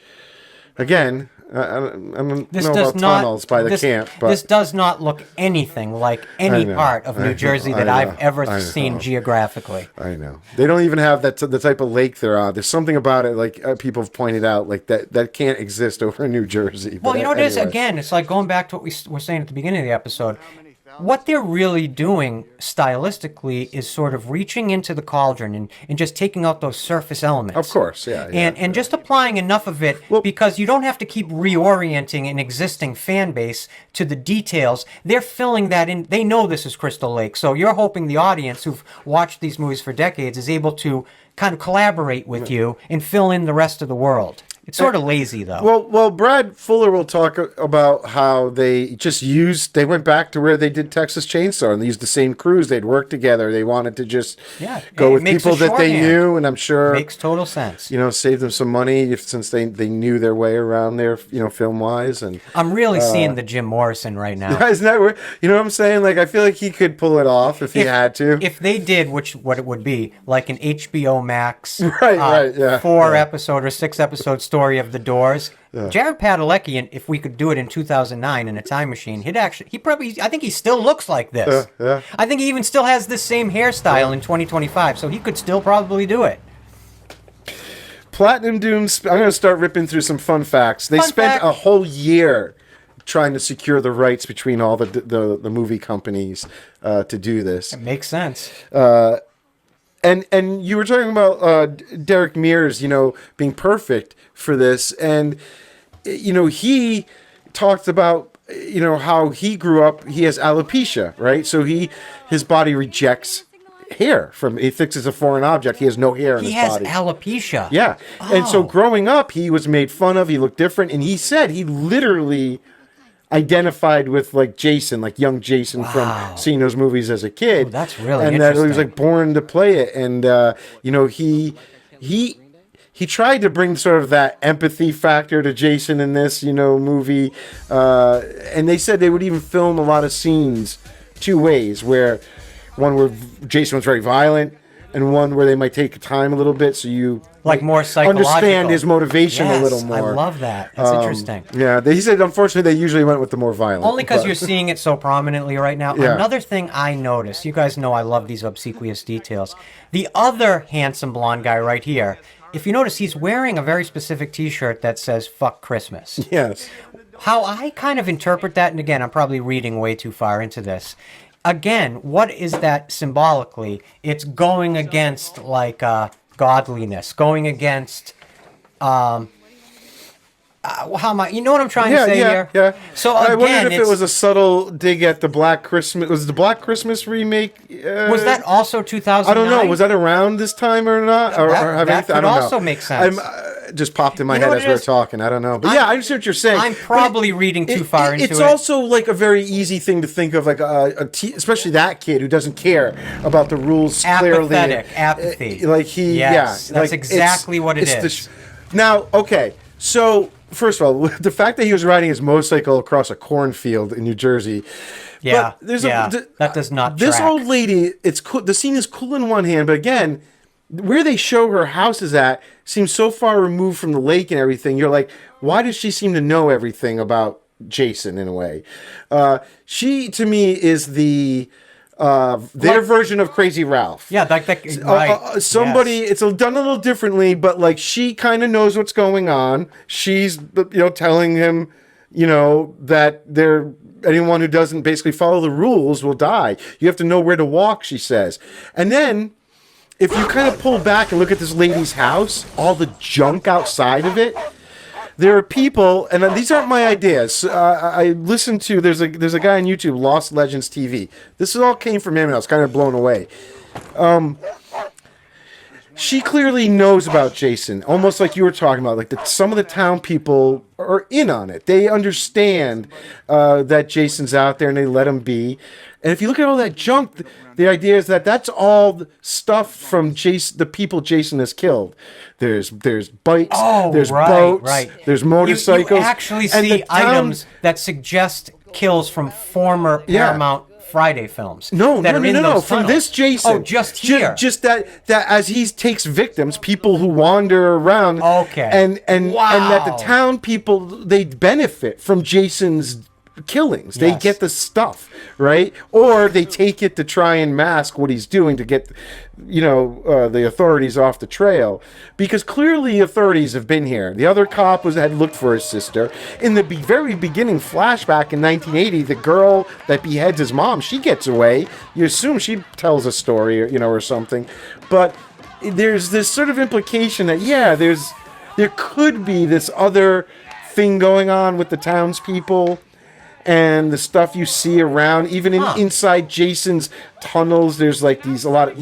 again, I don't know about tunnels by the camp. But this does not look anything like any know, part of I New know, Jersey I that know, I've ever I seen know. geographically. I know. They don't even have the type of lake they're on. There's something about it, like people have pointed out, like that can't exist over in New Jersey. Well, But you know what it is? anyway. Again, it's like going back to what we were saying at the beginning of the episode. What they're really doing stylistically is sort of reaching into the cauldron and just taking out those surface elements. Of course, yeah. And just applying enough of it because you don't have to keep reorienting an existing fan base to the details. They're filling that in. They know this is Crystal Lake. So you're hoping the audience who've watched these movies for decades is able to kind of collaborate with you and fill in the rest of the world. It's sort of lazy, though. Well, Brad Fuller will talk about how they went back to where they did Texas Chainsaw and they used the same crews. They'd worked together. They wanted to just go it with makes people a that they shorthand. knew, and I'm sure Makes total sense. save them some money since they knew their way around there, film wise. And I'm really seeing the Jim Morrison right now. isn't that weird? You know what I'm saying? Like, I feel like he could pull it off if he had to. If they did, what it would be, like an HBO Max Right, yeah. 4-episode or 6-episode story of The Doors. Jared Padalecki, and if we could do it in 2009 in a time machine, I think he still looks like this. Yeah. I think he even still has this same hairstyle in 2025, so he could still probably do it. Platinum Doom, I'm going to start ripping through some fun facts. They Fun spent fact. a whole year trying to secure the rights between all the movie companies to do this. It makes sense. And you were talking about Derek Mears, being perfect for this, and he talked about how he grew up. He has alopecia, right? So his body rejects hair he thinks it's a foreign object. He has no hair in his body. He has alopecia. Yeah. And so Oh. growing up, he was made fun of. He looked different. And he said he literally identified with like Jason, like young Jason from seeing those movies as a kid. Oh, that's really and that he was interesting. like born to play it. And, he tried to bring sort of that empathy factor to Jason in this, movie. And they said they would even film a lot of scenes two ways, where one where Jason was very violent and one where they might take time a little bit so you Like more psychological. understand his motivation a little Yes, more. I love that. That's interesting. Yeah, he said unfortunately they usually went with the more violent. Only because but- you're seeing it so prominently right now. Yeah. Another thing I noticed, you guys know I love these obsequious details. The other handsome blonde guy right here, if you notice, he's wearing a very specific T-shirt that says "Fuck Christmas." Yes. How I kind of interpret that, and again, I'm probably reading way too far into this. Again, what is that symbolically? It's going against like godliness, going against how am I? You know what I'm trying to say here? Yeah. So I again, wondered if it it's- was a subtle dig at the Black Christmas. Was the Black Christmas remake? was that also 2009? I don't know. Was that around this time or not? Or have That anything? I could don't also know. make sense. Just popped in my You know head what as it we were is? talking. I don't know, but yeah, I understand what you're saying. I'm But probably reading too far into it's it. also like a very easy thing to think of, like especially that kid who doesn't care about the rules clearly. Apathetic, apathy. Like Yes, yeah, that's like exactly what it it's is. Now, okay, so first of all, the fact that he was riding his motorcycle across a cornfield in New Jersey. Yeah, but there's yeah, that does not This track. old lady, it's cool. The scene is cool in one hand, but again, where they show her house is at seems so far removed from the lake and everything. You're like, why does she seem to know everything about Jason in a way? She to me is their version of Crazy Ralph. Yeah, like that. Right. Somebody, yes. it's done a little differently, but like she kind of knows what's going on. She's telling him, that anyone who doesn't basically follow the rules will die. You have to know where to walk, she says. And then if you kind of pull back and look at this lady's house, all the junk outside of it, there are people, and these aren't my ideas. I listened to there's a guy on YouTube, Lost Legends TV. This all came from him, and I was kind of blown away. She clearly knows about Jason, almost like you were talking about. Like some of the town people are in on it. They understand that Jason's out there, and they let him be. And if you look at all that junk, the idea is that that's all the stuff from the people Jason has killed. There's bikes, there's boats, there's motorcycles. You actually and see the town- items that suggest kills from former Paramount Friday films. No. From From this Jason. Oh, just here. Just that as he takes victims, people who wander around. Okay. And that the Wow. town people, they benefit from Jason's killings. They Yes. get the stuff, right? Or they take it to try and mask what he's doing to get, the authorities off the trail. Because clearly authorities have been here. The other cop had looked for his sister. In the very beginning flashback in 1980, the girl that beheads his mom, she gets away. You assume she tells a story, or something. But there's this sort of implication that, there could be this other thing going on with the townspeople. And the stuff you see around, even inside Jason's tunnels, there's like a lot of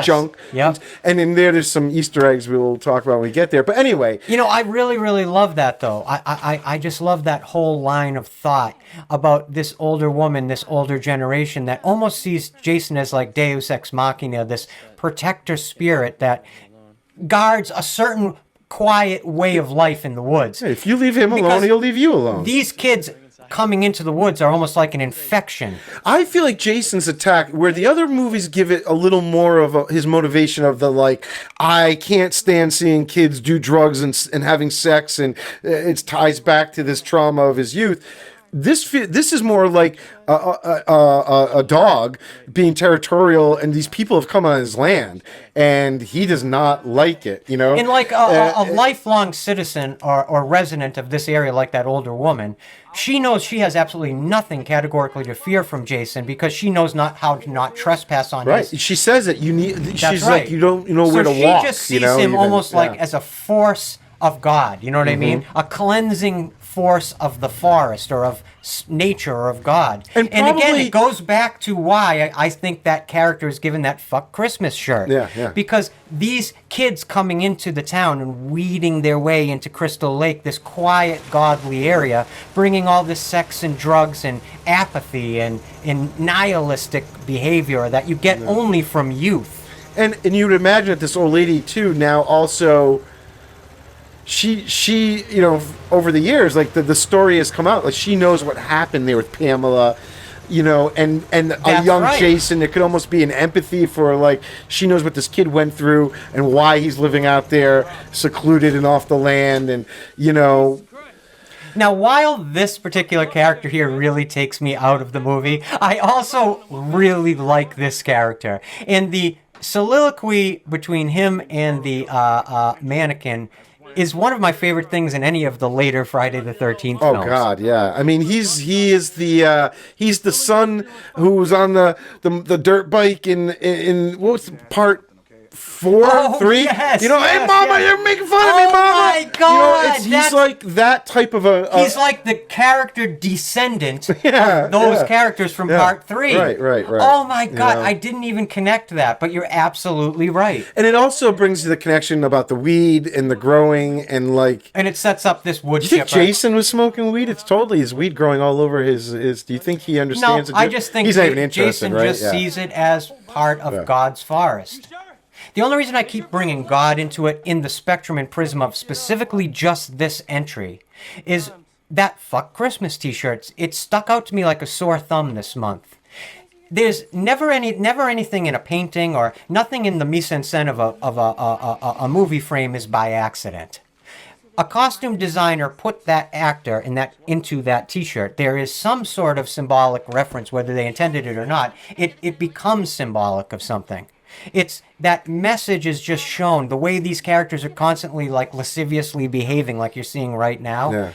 junk. Yep. And in there's some Easter eggs we'll talk about when we get there. But anyway, I really, really love that though. I just love that whole line of thought about this older woman, this older generation that almost sees Jason as like Deus Ex Machina, this protector spirit that guards a certain quiet way of life in the woods. if you leave him alone, Because he'll leave you alone. These kids coming into the woods are almost like an infection. I feel like Jason's attack, where the other movies give it a little more of his motivation of the I can't stand seeing kids do drugs and having sex, and it ties back to this trauma of his youth. this is more like a dog being territorial, and these people have come on his land, and he does not like it. You know, and like a lifelong citizen or resident of this area, like that older woman, she knows she has absolutely nothing categorically to fear from Jason because she knows not how to not trespass on right. his. She says it. You need. That's She's right. like, you don't know where to so walk. she just sees him him almost like as a force of God. You know what I mean? A cleansing force of the forest or of nature or of God. And again, probably- it goes back to why I think that character is given that fuck Christmas shirt. Yeah. Because these kids coming into the town and weeding their way into Crystal Lake, this quiet, godly area, bringing all this sex and drugs and apathy and nihilistic behavior that you get only from youth. And you would imagine that this old lady too now also. She you know, over the years, like the story has come out, like she knows what happened there with Pamela, you know, and a young right. Jason. There could almost be an empathy for, like, she knows what this kid went through and why he's living out there secluded and off the land, and you know. Now, while this particular character here really takes me out of the movie, I also really like this character. And the soliloquy between him and the mannequin is one of my favorite things in any of the later Friday the 13th films. Oh God, yeah. I mean, he's the son who's on the dirt bike in what's part 4, 3? Yes, you know, yes, hey Mama, yes. you're making fun of me, Mama. Oh my God, you know, he's like that type of a. He's like the character descendant Yeah, of those yeah. characters from Yeah. part 3. Right. Oh my God, know? I didn't even connect that, but you're absolutely right. And it also brings you the connection about the weed and the growing and like. And it sets up this wood Do you think chipper. Jason was smoking weed? It's totally his weed growing all over his. Do you think he No, understands it? I just think he's not even interested, Jason right? just Yeah. sees it as part of God's forest. The only reason I keep bringing God into it in the spectrum and prism of specifically just this entry is that fuck Christmas t-shirts. It stuck out to me like a sore thumb this month. There's never anything in a painting or nothing in the mise en scène of a movie frame is by accident. A costume designer put that actor into that t-shirt. There is some sort of symbolic reference, whether they intended it or not. It becomes symbolic of something. It's that message is just shown. The way these characters are constantly like lasciviously behaving, like you're seeing right now. Yeah.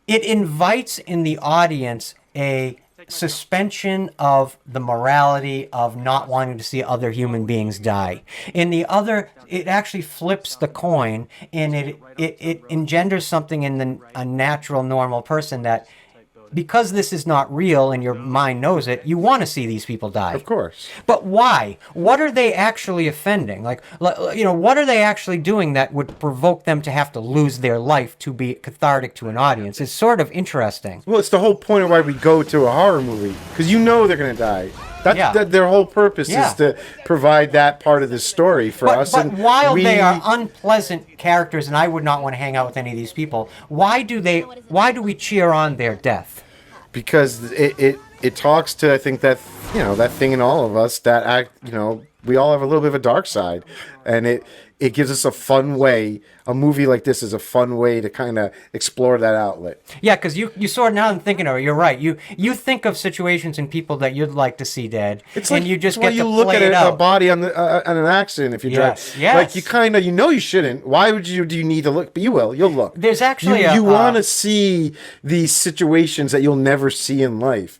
It invites in the audience a suspension of the morality of not wanting to see other human beings die. In the other, it actually flips the coin, and it engenders something in a natural, normal person that, because this is not real and your mind knows it, you want to see these people die. Of course. But why? What are they actually offending? Like, you know, what are they actually doing that would provoke them to have to lose their life to be cathartic to an audience? It's sort of interesting. Well, it's the whole point of why we go to a horror movie, because you know they're going to die. That their whole purpose is to provide that part of the story for us. But while they are unpleasant characters, and I would not want to hang out with any of these people, why do we cheer on their death? Because it talks to, I think, that, you know, that thing in all of us that we all have a little bit of a dark side, and it gives us a fun way. A movie like this is a fun way to kind of explore that outlet. Yeah, because you sort of, now I'm thinking of it, you're right. You think of situations and people that you'd like to see dead, It's and like you just why get you to look play at it a out. body on an accident if you Yes, drive. yes. Like, you kind of, you shouldn't. Why would you? Do you need to look? But you'll look. There's actually you want to see these situations that you'll never see in life.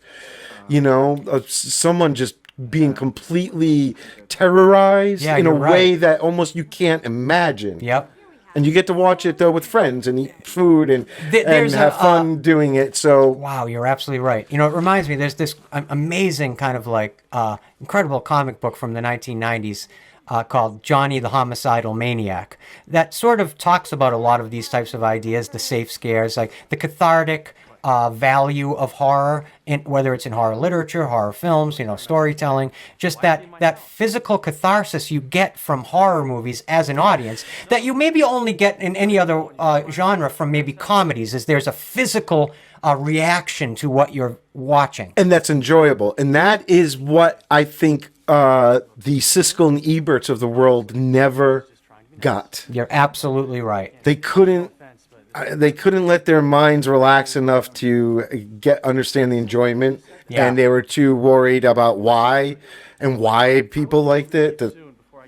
You know, someone just being completely terrorized in a way that almost you can't imagine. Yep. And you get to watch it, though, with friends and eat food and have fun doing it. So wow, you're absolutely right. You know, it reminds me, there's this amazing kind of like incredible comic book from the 1990s called Johnny the Homicidal Maniac that sort of talks about a lot of these types of ideas, the safe scares, like the cathartic value of horror, whether it's in horror literature, horror films, you know, storytelling, just that physical catharsis you get from horror movies as an audience that you maybe only get in any other genre from maybe comedies, is there's a physical reaction to what you're watching. And that's enjoyable. And that is what I think the Siskel and Eberts of the world never got. You're absolutely right. They couldn't they couldn't let their minds relax enough to understand the enjoyment, and they were too worried about why people liked it to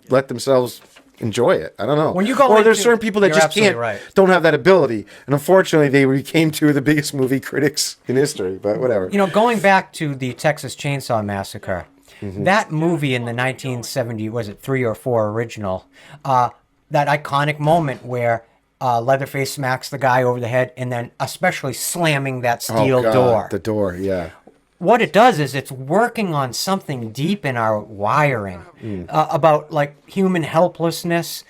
let themselves enjoy it. I don't know. When you go or into, there's certain people that just can't, don't have that ability, and unfortunately, they became two of the biggest movie critics in history. But whatever. Going back to the Texas Chainsaw Massacre, that movie in the 1970, was it 3 or 4 original? That iconic moment where Leatherface smacks the guy over the head, and then especially slamming that steel door. The door, yeah. What it does is it's working on something deep in our wiring about like human helplessness,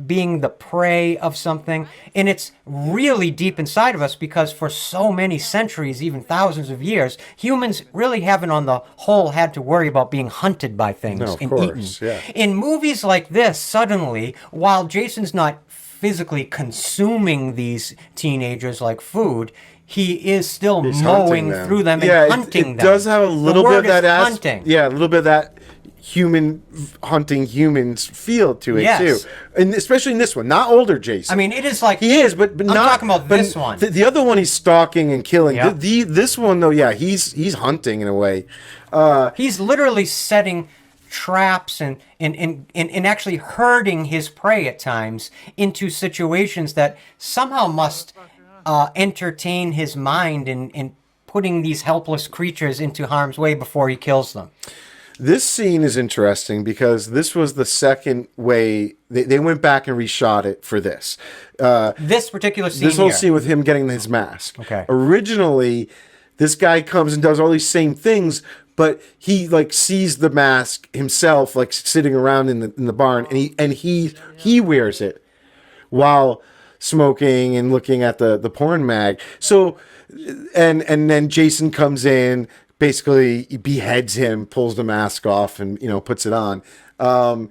being the prey of something. And it's really deep inside of us because for so many centuries, even thousands of years, humans really haven't on the whole had to worry about being hunted by things and eaten. Yeah. In movies like this, suddenly, while Jason's not physically consuming these teenagers like food, he is still mowing through them and hunting them. It does have a little bit of that hunting. Yeah, a little bit of that human hunting humans feel to it too, and especially in this one, not older Jason. I mean, it is like he is, but not. I'm talking about this one. The other one, he's stalking and killing. Yeah. This one, though, he's hunting in a way. He's literally setting traps and actually herding his prey at times into situations that somehow must entertain his mind in putting these helpless creatures into harm's way before he kills them. This scene is interesting because this was the second way they went back and reshot it for this. This particular scene. This whole scene with him getting his mask. Okay. Originally, this guy comes and does all these same things, but he like sees the mask himself, like sitting around in the barn, and he wears it while smoking and looking at the porn mag. So, and then Jason comes in, basically beheads him, pulls the mask off, and puts it on. And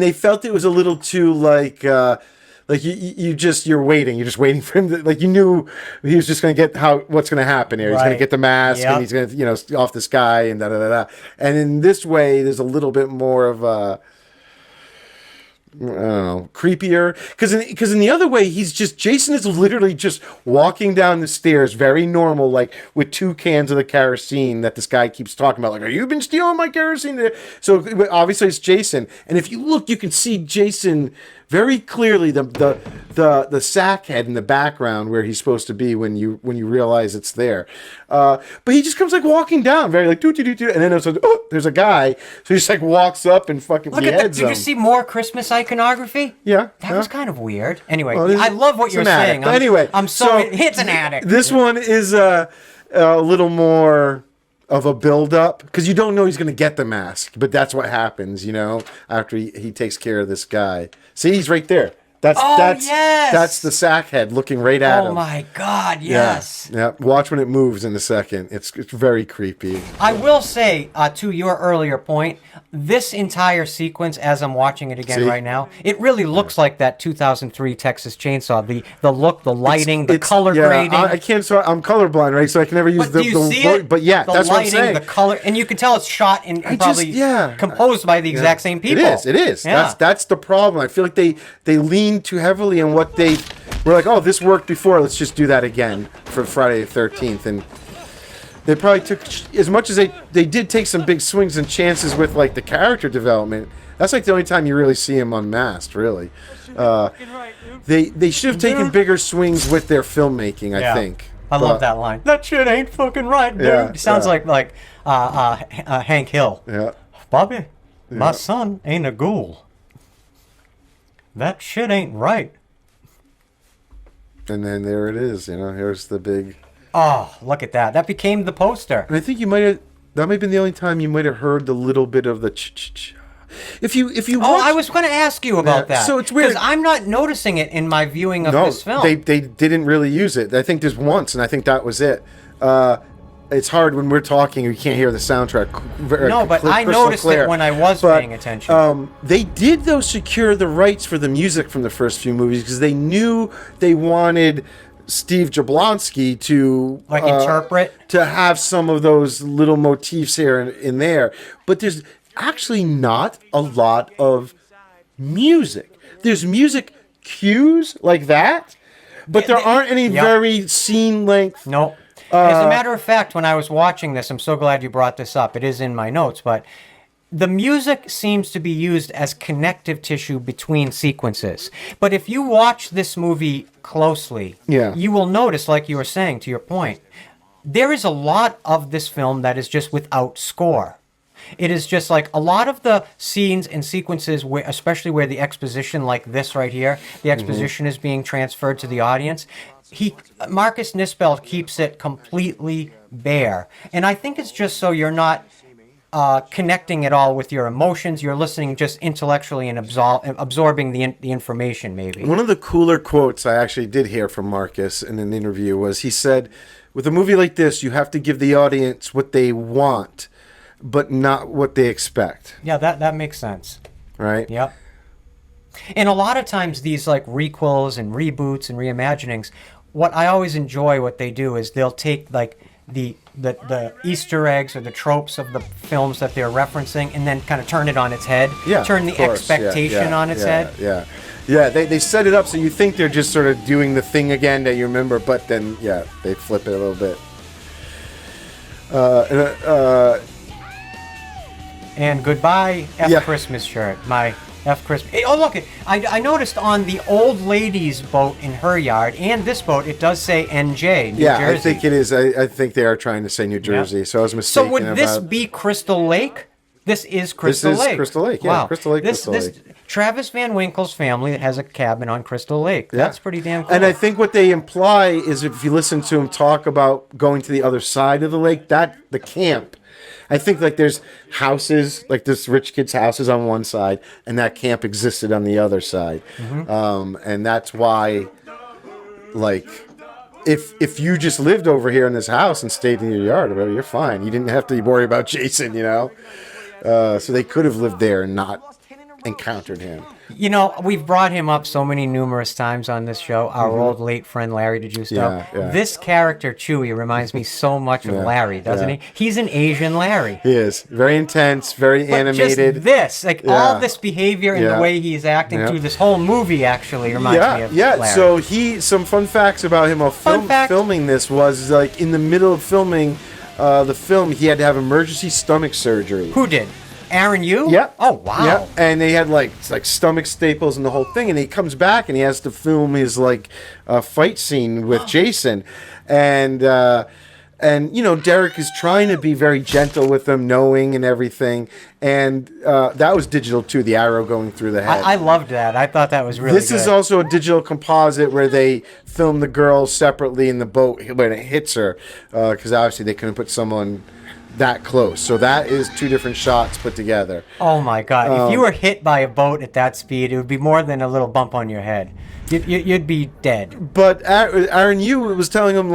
they felt it was a little too like you're waiting. You're just waiting for him to, like, you knew he was just going to get what's going to happen here. He's going to get the mask and he's going to off this guy and da da da da. And in this way, there's a little bit more of a, I don't know, creepier, because in the other way, Jason is literally just walking down the stairs, very normal, like with 2 cans of the kerosene that this guy keeps talking about, like, "Have you been stealing my kerosene?" So obviously it's Jason, and if you look, you can see Jason very clearly, the sack head in the background where he's supposed to be when you realize it's there. But he just comes like walking down, very like doo doo doo doo, and then there's a guy, so he just like walks up and fucking look at that. Did you see more Christmas iconography? Yeah, that was kind of weird. Anyway, well, I love what you're saying. Anyway, it's an addict. This one is a little more of a build-up, because you don't know he's going to get the mask, but that's what happens, after he takes care of this guy. See, he's right there. That's the sack head looking right at him. Oh my God, yes. Yeah. Watch when it moves in a second. It's very creepy. I will say, to your earlier point, this entire sequence, as I'm watching it again right now, it really looks like that 2003 Texas Chainsaw. The look, the lighting, the color grading. I can't. So I'm colorblind, right? So I can never use the word. But yeah, that's what I'm saying. The color, and you can tell it's shot and probably composed by the exact same people. It is. Yeah. That's the problem. I feel like they lean too heavily on what they were like. Oh, this worked before. Let's just do that again for Friday the 13th. And they probably took, as much as they did take some big swings and chances with like the character development. That's like the only time you really see him unmasked, really. They should have taken bigger swings with their filmmaking, I think. I love that line. That shit ain't fucking right, dude. It sounds like Hank Hill. Yeah. Bobby, my son ain't a ghoul. That shit ain't right. And then there it is, here's the big... Oh, look at that. That became the poster. And I think that might have been the only time you might have heard the little bit of the ch-ch-ch. If you watch... I was going to ask you about that. So it's weird. Because I'm not noticing it in my viewing of this film. They didn't really use it. I think there's once, and I think that was it. It's hard when we're talking, you can't hear the soundtrack. But I noticed it when I was paying attention. They did, though, secure the rights for the music from the first few movies because they knew they wanted Steve Jablonsky to interpret, to have some of those little motifs here in there. But there's actually not a lot of music. There's music cues like that, but there aren't any Yep. very scene length. Nope. As a matter of fact, when I was watching this, I'm so glad you brought this up. It is in my notes, but the music seems to be used as connective tissue between sequences. But if you watch this movie closely, Yeah. you will notice, like you were saying, to your point, there is a lot of this film that is just without score. It is just like a lot of the scenes and sequences, where, especially where the exposition, like this right here, the exposition is being transferred to the audience. Marcus Nispel keeps it completely bare, and I think it's just so you're not connecting it all with your emotions. You're listening just intellectually and absorbing the information. Maybe One of the cooler quotes I actually did hear from Marcus in an interview was he said, "With a movie like this, you have to give the audience what they want, but not what they expect." Yeah, that makes sense. Right? Yep. And a lot of times these like requels and reboots and reimaginings, what I always enjoy what they do is they'll take like the Easter eggs or the tropes of the films that they're referencing and then kind of turn it on its head. Yeah, turn the of course. expectation on its head. Yeah, they set it up so you think they're just sort of doing the thing again that you remember, but then, they flip it a little bit. And goodbye, F Christmas shirt. My F Christmas. Hey, oh, look, I noticed on the old lady's boat in her yard and this boat, it does say NJ, New Jersey. I think it is. I think they are trying to say New Jersey, so I was mistaken. So would this be Crystal Lake? This is Crystal Lake. This is Crystal Lake, yeah. Wow. Crystal Lake, Crystal Lake. Travis Van Winkle's family has a cabin on Crystal Lake. Yeah. That's pretty damn cool. And I think what they imply is if you listen to him talk about going to the other side of the lake, the camp, I think like there's houses, like this rich kid's houses on one side, and that camp existed on the other side. Mm-hmm. And that's why, like, if you just lived over here in this house and stayed in your yard, well, you're fine. You didn't have to worry about Jason, So they could have lived there and not encountered him. We've brought him up so many numerous times on this show, our old late friend Larry DeGiusto. Yeah. This character, Chewie, reminds me so much of Larry, doesn't he? He's an Asian Larry. He is. Very intense, very animated. Just this, all this behavior and the way he's acting through this whole movie actually reminds me of Larry. So some fun facts about him while filming this was like in the middle of filming the film, he had to have emergency stomach surgery. Who did? Aaron Yu? Yeah. Oh, wow. Yeah. And they had like stomach staples and the whole thing. And he comes back and he has to film his fight scene with Jason. And Derek is trying to be very gentle with them, knowing and everything. And that was digital too, the arrow going through the head. I loved that. I thought that was really This is also a digital composite where they film the girl separately in the boat when it hits her. Because obviously they couldn't put someone that close. So that is two different shots put together. Oh my God. If you were hit by a boat at that speed, it would be more than a little bump on your head. You'd be dead. But Aaron Yu was telling him,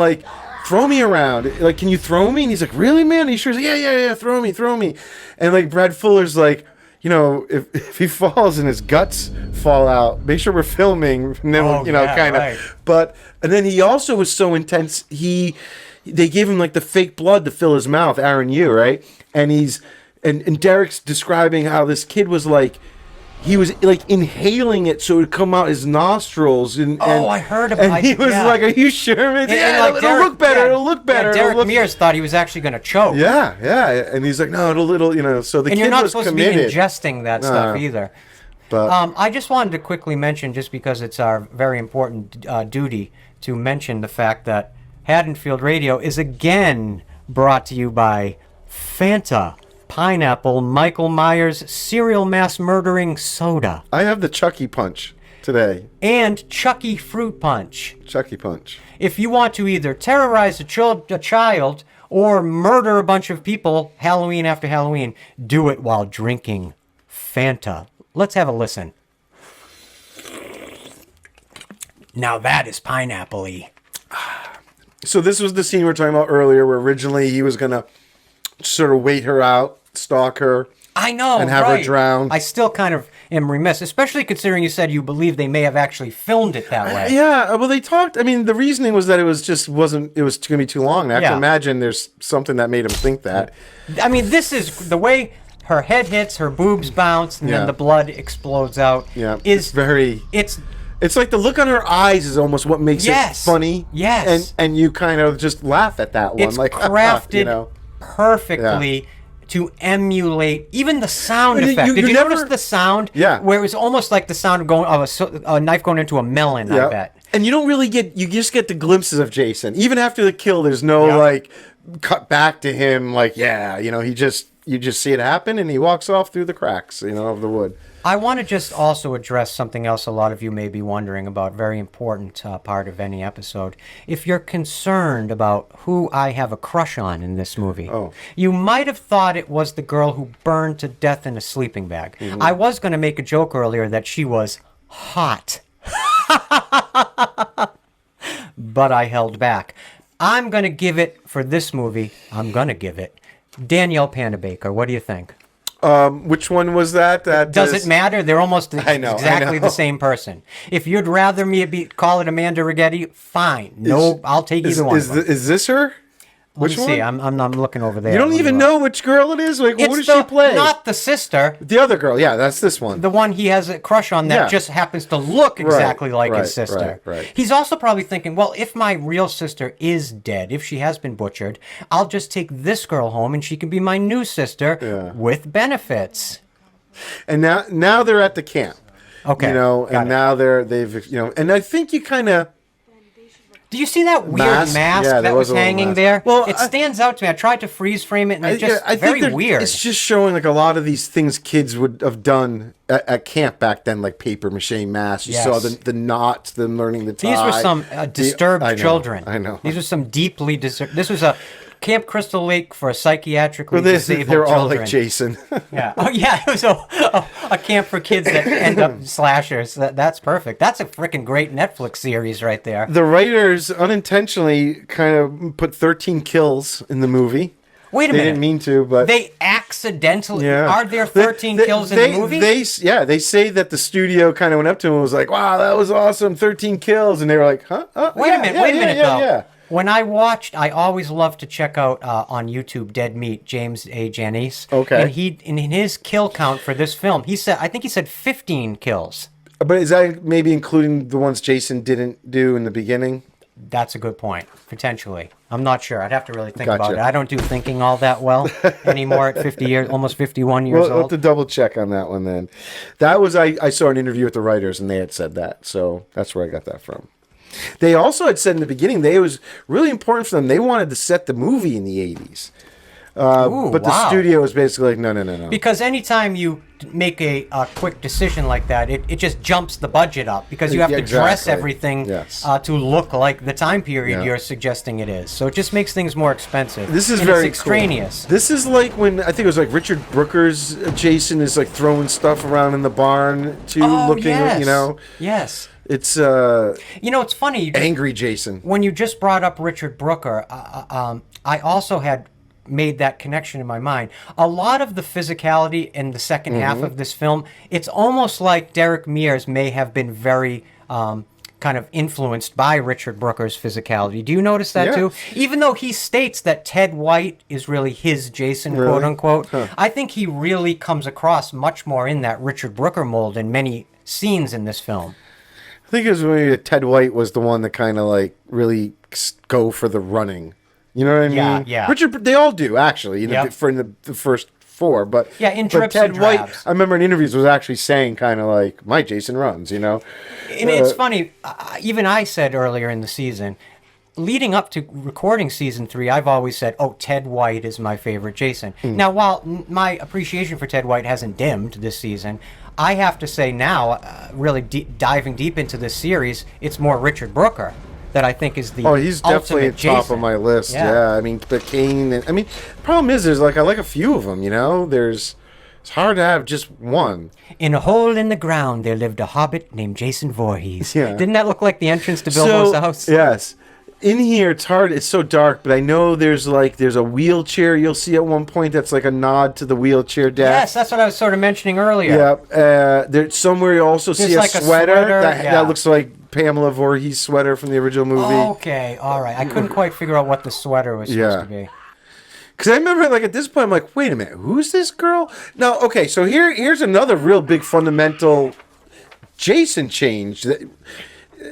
throw me around. Like, can you throw me? And he's like, really, man? And he sure is, yeah, throw me. And Brad Fuller's like, if he falls and his guts fall out, make sure we're filming. And then, kind of. Right. But, and then he also was so intense, they gave him the fake blood to fill his mouth, Aaron Yu, right? And and Derek's describing how this kid was he was inhaling it so it would come out his nostrils. I heard about it. And he was like, "Are you sure, man? It'll look better. It'll look better." Yeah, Derek Mears thought he was actually going to choke. Yeah. And he's like, "No, it'll." So the kid was committed. And you're not supposed to be ingesting that stuff either. But I just wanted to quickly mention, just because it's our very important duty to mention the fact that Haddonfield Radio is again brought to you by Fanta, Pineapple, Michael Myers, Serial Mass Murdering Soda. I have the Chucky Punch today. And Chucky Fruit Punch. Chucky Punch. If you want to either terrorize a child or murder a bunch of people Halloween after Halloween, do it while drinking Fanta. Let's have a listen. Now that is pineapple-y. So this was the scene we were talking about earlier, where originally he was going to sort of wait her out, stalk her. I know, and have her drown. I still kind of am remiss, especially considering you said you believe they may have actually filmed it that way. Yeah, well, they talked. I mean, the reasoning was that it was going to be too long. I have to imagine there's something that made him think that. I mean, this is the way her head hits, her boobs bounce, and then the blood explodes out. Yeah, it's It's like the look on her eyes is almost what makes it funny. Yes. And you kind of just laugh at that one. It's like crafted you know? perfectly to emulate even the sound effect. Did you never notice the sound? Yeah. Where it was almost like the sound of a knife going into a melon, I bet. And you don't really you just get the glimpses of Jason. Even after the kill, there's no like cut back to him like, you just see it happen and he walks off through the cracks, of the wood. I want to just also address something else a lot of you may be wondering about, very important part of any episode. If you're concerned about who I have a crush on in this movie, you might have thought it was the girl who burned to death in a sleeping bag. Mm-hmm. I was going to make a joke earlier that she was hot. But I held back. I'm going to give it, for this movie, Danielle Panabaker. What do you think? Which one was that? Does it matter? They're almost exactly the same person. If you'd rather me call it Amanda Rigetti, fine. No, I'll take either one. Is this her? Which one? See, I'm looking over there. You don't even know which girl it is? Like, who does she play? Not the sister. The other girl, yeah, that's this one. The one he has a crush on that just happens to look exactly like his sister. Right. He's also probably thinking, well, if my real sister is dead, if she has been butchered, I'll just take this girl home and she can be my new sister with benefits. And now they're at the camp. Okay. And now they've and I think you kind of. Do you see that weird mask that was hanging there? Well, it stands out to me. I tried to freeze frame it, and it's just very weird. It's just showing like a lot of these things kids would have done at camp back then, like paper mache masks. You saw the knots, them learning the tie. These were some disturbed children. I know. These were some deeply disturbed. This was a Camp Crystal Lake for psychiatrically disabled they're children. all like Jason. Yeah. Oh, yeah. It was a camp for kids that end up slashers. That's perfect. That's a freaking great Netflix series right there. The writers unintentionally kind of put 13 kills in the movie. Wait a minute. They didn't mean to, but they accidentally. Are there 13 kills in the movie? They say that the studio kind of went up to him and was like, "Wow, that was awesome, 13 kills," and they were like, "Huh? Wait a minute, though. Yeah. When I watched, I always love to check out on YouTube Dead Meat, James A. Janice. Okay. And in his kill count for this film, I think he said 15 kills. But is that maybe including the ones Jason didn't do in the beginning? That's a good point, potentially. I'm not sure. I'd have to really think about it. I don't do thinking all that well anymore at 50 years, almost 51 years old. We'll have to double check on that one then. That was, I saw an interview with the writers and they had said that. So that's where I got that from. They also had said in the beginning it was really important for them. They wanted to set the movie in the 80s. But the studio was basically like, no. Because anytime you make a quick decision like that, it just jumps the budget up because you have to dress everything to look like the time period you're suggesting it is. So it just makes things more expensive. This is very extraneous. Cool. This is like when I think it was like Richard Brooker's Jason is like throwing stuff around in the barn Yes. It's it's funny. Angry Jason. When you just brought up Richard Brooker, I also had made that connection in my mind. A lot of the physicality in the second half of this film, it's almost like Derek Mears may have been very kind of influenced by Richard Brooker's physicality. Do you notice that too? Even though he states that Ted White is really his Jason, quote unquote, I think he really comes across much more in that Richard Brooker mold in many scenes in this film. I think it was when Ted White was the one that kind of like really go for the running. You know what I mean? Yeah. Richard, they all do actually. For the first four, but in drips Ted and White, drabs. I remember in interviews was actually saying kind of like, "My Jason runs," And it's funny. Even I said earlier in the season, leading up to recording season 3, I've always said, "Oh, Ted White is my favorite Jason." Now, while my appreciation for Ted White hasn't dimmed this season, I have to say now, really diving deep into this series, it's more Richard Brooker that I think is the he's definitely at the top of my list. Yeah. I mean, the Kane. The problem is, I like a few of them. It's hard to have just one. In a hole in the ground, there lived a hobbit named Jason Voorhees. Yeah. Didn't that look like the entrance to Bilbo's house? Yes. In here, it's hard. It's so dark, but I know there's a wheelchair you'll see at one point that's like a nod to the wheelchair death. Yes, that's what I was sort of mentioning earlier. Yeah. There's somewhere you also see a sweater that looks like Pamela Voorhees' sweater from the original movie. Okay, all right. I couldn't quite figure out what the sweater was supposed to be. Because I remember, at this point, I'm like, wait a minute, who's this girl? Now, okay, so here's another real big fundamental Jason changed.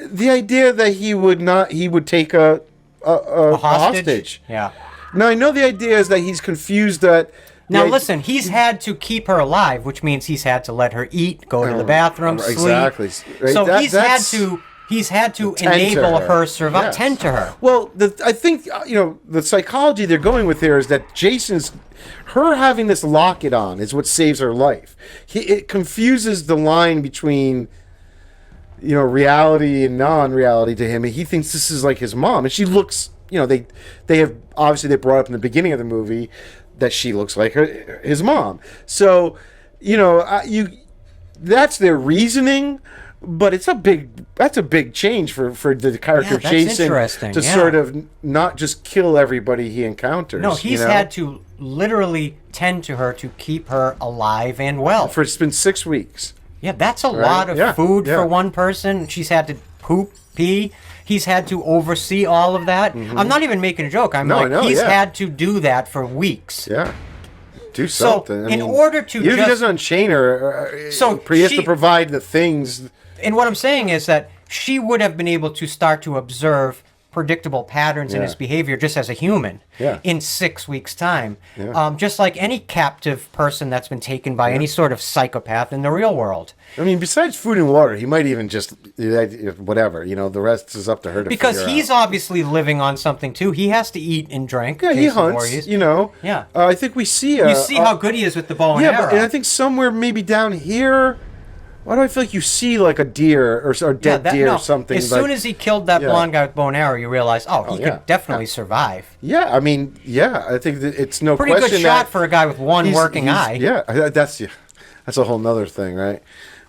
The idea that he would take a hostage. Yeah. Now, I know the idea is that he's confused that... Now, listen, he's had to keep her alive, which means he's had to let her eat, go to the bathroom, sleep. Exactly. Right? So he's had to enable her survive, Yes. tend to her. Well, I think, the psychology they're going with here is that her having this locket on is what saves her life. It confuses the line between... reality and non-reality to him, and he thinks this is like his mom, and she looks, they have obviously they brought up in the beginning of the movie that she looks like his mom. So, that's their reasoning, but that's a big change for the character of Jason to sort of not just kill everybody he encounters. No, he's had to literally tend to her to keep her alive and well. It's been 6 weeks. Yeah, that's a lot of food for one person. She's had to poop, pee. He's had to oversee all of that. Mm-hmm. I'm not even making a joke. He's had to do that for weeks. Yeah. Do something. So, in order to he doesn't unchain her. So he has to provide the things. And what I'm saying is that she would have been able to start to observe predictable patterns in his behavior just as a human in 6 weeks' time. Yeah. Just like any captive person that's been taken by any sort of psychopath in the real world. I mean, besides food and water, he might even just, whatever, the rest is up to her to because figure he's out. Obviously living on something, too. He has to eat and drink. Yeah, he hunts, Yeah. I think we see... you see how good he is with the bow and arrow. And I think somewhere maybe down here... Why do I feel like you see like a deer or dead deer or something? As soon as he killed that blonde guy with bow and arrow, you realize, he could definitely survive. Yeah, I mean, I think that it's no pretty question good shot for a guy with one working eye. Yeah, that's a whole nother thing, right?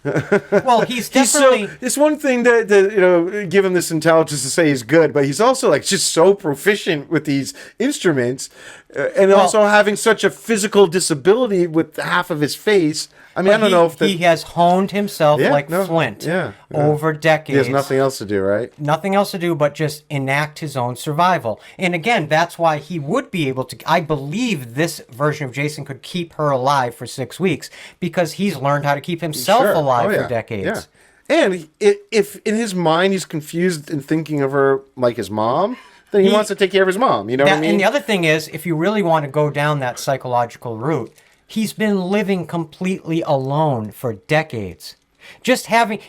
Well, he's definitely... it's one thing to give him this intelligence to say he's good, but he's also like just so proficient with these instruments, and also having such a physical disability with half of his face. I mean, I don't know if he has honed himself flint over decades. He has nothing else to do, right? Nothing else to do but just enact his own survival. And again, that's why he would be able to... I believe this version of Jason could keep her alive for 6 weeks because he's learned how to keep himself alive for decades. Yeah. And if in his mind he's confused in thinking of her like his mom, then he wants to take care of his mom. You know what I mean? And the other thing is, if you really want to go down that psychological route... He's been living completely alone for decades.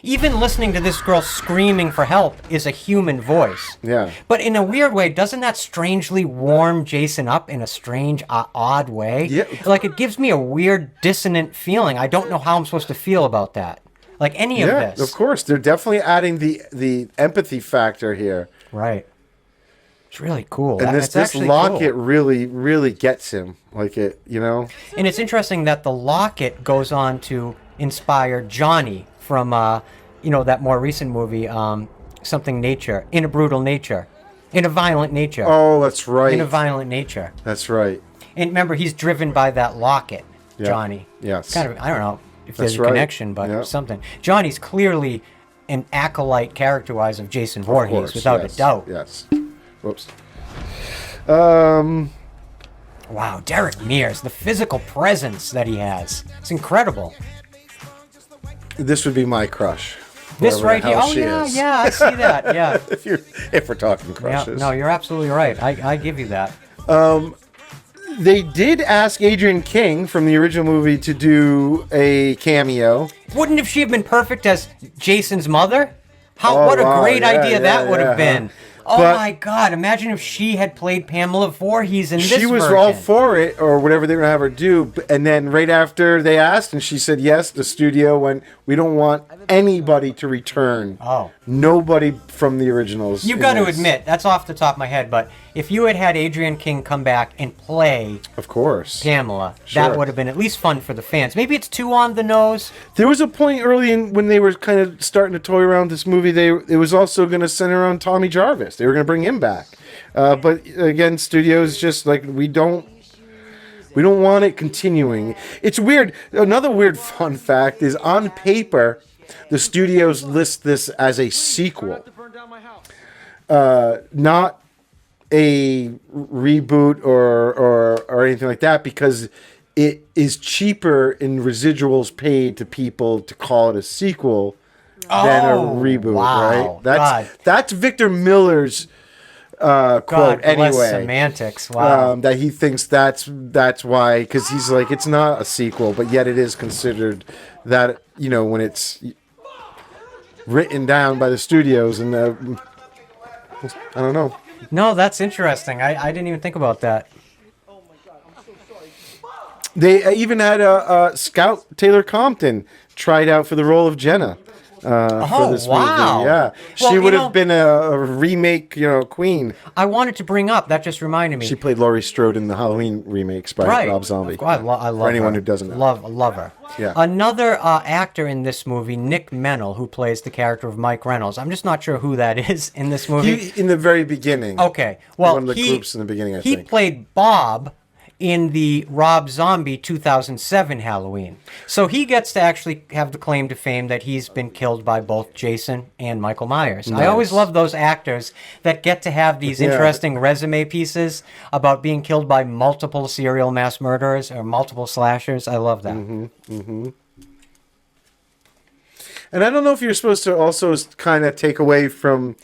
Even listening to this girl screaming for help is a human voice. Yeah. But in a weird way, doesn't that strangely warm Jason up in a strange, odd way? Yeah. Like, it gives me a weird, dissonant feeling. I don't know how I'm supposed to feel about that. Like, any of this. Yeah, of course. They're definitely adding the empathy factor here. Right. It's really cool. And this locket really, really gets him. Like it, And it's interesting that the locket goes on to inspire Johnny from, that more recent movie, something nature, In a Brutal Nature. In a Violent Nature. Oh, that's right. In a Violent Nature. That's right. And remember, he's driven by that locket, Johnny. Yes. Kind of, I don't know if there's a connection, but something. Johnny's clearly an acolyte character-wise of Jason Voorhees, without a doubt. Yes. Whoops. Wow, Derek Mears, the physical presence that he has. It's incredible. This would be my crush. This right here. Oh, yeah, I see that. Yeah. if we're talking crushes. Yeah, no, you're absolutely right. I give you that. They did ask Adrienne King from the original movie to do a cameo. Wouldn't she have been perfect as Jason's mother? What a great idea that would have been. Oh my God! Imagine if she had played Pamela Voorhees in this version. She was all for it, or whatever they were going to have her do. And then right after they asked, and she said yes, the studio went, we don't want anybody to return. Oh. Nobody from the originals. You got to admit, that's off the top of my head, but if you had Adrienne King come back and play... Of course. Pamela, that would have been at least fun for the fans. Maybe it's too on the nose. There was a point early in when they were kind of starting to toy around this movie, it was also going to center on Tommy Jarvis. They were going to bring him back. But again, studios just like, we don't want it continuing. It's weird. Another weird fun fact is on paper, the studios list this as a sequel. Not a reboot or anything like that, because it is cheaper in residuals paid to people to call it a sequel than a reboot, wow. right? That's Victor Miller's quote God bless anyway. semantics. Wow. That he thinks that's why, because he's like, it's not a sequel, but yet it is considered that, when it's written down by the studios, and I don't know. No, that's interesting. I didn't even think about that. They even had Scout Taylor Compton tried out for the role of Jenna. For this movie. Yeah. She would have been a remake, queen. I wanted to bring up, that just reminded me. She played Laurie Strode in the Halloween remakes by Rob Zombie. I love For anyone her. who doesn't know. Love her. Yeah. Another actor in this movie, Nick Mennel, who plays the character of Mike Reynolds. I'm just not sure who that is in this movie. In the very beginning. Okay. Well, one of the groups in the beginning, I think. He played Bob in the Rob Zombie 2007 Halloween. So he gets to actually have the claim to fame that he's been killed by both Jason and Michael Myers. Nice. I always love those actors that get to have these interesting resume pieces about being killed by multiple serial mass murderers or multiple slashers. I love that. And I don't know if you're supposed to also kind of take away from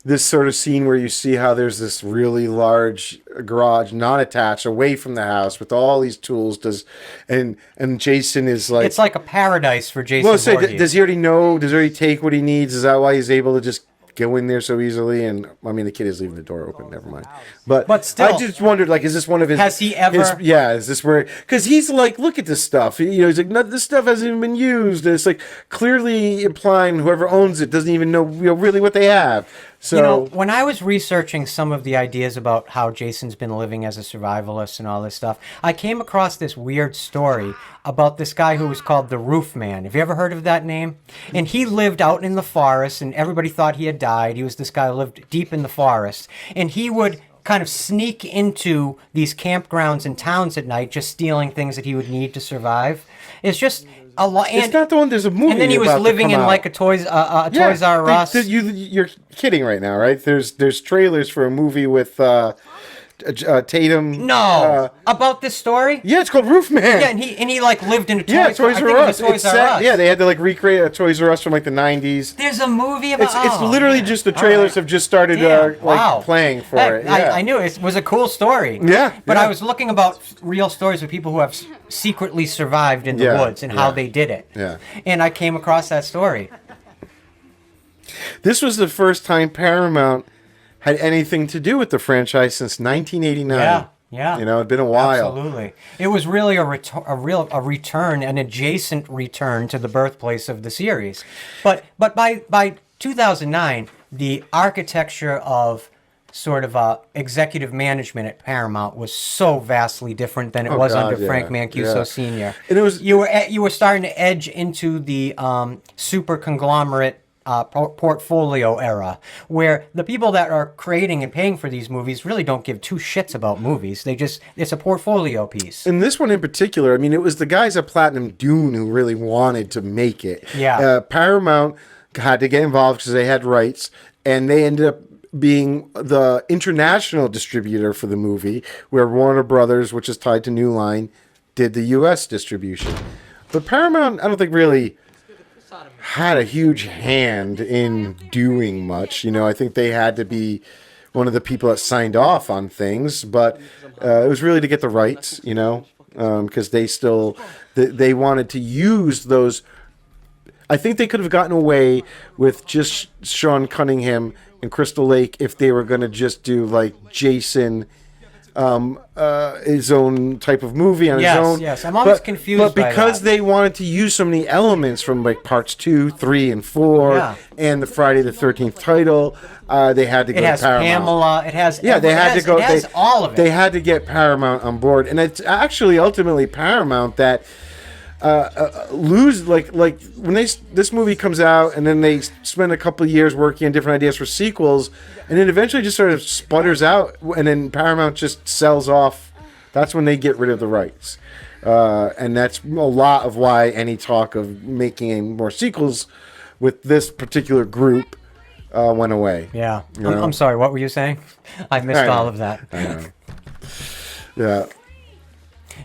this sort of scene where you see how there's this really large garage not attached away from the house with all these tools. And Jason is like, it's like a paradise for Jason. Well, say, does he already know? Does he already take what he needs? Is that why he's able to just go in there so easily? And I mean, the kid is leaving the door open. Never mind. But still, I just wondered, like, is this one of his? Has he ever? Is this where? Because he's like, look at this stuff. He's like, no, this stuff hasn't even been used. And it's like clearly implying whoever owns it doesn't even know, really what they have. So when I was researching some of the ideas about how Jason's been living as a survivalist and all this stuff, I came across this weird story about this guy who was called the Roof Man. Have you ever heard of that name? And he lived out in the forest, and everybody thought he had died. He was this guy who lived deep in the forest, and he would kind of sneak into these campgrounds and towns at night, just stealing things that he would need to survive. It's just a lot. It's not the one. There's a movie. And then he was living in like a Toys R Us. You're kidding right now, right? There's trailers for a movie with Tatum. No, about this story. Yeah, it's called Roof Man. Yeah, and he like lived in a Toys R Us. Yeah, they had to like recreate a Toys R Us from like the 90s. There's a movie about. It's literally just the trailers have just started playing for it. Yeah. I knew it was a cool story. Yeah, but I was looking about real stories of people who have secretly survived in the woods and how they did it. Yeah, and I came across that story. This was the first time Paramount had anything to do with the franchise since 1989. Yeah. It'd been a while. Absolutely. It was really a return, an adjacent return to the birthplace of the series. But by 2009, the architecture of sort of executive management at Paramount was so vastly different than it was under Frank Mancuso Sr. And it was you were starting to edge into the super conglomerate portfolio era, where the people that are creating and paying for these movies really don't give two shits about movies. It's a portfolio piece. In this one in particular, I mean, it was the guys at Platinum Dune who really wanted to make it. Yeah. Paramount had to get involved because they had rights, and they ended up being the international distributor for the movie, where Warner Brothers, which is tied to New Line, did the U.S. distribution. But Paramount, I don't think really had a huge hand in doing much. I think they had to be one of the people that signed off on things, but it was really to get the rights, because they wanted to use those. I think they could have gotten away with just Sean Cunningham and Crystal Lake if they were going to just do like Jason, his own type of movie on his own. Yes, I'm always confused But by because that. they wanted to use so many elements from like parts 2, 3, and 4, and the Friday the 13th title, they had to go to Paramount. It has Pamela. It has It has all of it. They had to get Paramount on board, and it's actually ultimately Paramount that lose like when this movie comes out, and then they spend a couple of years working on different ideas for sequels, and then eventually just sort of sputters out, and then Paramount just sells off. That's when they get rid of the rights, and that's a lot of why any talk of making any more sequels with this particular group went away. Yeah. I'm sorry, what were you saying? I missed all of that. I know. Yeah.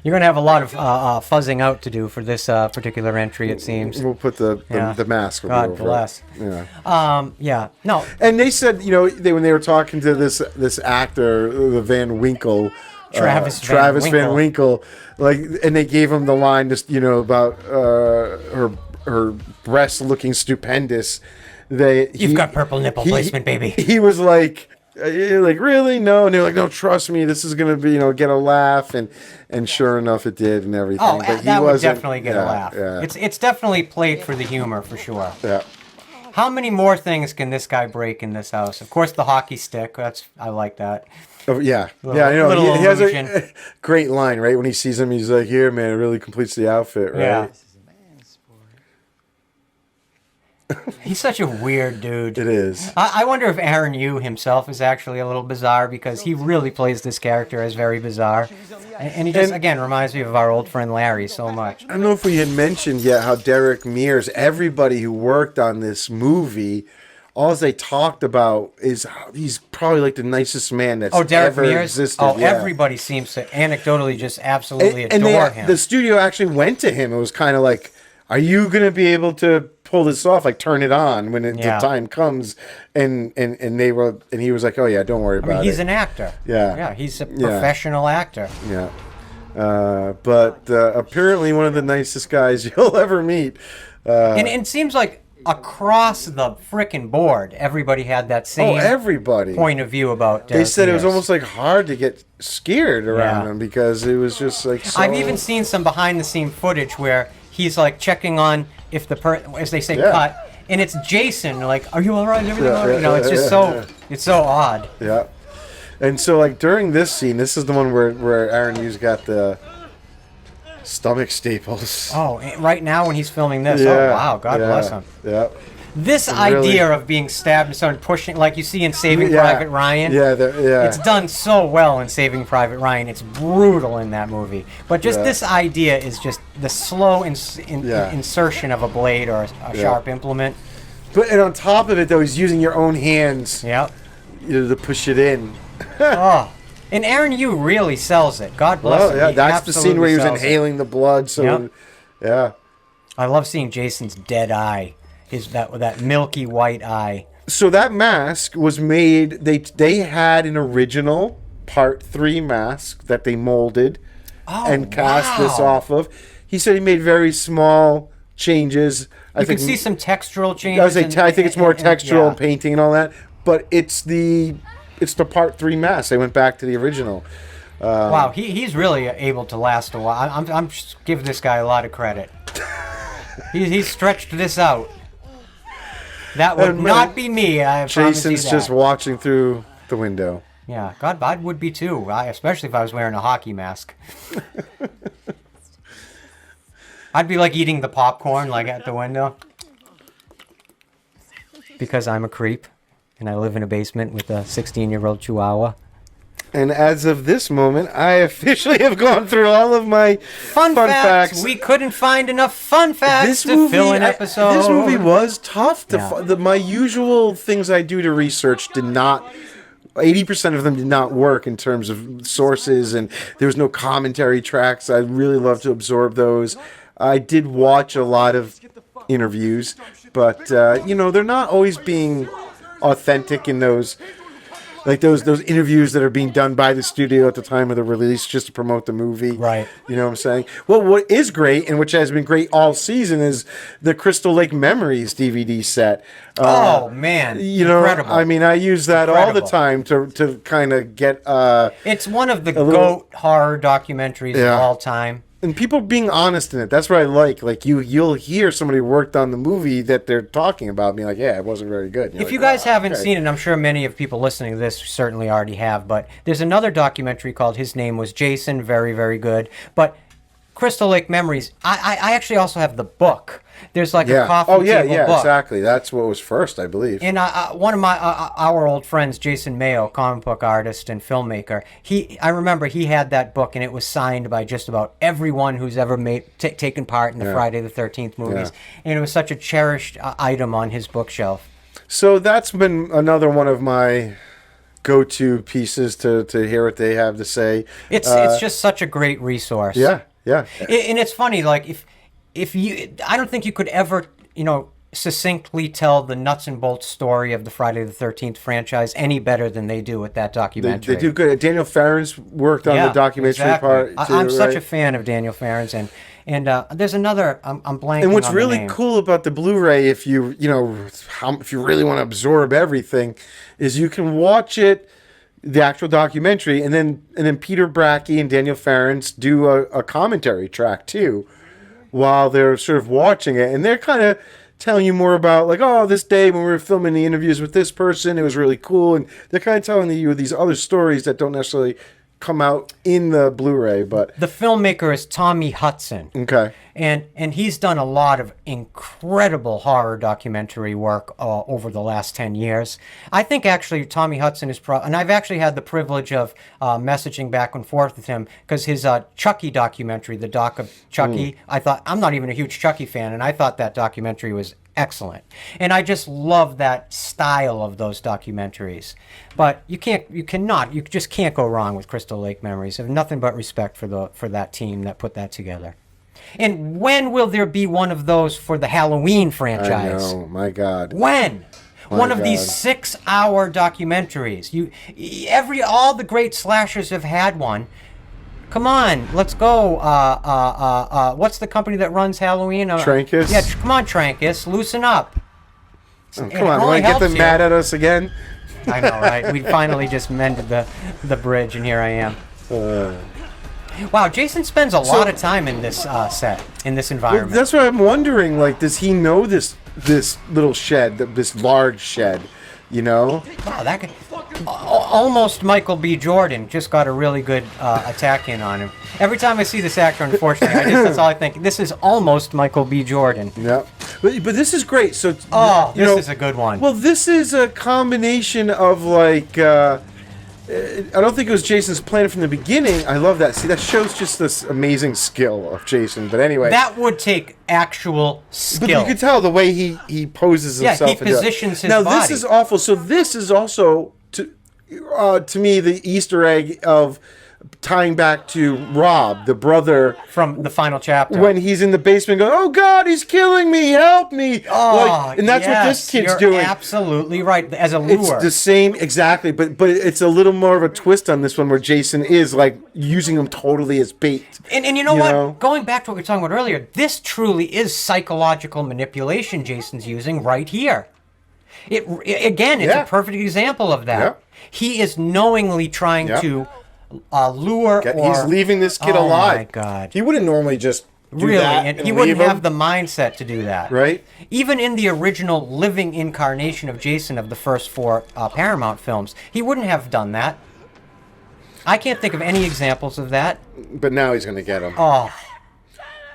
You're going to have a lot of fuzzing out to do for this particular entry, it seems. We'll put the mask over. God bless. Yeah. No. And they said, when they were talking to this actor, the Van Winkle, Travis Van Winkle, and they gave him the line just about her breasts looking stupendous. You've got purple nipple placement, baby. He was like, really? No. And they're like, no, trust me, this is gonna be get a laugh, and sure enough, it did, and everything. Oh, but that would definitely get a laugh. Yeah. It's definitely played for the humor for sure. Yeah. How many more things can this guy break in this house? Of course, the hockey stick. I like that. Oh, yeah. I know. He has a great line, right? When he sees him, he's like, "Here, man, it really completes the outfit," right? Yeah. He's such a weird dude. It is. I wonder if Aaron Yu himself is actually a little bizarre, because he really plays this character as very bizarre. And he just, again, reminds me of our old friend Larry so much. I don't know if we had mentioned yet how Derek Mears, everybody who worked on this movie, all they talked about is how he's probably like the nicest man that's ever existed. Everybody seems to anecdotally just absolutely adore him. The studio actually went to him. It was kind of like, are you going to be able to pull this off? Like, turn it on when the time comes. And he was like, oh yeah, don't worry about it. He's an actor. Yeah. He's a professional actor. Yeah. But apparently one of the nicest guys you'll ever meet. And it seems like across the frickin' board, everybody had that same point of view about Derek They said Mears. It was almost like hard to get scared around him, because it was just like so... I've even seen some behind-the-scene footage where he's like checking on if as they say, cut, and it's Jason. Like, are you all right? Everything all right? It's just it's so odd. Yeah. And so, like, during this scene, this is the one where Aaron Hughes got the stomach staples. Oh, right now when he's filming this. Oh, wow. God bless him. Yeah. This idea of being stabbed and someone pushing, like you see in Saving Private Ryan. It's done so well in Saving Private Ryan. It's brutal in that movie. But just this idea is just the slow insertion of a blade or a sharp implement. And on top of it, though, he's using your own hands. Yep. To push it in. And Aaron Yu really sells it. God bless him. Yeah, that's the scene where he was inhaling the blood. So, yeah. I love seeing Jason's dead eye. That milky white eye. So that mask was made. They had an original Part 3 mask that they molded and cast this off of. He said he made very small changes. You can see some textural changes. I think it's more textural and painting and all that. But it's the Part 3 mask. They went back to the original. Wow, he's really able to last a while. I'm just give this guy a lot of credit. He's stretched this out. That would not be me. I promise you that. Jason's just watching through the window. Yeah, God, I would be too. Especially if I was wearing a hockey mask. I'd be like eating the popcorn like at the window. Because I'm a creep and I live in a basement with a 16-year-old chihuahua. And as of this moment, I officially have gone through all of my fun facts. We couldn't find enough fun facts to fill an episode. This movie was tough. My usual things I do to research did not... 80% of them did not work in terms of sources, and there was no commentary tracks. I really love to absorb those. I did watch a lot of interviews, but, they're not always being authentic in those... Like those interviews that are being done by the studio at the time of the release just to promote the movie. Right. You know what I'm saying? Well, what is great, and which has been great all season, is the Crystal Lake Memories DVD set. Oh, man. Incredible. I mean, I use that all the time to kind of get... it's one of the GOAT horror documentaries of all time. And people being honest in it. That's what I like. Like, you'll hear somebody worked on the movie that they're talking about, being like, yeah, it wasn't very good. If you guys haven't seen it, I'm sure many of people listening to this certainly already have, but there's another documentary called His Name Was Jason, very, very good. But Crystal Lake Memories, I actually also have the book. There's like a coffee table book. Exactly. That's what was first, I believe. And one of our old friends, Jason Mayo, comic book artist and filmmaker, I remember he had that book, and it was signed by just about everyone who's ever taken part in the Friday the 13th movies. And it was such a cherished item on his bookshelf. So that's been another one of my go-to pieces to hear what they have to say. It's just such a great resource. Yeah. And it's funny, like if you, I don't think you could ever, succinctly tell the nuts and bolts story of the Friday the 13th franchise any better than they do with that documentary. They do good. Daniel Farron's worked on the documentary part too. I'm such a fan of Daniel Farron's, and there's another. I'm blanking. And what's on really the name. cool about the Blu-ray, if you really want to absorb everything, is you can watch it, the actual documentary, and then Peter Bracke and Daniel Farron's do a commentary track too, while they're sort of watching it, and they're kind of telling you more about, like, oh, this day when we were filming the interviews with this person, it was really cool. And they're kind of telling you these other stories that don't necessarily come out in the Blu-ray. But the filmmaker is Tommy Hudson. Okay. And he's done a lot of incredible horror documentary work over the last 10 years. I think actually Tommy Hudson is and I've actually had the privilege of messaging back and forth with him, because his Chucky documentary, the doc of Chucky, I'm not even a huge Chucky fan, and I thought that documentary was excellent. And I just love that style of those documentaries. But you just can't go wrong with Crystal Lake Memories. I have nothing but respect for that team that put that together. And when will there be one of those for the Halloween franchise? I know, my God. When? One of these 6-hour documentaries. All the great slashers have had one. Come on, let's go. What's the company that runs Halloween? Trancas? Yeah, come on, Trancas, loosen up. Oh, come on, want to get them mad at us again? I know, right? We finally just mended the bridge, and here I am. Wow, Jason spends a lot of time in this set, in this environment. Well, that's what I'm wondering. Like, does he know this little shed, this large shed? Wow, that could almost Michael B. Jordan just got a really good attack in on him. Every time I see this actor, unfortunately, that's all I think. This is almost Michael B. Jordan. Yeah, but this is great. So this is a good one. Well, this is a combination of like. I don't think it was Jason's plan from the beginning. I love that. See, that shows just this amazing skill of Jason. But anyway, that would take actual skill. But you can tell the way he poses himself. Yeah, he positions his body. body. Now this is awful. So this is also to me the Easter egg of tying back to Rob, the brother from the final chapter, when he's in the basement going, "Oh God, he's killing me! Help me!" And that's what this kid's doing. Absolutely right. As a lure, it's the same exactly, but it's a little more of a twist on this one, where Jason is like using him totally as bait. And you know what? Going back to what we were talking about earlier, this truly is psychological manipulation Jason's using right here. It's a perfect example of that. Yeah. He is knowingly trying to lure. He's leaving this kid alive. Oh my God! He wouldn't normally just do really, that and he wouldn't have the mindset to do that. Right. Even in the original living incarnation of Jason of the first 4 Paramount films, he wouldn't have done that. I can't think of any examples of that. But now he's going to get them. Oh.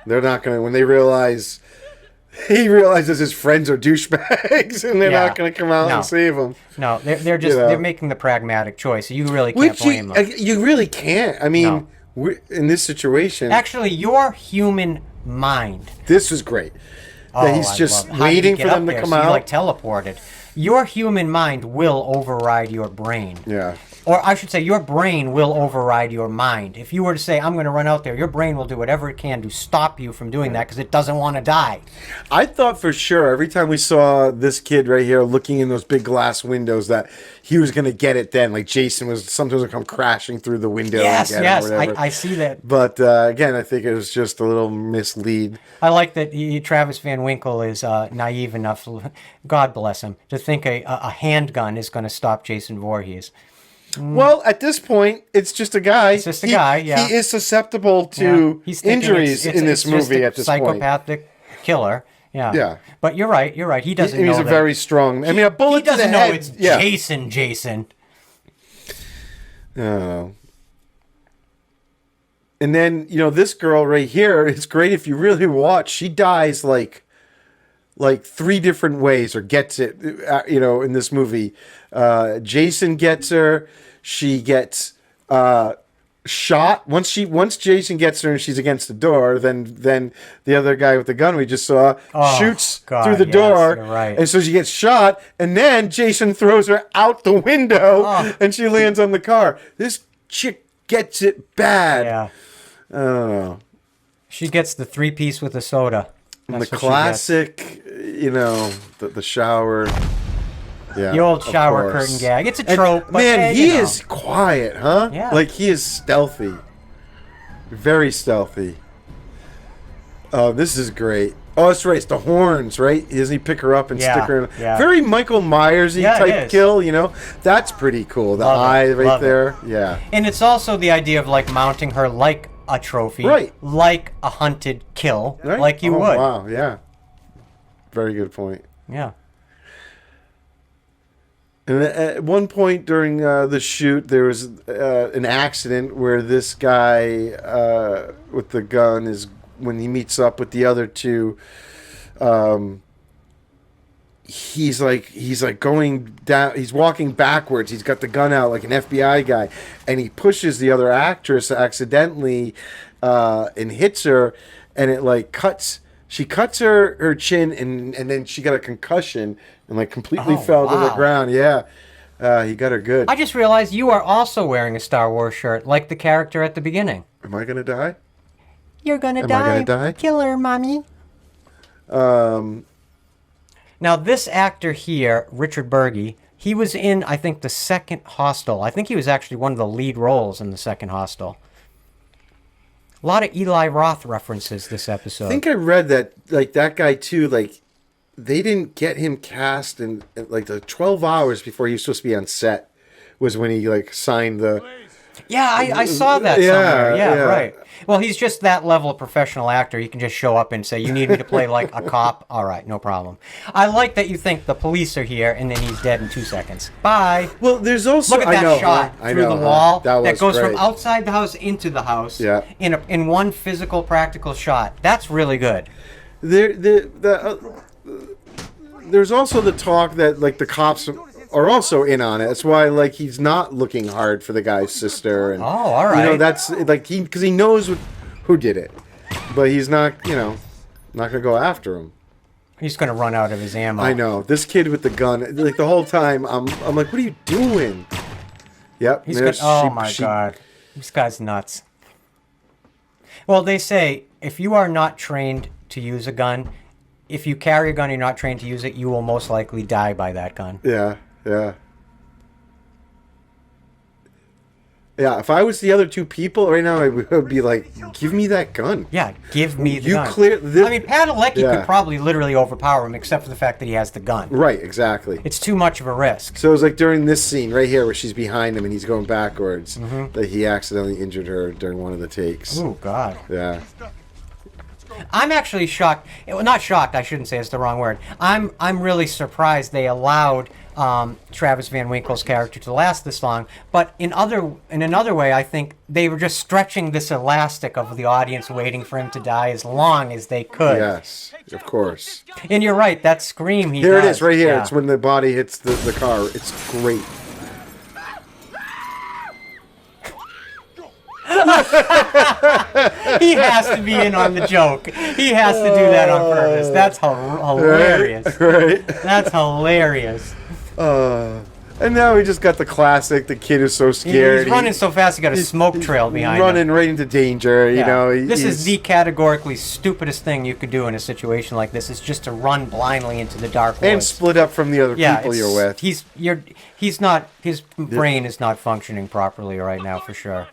They're not going to, when they realize, he realizes his friends are douchebags, and they're not going to come out and save him. No, they're just they're making the pragmatic choice. You really can't blame them. You really can't. I mean, in this situation, actually, your human mind. This was great. That he's just waiting for them to come out. You like teleported. Your human mind will override your brain. Yeah. Or I should say, your brain will override your mind. If you were to say, I'm going to run out there, your brain will do whatever it can to stop you from doing that because it doesn't want to die. I thought for sure, every time we saw this kid right here looking in those big glass windows, that he was going to get it then. Like Jason was sometimes would come crashing through the window. Yes, and get yes, him, I see that. But again, I think it was just a little mislead. I like that Travis Van Winkle is naive enough, God bless him, to think a handgun is going to stop Jason Voorhees. Well, at this point, it's just a guy. It's just a guy, yeah. He is susceptible to injuries in this movie at this point. Psychopathic killer. Yeah. Yeah. But you're right. He doesn't know he's a very strong... I mean, a bullet to the head. He doesn't know it's Jason. Oh. And then, this girl right here, it's great if you really watch. She dies like 3 different ways, or gets it, in this movie. Jason gets her. She gets shot. Once Jason gets her and she's against the door, then the other guy with the gun we just saw shoots through the door, you're right. and so she gets shot. And then Jason throws her out the window, and she lands on the car. This chick gets it bad. Yeah. I don't know. She gets the 3-piece with a soda. And That's the what she gets. classic, the shower. Yeah, The old of shower course. curtain gag. It's a trope, but man, hey, he you know. is quiet, huh? Yeah. Like, he is stealthy. Very stealthy. Oh, this is great. Oh, that's right. It's the horns, right? Doesn't he pick her up and stick her in? Yeah. Very Michael Myers-y Yeah, it type is. kill, you know? That's pretty cool. The Love it. eye right Love it. there. Yeah. And it's also the idea of like mounting her like a trophy, Right. like a hunted kill, Right? like you Oh, would. Wow, yeah. Very good point. Yeah. And at one point during the shoot, there was an accident where this guy with the gun is, when he meets up with the other two, he's like going down. He's walking backwards. He's got the gun out like an FBI guy, and he pushes the other actress accidentally and hits her, and it like cuts. She cuts her chin, and then she got a concussion and like completely fell to the wow. ground. Yeah, he got her good. I just realized you are also wearing a Star Wars shirt, like the character at the beginning. Am I gonna die? You're gonna Am I die. gonna die? Kill her, mommy. Now, this actor here, Richard Burgi, he was in, I think, the second Hostel. I think he was actually one of the lead roles in the second Hostel. A lot of Eli Roth references this episode. I think I read that like that guy too. Like they didn't get him cast in like the 12 hours before he was supposed to be on set was when he like signed the. Yeah, I saw that Yeah, somewhere. Yeah, yeah. right. Well, he's just that level of professional actor. He can just show up and say, you need me to play like a cop? All right, no problem. I like that you think the police are here and then he's dead in 2 seconds. Bye. Well, there's also Look at that shot through the wall that goes from great. outside the house into the house Yeah. in one physical, practical shot. That's really good. There's also the talk that like the cops are also in on it. That's why like he's not looking hard for the guy's sister. And, all right. You know, that's like because he knows who did it, but he's not not gonna go after him. He's going to run out of his ammo. I know this kid with the gun. Like the whole time, I'm like, what are you doing? Yep. He's gonna, my God. This guy's nuts. Well, they say if you are not trained to use a gun, if you carry a gun and you're not trained to use it, you will most likely die by that gun. Yeah. Yeah. Yeah, if I was the other two people right now, I would be like, give me that gun. Yeah, give me the You gun. clear this- I mean, Padalecki Yeah. could probably literally overpower him, except for the fact that he has the gun. Right, exactly. It's too much of a risk. So it was like during this scene right here where she's behind him and he's going backwards Mm-hmm. that he accidentally injured her during one of the takes. Oh, God. Yeah. I'm actually shocked. Well, not shocked. I shouldn't say it's the wrong word. I'm really surprised they allowed Travis Van Winkle's character to last this long. But in another way, I think they were just stretching this elastic of the audience waiting for him to die as long as they could. Yes, of course. And you're right. That scream he Here it does, is, right here. yeah. It's when the body hits the car. It's great. He has to be in on the joke. He has to do that on purpose. That's hilarious. Right. That's hilarious. And now we just got the classic. The kid is so scared. He's running so fast, he got a smoke trail behind him. running right into danger. You Yeah. know. This is the categorically stupidest thing you could do in a situation like this. Is just to run blindly into the dark woods. and split up from the other people you're with. He's not. His brain is not functioning properly right now for sure.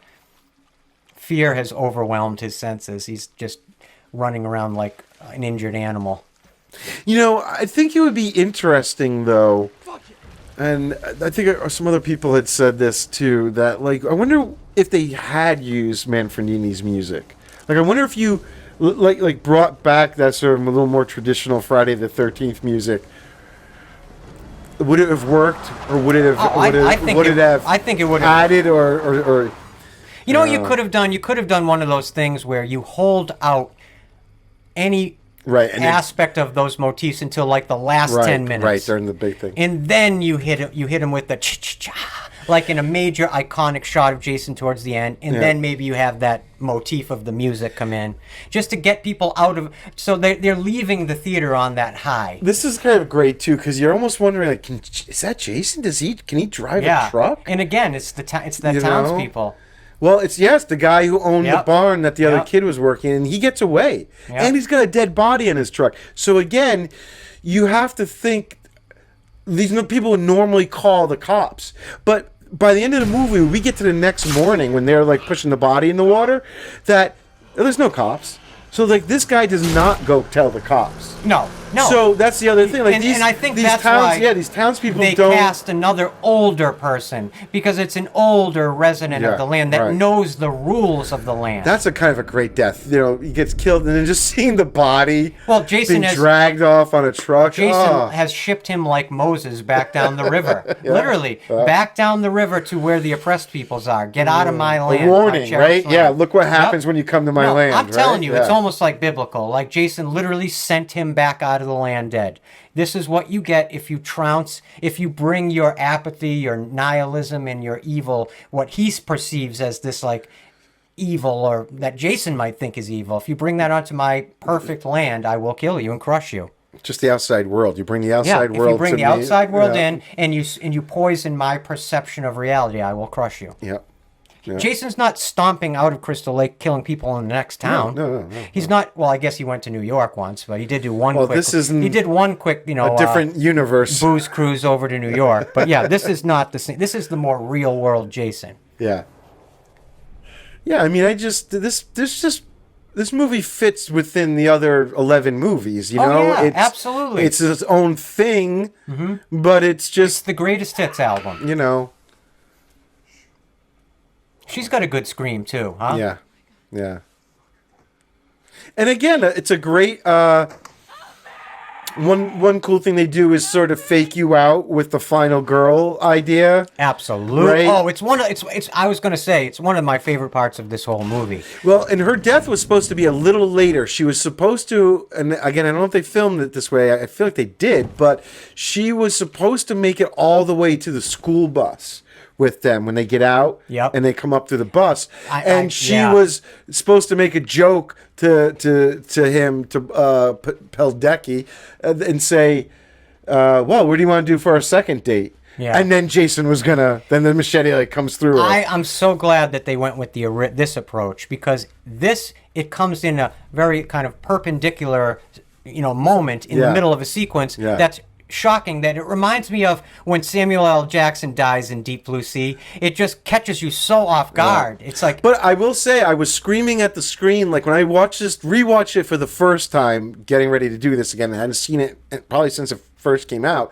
Fear has overwhelmed his senses. He's just running around like an injured animal. You know, I think it would be interesting though. And I think some other people had said this too, that like I wonder if they had used Manfredini's music. Like I wonder if you like brought back that sort of a little more traditional Friday the 13th music. Would it have worked, or would it have? I think it would have added or You know what you could have done? You could have done one of those things where you hold out any and aspect of those motifs until like the last 10 minutes. Right, during the big thing. And then you hit him with the cha-cha-cha, like in a major iconic shot of Jason towards the end, and Yeah. then maybe you have that motif of the music come in, just to get people out of. So they're leaving the theater on that high. This is kind of great too, because you're almost wondering, like, is that Jason? Can he drive a truck? And again, it's the You know? townspeople. Well, it's the guy who owned the Yep. barn that the other Yep. kid was working in, and he gets away. Yep. And he's got a dead body in his truck. So again, you have to think these people would normally call the cops. But by the end of the movie, we get to the next morning when they're like pushing the body in the water, that there's no cops. So like this guy does not go tell the cops. No. So that's the other thing. Like And I think these that's towns, why these townspeople they don't. cast another older person, because it's an older resident Yeah, of the land that right. knows the rules of the land. That's a kind of a great death. You know, he gets killed, and then just seeing the body Jason being has dragged off on a truck. Jason has shipped him like Moses back down the river. Literally, back down the river to where the oppressed peoples are. Get out of my land. A warning, my cherished right? Yeah, land. look what Yep. happens when you come to my land. I'm telling right? you, Yeah. it's almost like biblical. Like Jason literally sent him back out of the land dead. This is what you get if you trounce, if you bring your apathy, your nihilism, and your evil, what he perceives as this like evil, or that Jason might think is evil. If you bring that onto my perfect land, I will kill you and crush you. Just the outside world. You bring the outside world. If you bring to the me. outside world Yeah. in and you poison my perception of reality, I will crush you. Yeah. Yeah. Jason's not stomping out of Crystal Lake, killing people in the next town. No. He's not. Well, I guess he went to New York once, but he did do one. Well, quick, this isn't He did one quick, a different universe. booze cruise over to New York. But yeah, this is not the same. This is the more real world Jason. Yeah. Yeah, I mean, this movie fits within the other 11 movies, you Oh, know? yeah, absolutely. It's its own thing, but it's It's just, the greatest hits album. you know, She's got a good scream too, huh? yeah. And again, it's a great one cool thing they do is sort of fake you out with the final girl idea. Absolutely. Right? Oh, it's one of it's. I was going to say it's one of my favorite parts of this whole movie. Well, and her death was supposed to be a little later. She was supposed to, and again, I don't know if they filmed it this way. I feel like they did, but she was supposed to make it all the way to the school bus with them when they get out. Yep. And they come up to the bus, and she yeah. was supposed to make a joke to him, to Peldecki, and say, "Well, what do you want to do for our second date?" Yeah. And then Jason was gonna. Then the machete like comes through. I'm so glad that they went with this approach, because it comes in a very kind of perpendicular, moment in the middle of a sequence that's shocking, that it reminds me of when Samuel L. Jackson dies in Deep Blue Sea. It just catches you so off guard. Yeah. It's like, but I will say, I was screaming at the screen like when I rewatched it for the first time, getting ready to do this again. I hadn't seen it probably since it first came out.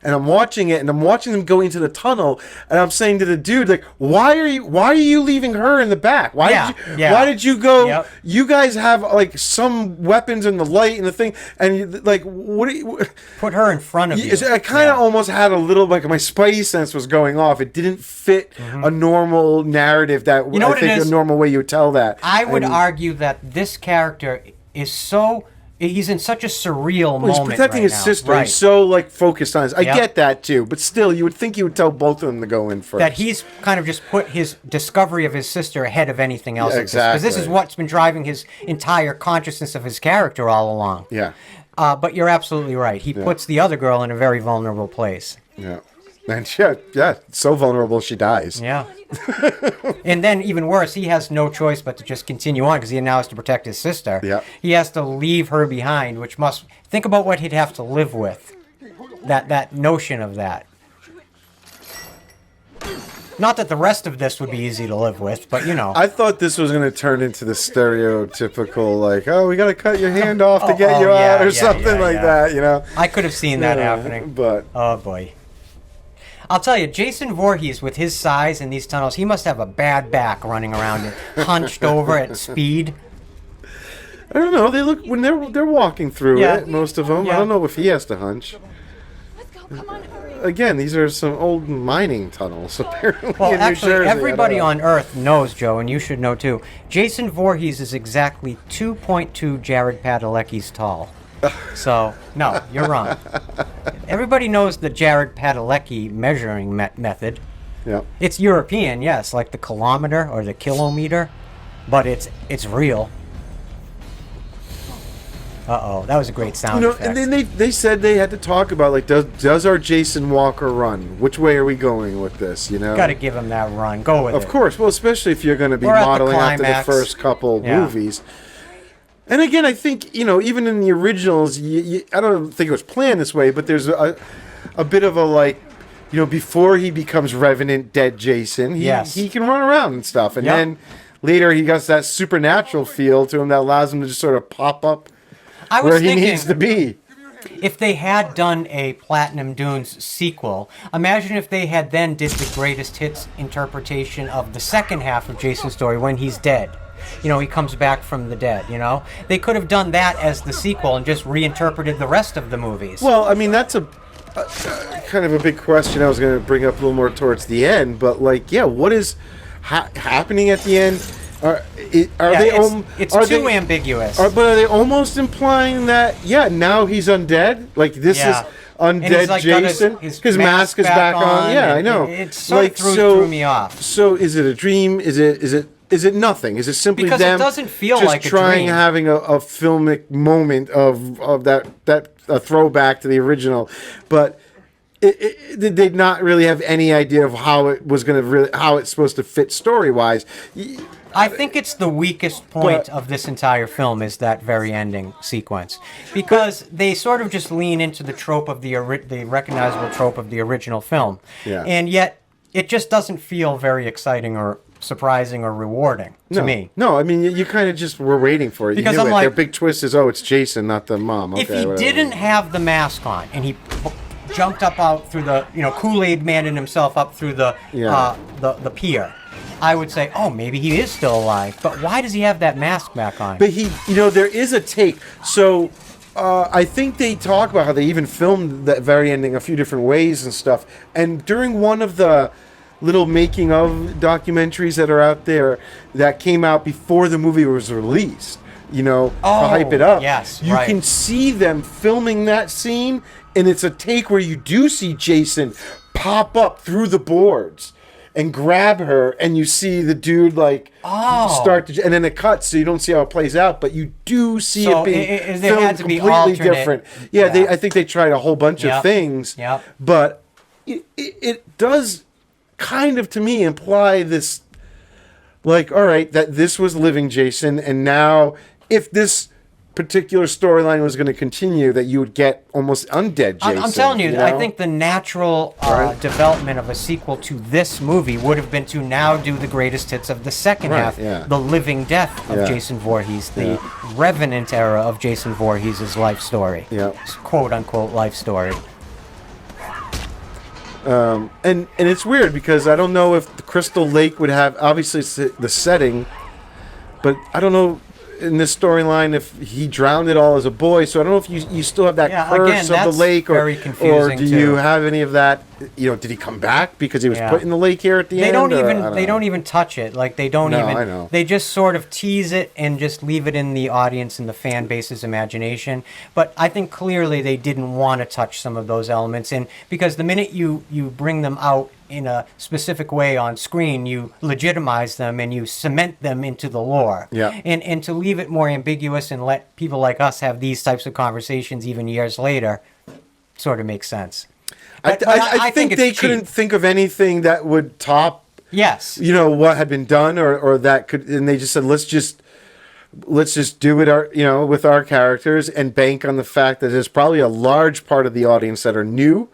And I'm watching it, and I'm watching them go into the tunnel, and I'm saying to the dude, like, why are you leaving her in the back? Why did you go? Yep. You guys have like some weapons in the light and the thing, and like, what do you put her in front of you? I kind of almost had a little, like, my spidey sense was going off. It didn't fit a normal narrative that I think a normal way you would tell that. I would argue that this character is so. He's in such a surreal moment. He's protecting his sister. Right. He's so like focused on his. I get that too, but still, you would think you would tell both of them to go in first. That he's kind of just put his discovery of his sister ahead of anything else. Exactly. Because this is what's been driving his entire consciousness of his character all along. Yeah. But you're absolutely right. He puts the other girl in a very vulnerable place. Yeah. And so vulnerable she dies. Yeah. And then even worse, he has no choice but to just continue on, because he now has to protect his sister. Yeah. He has to leave her behind, which must think about what he'd have to live with. That notion of that. Not that the rest of this would be easy to live with, but I thought this was going to turn into the stereotypical, like, oh, we got to cut your hand off to get you out, or something like that, I could have seen that happening. But oh boy. I'll tell you, Jason Voorhees, with his size in these tunnels, he must have a bad back running around it, hunched over at speed. I don't know. They look when they're walking through it. Most of them. Yeah. I don't know if he has to hunch. Let's go. Come on, hurry. Again, these are some old mining tunnels, apparently. Well, in New actually, Jersey. everybody on Earth knows, Joe, and you should know too. Jason Voorhees is exactly 2.2 Jared Padalecki's tall. So, no, you're wrong. Everybody knows the Jared Padalecki measuring method. Yeah. It's European, yes, like the kilometer or the kilometer, but it's real. Uh-oh, that was a great sound effect. And then they said they had to talk about, like, does our Jason Walker run? Which way are we going with this, you know? Got to give him that run. Go with it. Of course. Well, especially if you're going to be We're at the modeling after the climax. first couple Yeah. movies. And again, I think, even in the originals, I don't think it was planned this way, but there's a bit of a, like, before he becomes Revenant Dead Jason, he can run around and stuff. And then later he gets that supernatural feel to him that allows him to just sort of pop up where he needs to be. If they had done a Platinum Dunes sequel, imagine if they had then did the greatest hits interpretation of the second half of Jason's story when he's dead. He comes back from the dead, They could have done that as the sequel and just reinterpreted the rest of the movies. Well, I mean, that's a kind of a big question I was going to bring up a little more towards the end, but, like, what is happening at the end? It's too ambiguous. But are they almost implying that, now he's undead? Like, this is undead Jason? His mask is back on. Yeah, I know. It sort of threw me off. So is it a dream? Is it nothing? Is it simply because them it doesn't feel just like a trying dream. having a filmic moment of that a throwback to the original, but they did not really have any idea of how it was going to how it's supposed to fit story wise. I think it's the weakest point of this entire film is that very ending sequence, because they sort of just lean into the trope of the recognizable trope of the original film, and yet it just doesn't feel very exciting or surprising or rewarding to me. No, I mean you kind of just were waiting for it. Because you knew I'm it. like, Their big twist is, it's Jason, not the mom. Okay, if he whatever. didn't have the mask on and he jumped up out through the Kool-Aid manning himself up through the pier, I would say, maybe he is still alive. But why does he have that mask back on? But he, there is a take. So I think they talk about how they even filmed that very ending a few different ways and stuff. And during one of the little making of documentaries that are out there that came out before the movie was released, to hype it up. Yes, you can see them filming that scene, and it's a take where you do see Jason pop up through the boards and grab her, and you see the dude start to, and then it cuts, so you don't see how it plays out, but you do see it being filmed completely different. I think they tried a whole bunch of things, but it does kind of, to me, imply this, like, all right, that this was living Jason, and now if this particular storyline was going to continue, that you would get almost undead Jason. I'm telling you, I think the natural development of a sequel to this movie would have been to now do the greatest hits of the second half, the living death of Jason Voorhees, the Revenant era of Jason Voorhees' life story, quote unquote life story. And it's weird because I don't know if the Crystal Lake would have, obviously it's the setting, but I don't know in this storyline if he drowned it all as a boy, so I don't know if you still have that curse of the lake, or do you have any of that? Did he come back because he was put in the lake here at the end? They don't even touch it. Like they don't even. I know. They just sort of tease it and just leave it in the audience and the fan base's imagination. But I think clearly they didn't want to touch some of those elements, and because the minute you bring them out in a specific way on screen, you legitimize them and you cement them into the lore. And to leave it more ambiguous and let people like us have these types of conversations even years later sort of makes sense. But I think they couldn't think of anything that would top what had been done or that could, and they just said let's just do it with our characters and bank on the fact that there's probably a large part of the audience that are new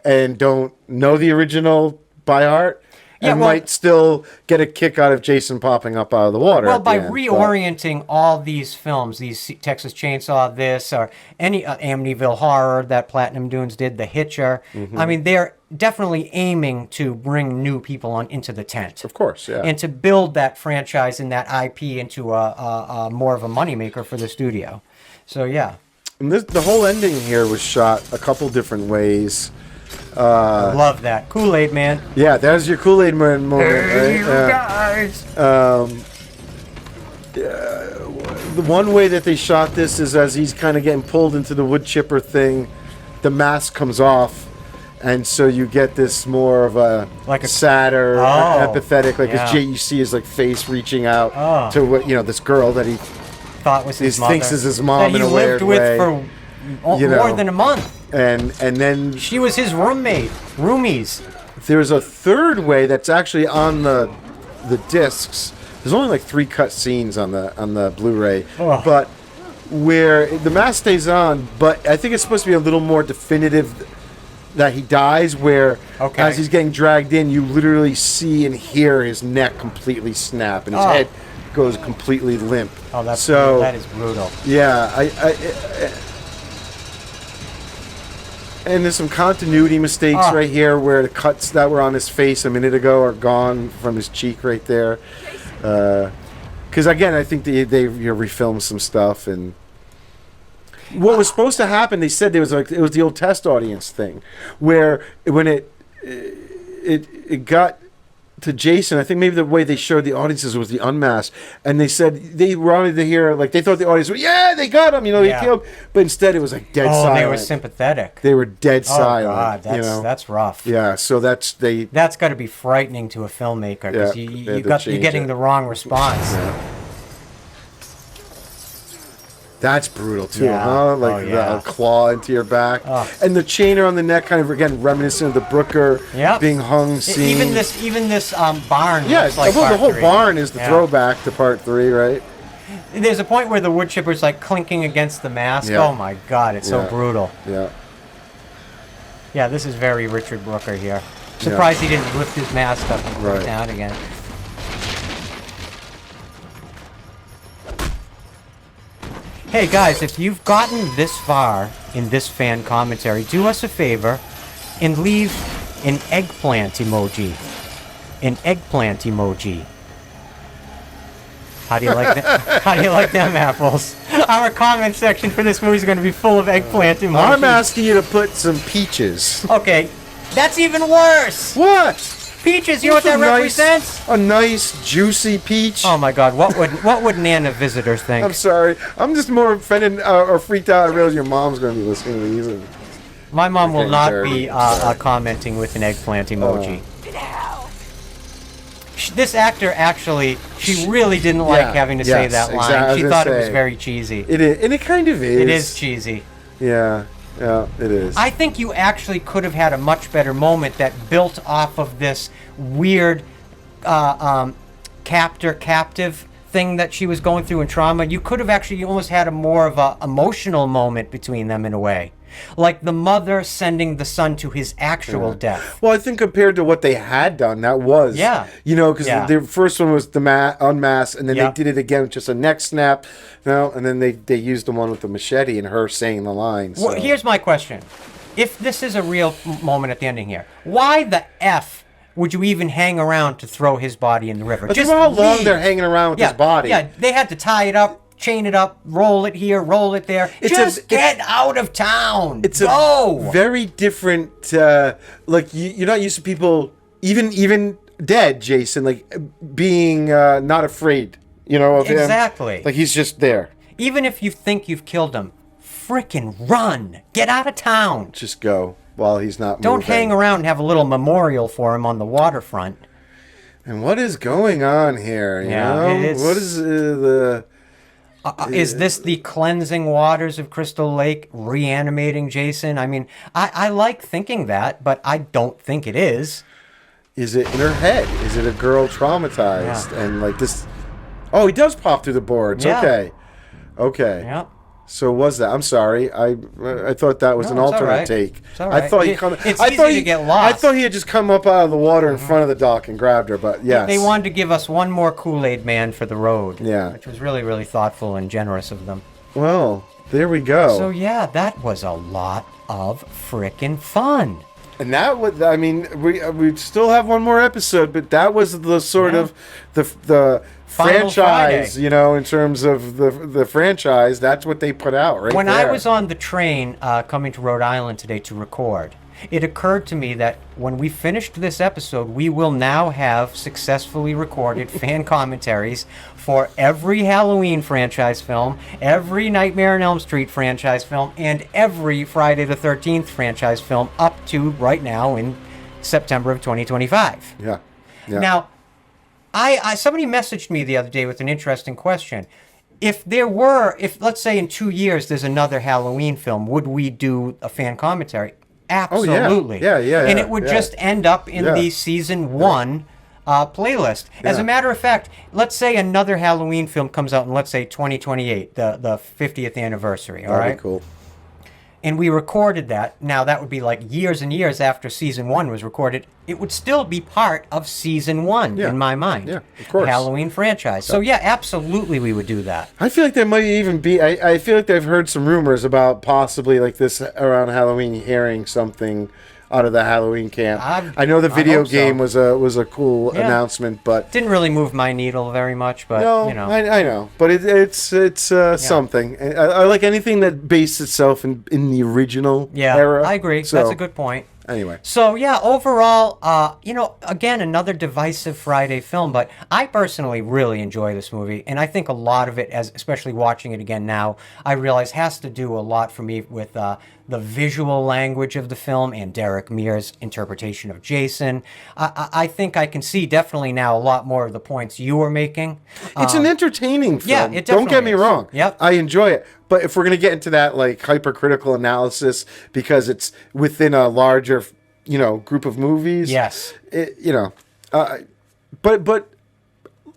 and don't know the original by heart and might still get a kick out of Jason popping up out of the water. Well, by reorienting all these films, these Texas Chainsaw, this, or any Amityville Horror that Platinum Dunes did, The Hitcher, I mean, they're definitely aiming to bring new people into the tent. Of course, and to build that franchise and that IP into a more of a moneymaker for the studio. So, And the whole ending here was shot a couple different ways. I love that. Kool-Aid Man. Yeah, there's your Kool-Aid Man moment. Hey, you guys! The one way that they shot this is as he's kind of getting pulled into the wood chipper thing, the mask comes off, And so you get this more of a Like a- sadder, Oh, empathetic, like yeah. you see his like face reaching out Oh. to what this girl that he Thought was his He mother. thinks is his mom that he in a lived weird with way. for You more know. than a month. and then She was his roomies. there's a third way that's actually on the discs. There's only like 3 cut scenes on the Blu-ray, Ugh. but where the mask stays on, but I think it's supposed to be a little more definitive that he dies, where Okay. as he's getting dragged in, you literally see and hear his neck completely snap and his Oh. head goes completely limp. Oh, that is brutal. Yeah, and there's some continuity mistakes Ah. right here where the cuts that were on his face a minute ago are gone from his cheek right there. Because again, I think they refilmed some stuff, and what was supposed to happen, they said it was the old test audience thing, where when it got to Jason, I think maybe the way they showed the audiences was the unmasked, and they said they wanted to hear, like, they thought the audience was, yeah, they got him, Yeah. they killed him, but instead it was like dead silent. They were sympathetic. They were dead Oh silent. God, that's rough. Yeah, so that's That's got to be frightening to a filmmaker because Yeah, they you're had to change getting it. the wrong response. Yeah. That's brutal too, Yeah. huh? Like Oh, yeah. the claw into your back, Oh. and the chain around the neck, kind of again reminiscent of the Brooker Yep. being hung scene. Even this barn. Yeah, looks like the part whole 3. barn is the Yeah. throwback to part 3, right? There's a point where the wood chipper's like clinking against the mask. Yeah. Oh my God, it's so Yeah. brutal. Yeah. Yeah, this is very Richard Brooker here. Surprised he didn't lift his mask up and put Right. it down again. Hey guys, if you've gotten this far in this fan commentary, do us a favor and leave an eggplant emoji. An eggplant emoji. How do you like that? How do you like them apples? Our comment section for this movie is going to be full of eggplant emojis. I'm asking you to put some peaches. Okay, that's even worse. What? Peaches, you know what that represents? A nice juicy peach. Oh my God, what would Nana visitors think? I'm sorry. I'm just more offended or freaked out. I realize your mom's going to be listening to these. My mom will Okay, not dirty. be commenting with an eggplant emoji. This actor actually, she really didn't like Yeah, having to say yes, that line. exactly. I was She gonna thought it was say. very cheesy. It is, and it kind of is. It is cheesy. Yeah, it is. I think you actually could have had a much better moment that built off of this weird captive thing that she was going through in trauma. You could have actually almost had a more of a emotional moment between them in a way. Like the mother sending the son to his actual death. Well, I think compared to what they had done, that was. Yeah. Because Yeah. the first one was the unmasked, and then Yeah. they did it again with just a neck snap, and then they used the one with the machete and her saying the line. So. Well, here's my question. If this is a real moment at the ending here, why the F would you even hang around to throw his body in the river? But think about how long they're hanging around with his body. Yeah, they had to tie it up, chain it up, roll it here, roll it there. Get out of town. It's Go. a very different. Like you're not used to people, even dead, Jason, like being not afraid. Of him. Exactly. Like he's just there. Even if you think you've killed him, frickin' run. Get out of town. Just go while he's not. Don't moving. hang around and have a little memorial for him on the waterfront. And what is going on here? You Yeah, know? it's- What is the? Is this the cleansing waters of Crystal Lake reanimating Jason? I mean, I like thinking that, but I don't think it is. Is it in her head? Is it a girl traumatized and like this? Oh, he does pop through the boards. Yeah. Okay. Yep. So was that? I'm sorry. I thought that was No, an it's all alternate right. take. It's all I right. thought he It's I easy thought to he get I lost. thought he had just come up out of the water in front of the dock and grabbed her. But yes, They wanted to give us one more Kool-Aid man for the road. Yeah. Which was really, really thoughtful and generous of them. Well, there we go. So yeah, that was a lot of frickin' fun. And that would, I mean, we still have one more episode, but that was the sort of the Final franchise, Friday. in terms of the franchise. That's what they put out, right? When there. I was on the train coming to Rhode Island today to record, it occurred to me that when we finished this episode, we will now have successfully recorded fan commentaries for every Halloween franchise film, every Nightmare on Elm Street franchise film, and every Friday the 13th franchise film up to right now in September of 2025. Yeah. Yeah. Now, I somebody messaged me the other day with an interesting question. If let's say in 2 years there's another Halloween film, would we do a fan commentary? Absolutely. Oh, yeah. And it would just end up in the season 1 playlist. As a matter of fact, let's say another Halloween film comes out in, let's say, 2028, the 50th anniversary. All right. That'd be cool. And we recorded that. Now, that would be like years and years after season 1 was recorded. It would still be part of season 1 in my mind. Yeah, of course. The Halloween franchise. So, yeah, absolutely we would do that. I feel like there might even be, I feel like I've heard some rumors about possibly like this around Halloween, hearing something out of the Halloween camp. I know the video game was a cool announcement, but didn't really move my needle very much. But no, you know, I know, but it's something. I like anything that based itself in the original era. I agree. So, that's a good point. Anyway. So, yeah, overall, again, another divisive Friday film, but I personally really enjoy this movie, and I think a lot of it, especially watching it again now, I realize has to do a lot for me with the visual language of the film and Derek Mears' interpretation of Jason. I think I can see definitely now a lot more of the points you were making. It's an entertaining film. Yeah, it definitely Don't get me is. wrong. Yep. I enjoy it. But if we're going to get into that like hypercritical analysis because it's within a larger, group of movies. Yes. But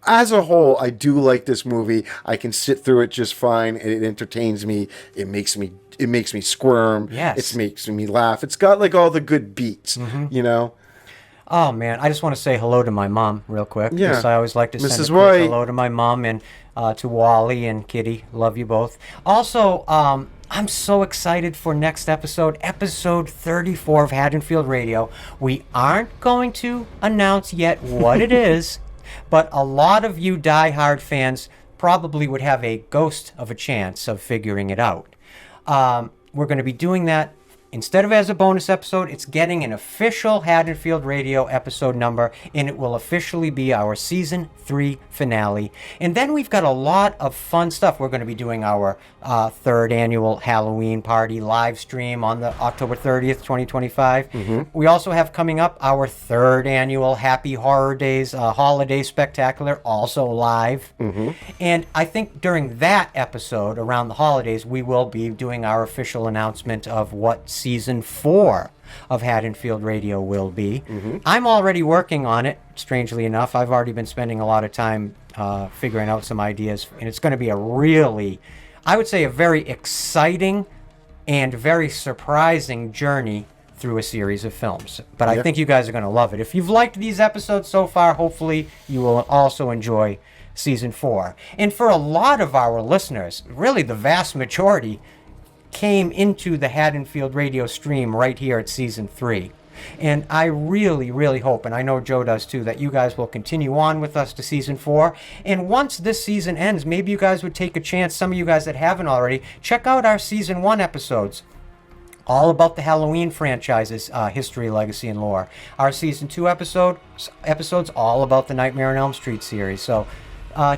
as a whole, I do like this movie. I can sit through it just fine. It entertains me. It makes me squirm. Yes. It makes me laugh. It's got like all the good beats, Oh, man, I just want to say hello to my mom real quick. Yeah. Because I always like to send Mrs. a quick White. hello to my mom and to Wally and Kitty. Love you both. Also, I'm so excited for next episode, episode 34 of Haddonfield Radio. We aren't going to announce yet what it is, but a lot of you diehard fans probably would have a ghost of a chance of figuring it out. We're going to be doing that. Instead of as a bonus episode, it's getting an official Haddonfield Radio episode number, and it will officially be our Season 3 finale. And then we've got a lot of fun stuff. We're going to be doing our third annual Halloween party live stream on the October 30th, 2025. Mm-hmm. We also have coming up our third annual Happy Horror Days Holiday Spectacular, also live. Mm-hmm. And I think during that episode, around the holidays, we will be doing our official announcement of what Season 4 of Haddonfield Radio will be. Mm-hmm. I'm already working on it, strangely enough. I've already been spending a lot of time figuring out some ideas, and it's going to be a really, I would say, a very exciting and very surprising journey through a series of films. But I think you guys are going to love it. If you've liked these episodes so far, hopefully you will also enjoy Season 4. And for a lot of our listeners, really the vast majority, came into the Haddonfield Radio stream right here at Season 3. And I really, really hope, and I know Joe does too, that you guys will continue on with us to Season 4. And once this season ends, maybe you guys would take a chance, some of you guys that haven't already, check out our Season 1 episodes. All about the Halloween franchise's history, legacy, and lore. Our Season 2 episodes all about the Nightmare on Elm Street series. So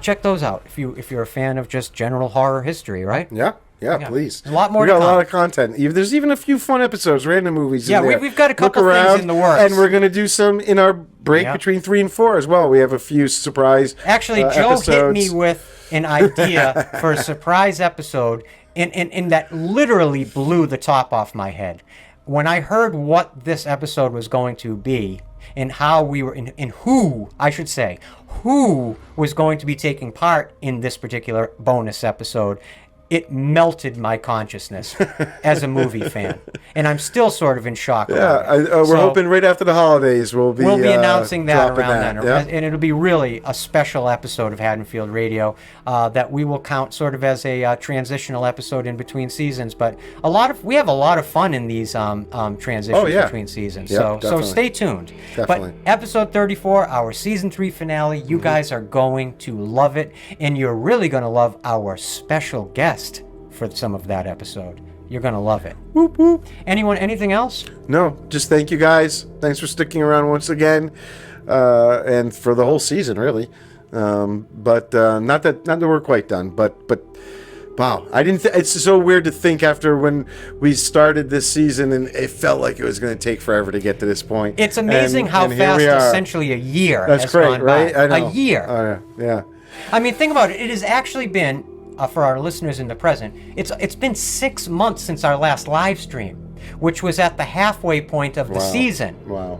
check those out if you're a fan of just general horror history, right? Yeah, please. A lot more We to got come. a lot of content. There's even a few fun episodes, random movies in there. We've got a couple Look things around, in the works. and we're going to do some in our break between 3 and 4 as well. We have a few surprise Actually, Joe episodes. hit me with an idea for a surprise episode, and that literally blew the top off my head. When I heard what this episode was going to be, and how we were, and who was going to be taking part in this particular bonus episode, it melted my consciousness as a movie fan. And I'm still sort of in shock about it. We're hoping right after the holidays we'll be announcing that dropping around then. Yeah. And it'll be really a special episode of Haddonfield Radio that we will count sort of as a transitional episode in between seasons. But we have a lot of fun in these transitions between seasons. Yeah, so stay tuned. Definitely. But episode 34, our season 3 finale, you guys are going to love it. And you're really going to love our special guest for some of that episode. You're gonna love it. Whoop, whoop. Anything else? No, just thank you guys. Thanks for sticking around once again, and for the whole season, really. But not that we're quite done. But wow, I didn't. It's so weird to think after when we started this season, and it felt like it was going to take forever to get to this point. It's amazing how and here fast we are. essentially a year That's has great, gone right? by. I know. A year. Yeah. I mean, think about it. It has actually been, for our listeners in the present, it's been 6 months since our last live stream, which was at the halfway point of the season. Wow.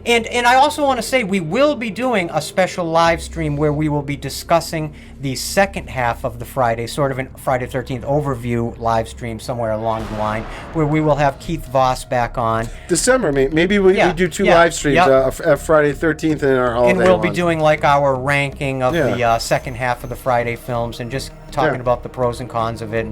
And I also want to say we will be doing a special live stream where we will be discussing the second half of the Friday, sort of a Friday 13th overview live stream somewhere along the line, where we will have Keith Voss back on. December, maybe we do two live streams, Friday 13th and our holiday And we'll one. be doing like our ranking of Yeah. the second half of the Friday films and just talking about the pros and cons of it,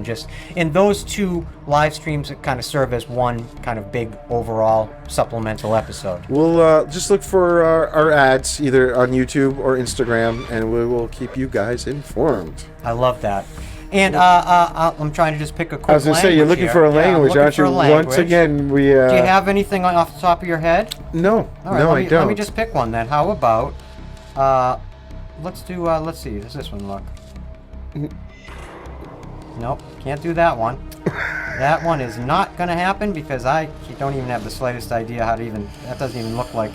and those two live streams that kind of serve as one kind of big overall supplemental episode. We'll just look for our ads either on YouTube or Instagram, and we will keep you guys informed. I love that. And I'm trying to just pick a quick language. I was going to say, you're looking for a language, aren't you? Once again, we... Do you have anything off the top of your head? No. All right, I don't. Let me just pick one then. How about... let's see. Does this one look? Nope, can't do that one. That one is not going to happen because I don't even have the slightest idea how to even... That doesn't even look like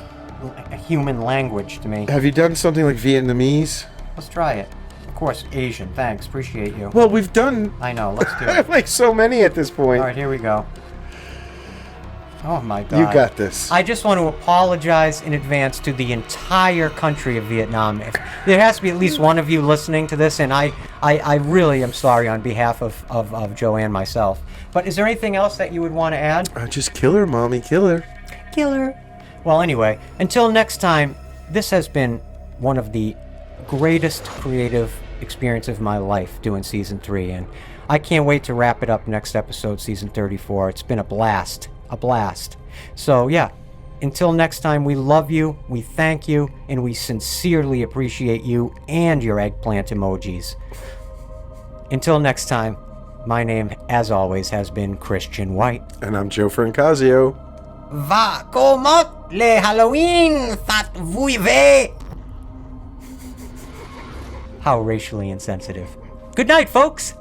a human language to me. Have you done something like Vietnamese? Let's try it. Of course, Asian. Thanks, appreciate you. Well, we've done... I know, let's do it. like so many at this point. All right, here we go. Oh my God. You got this. I just want to apologize in advance to the entire country of Vietnam. If there has to be at least one of you listening to this, and I really am sorry on behalf of Joe and myself. But is there anything else that you would want to add? Just kill her, Mommy. Kill her. Kill her. Well, anyway, until next time, this has been one of the greatest creative experiences of my life doing Season 3, and I can't wait to wrap it up next episode, Season 34. It's been a blast. A blast. So, yeah, until next time, we love you, we thank you, and we sincerely appreciate you and your eggplant emojis. Until next time, my name, as always, has been Christian White. And I'm Joe Francazio. Va como le Halloween that vuive. How racially insensitive. Good night, folks!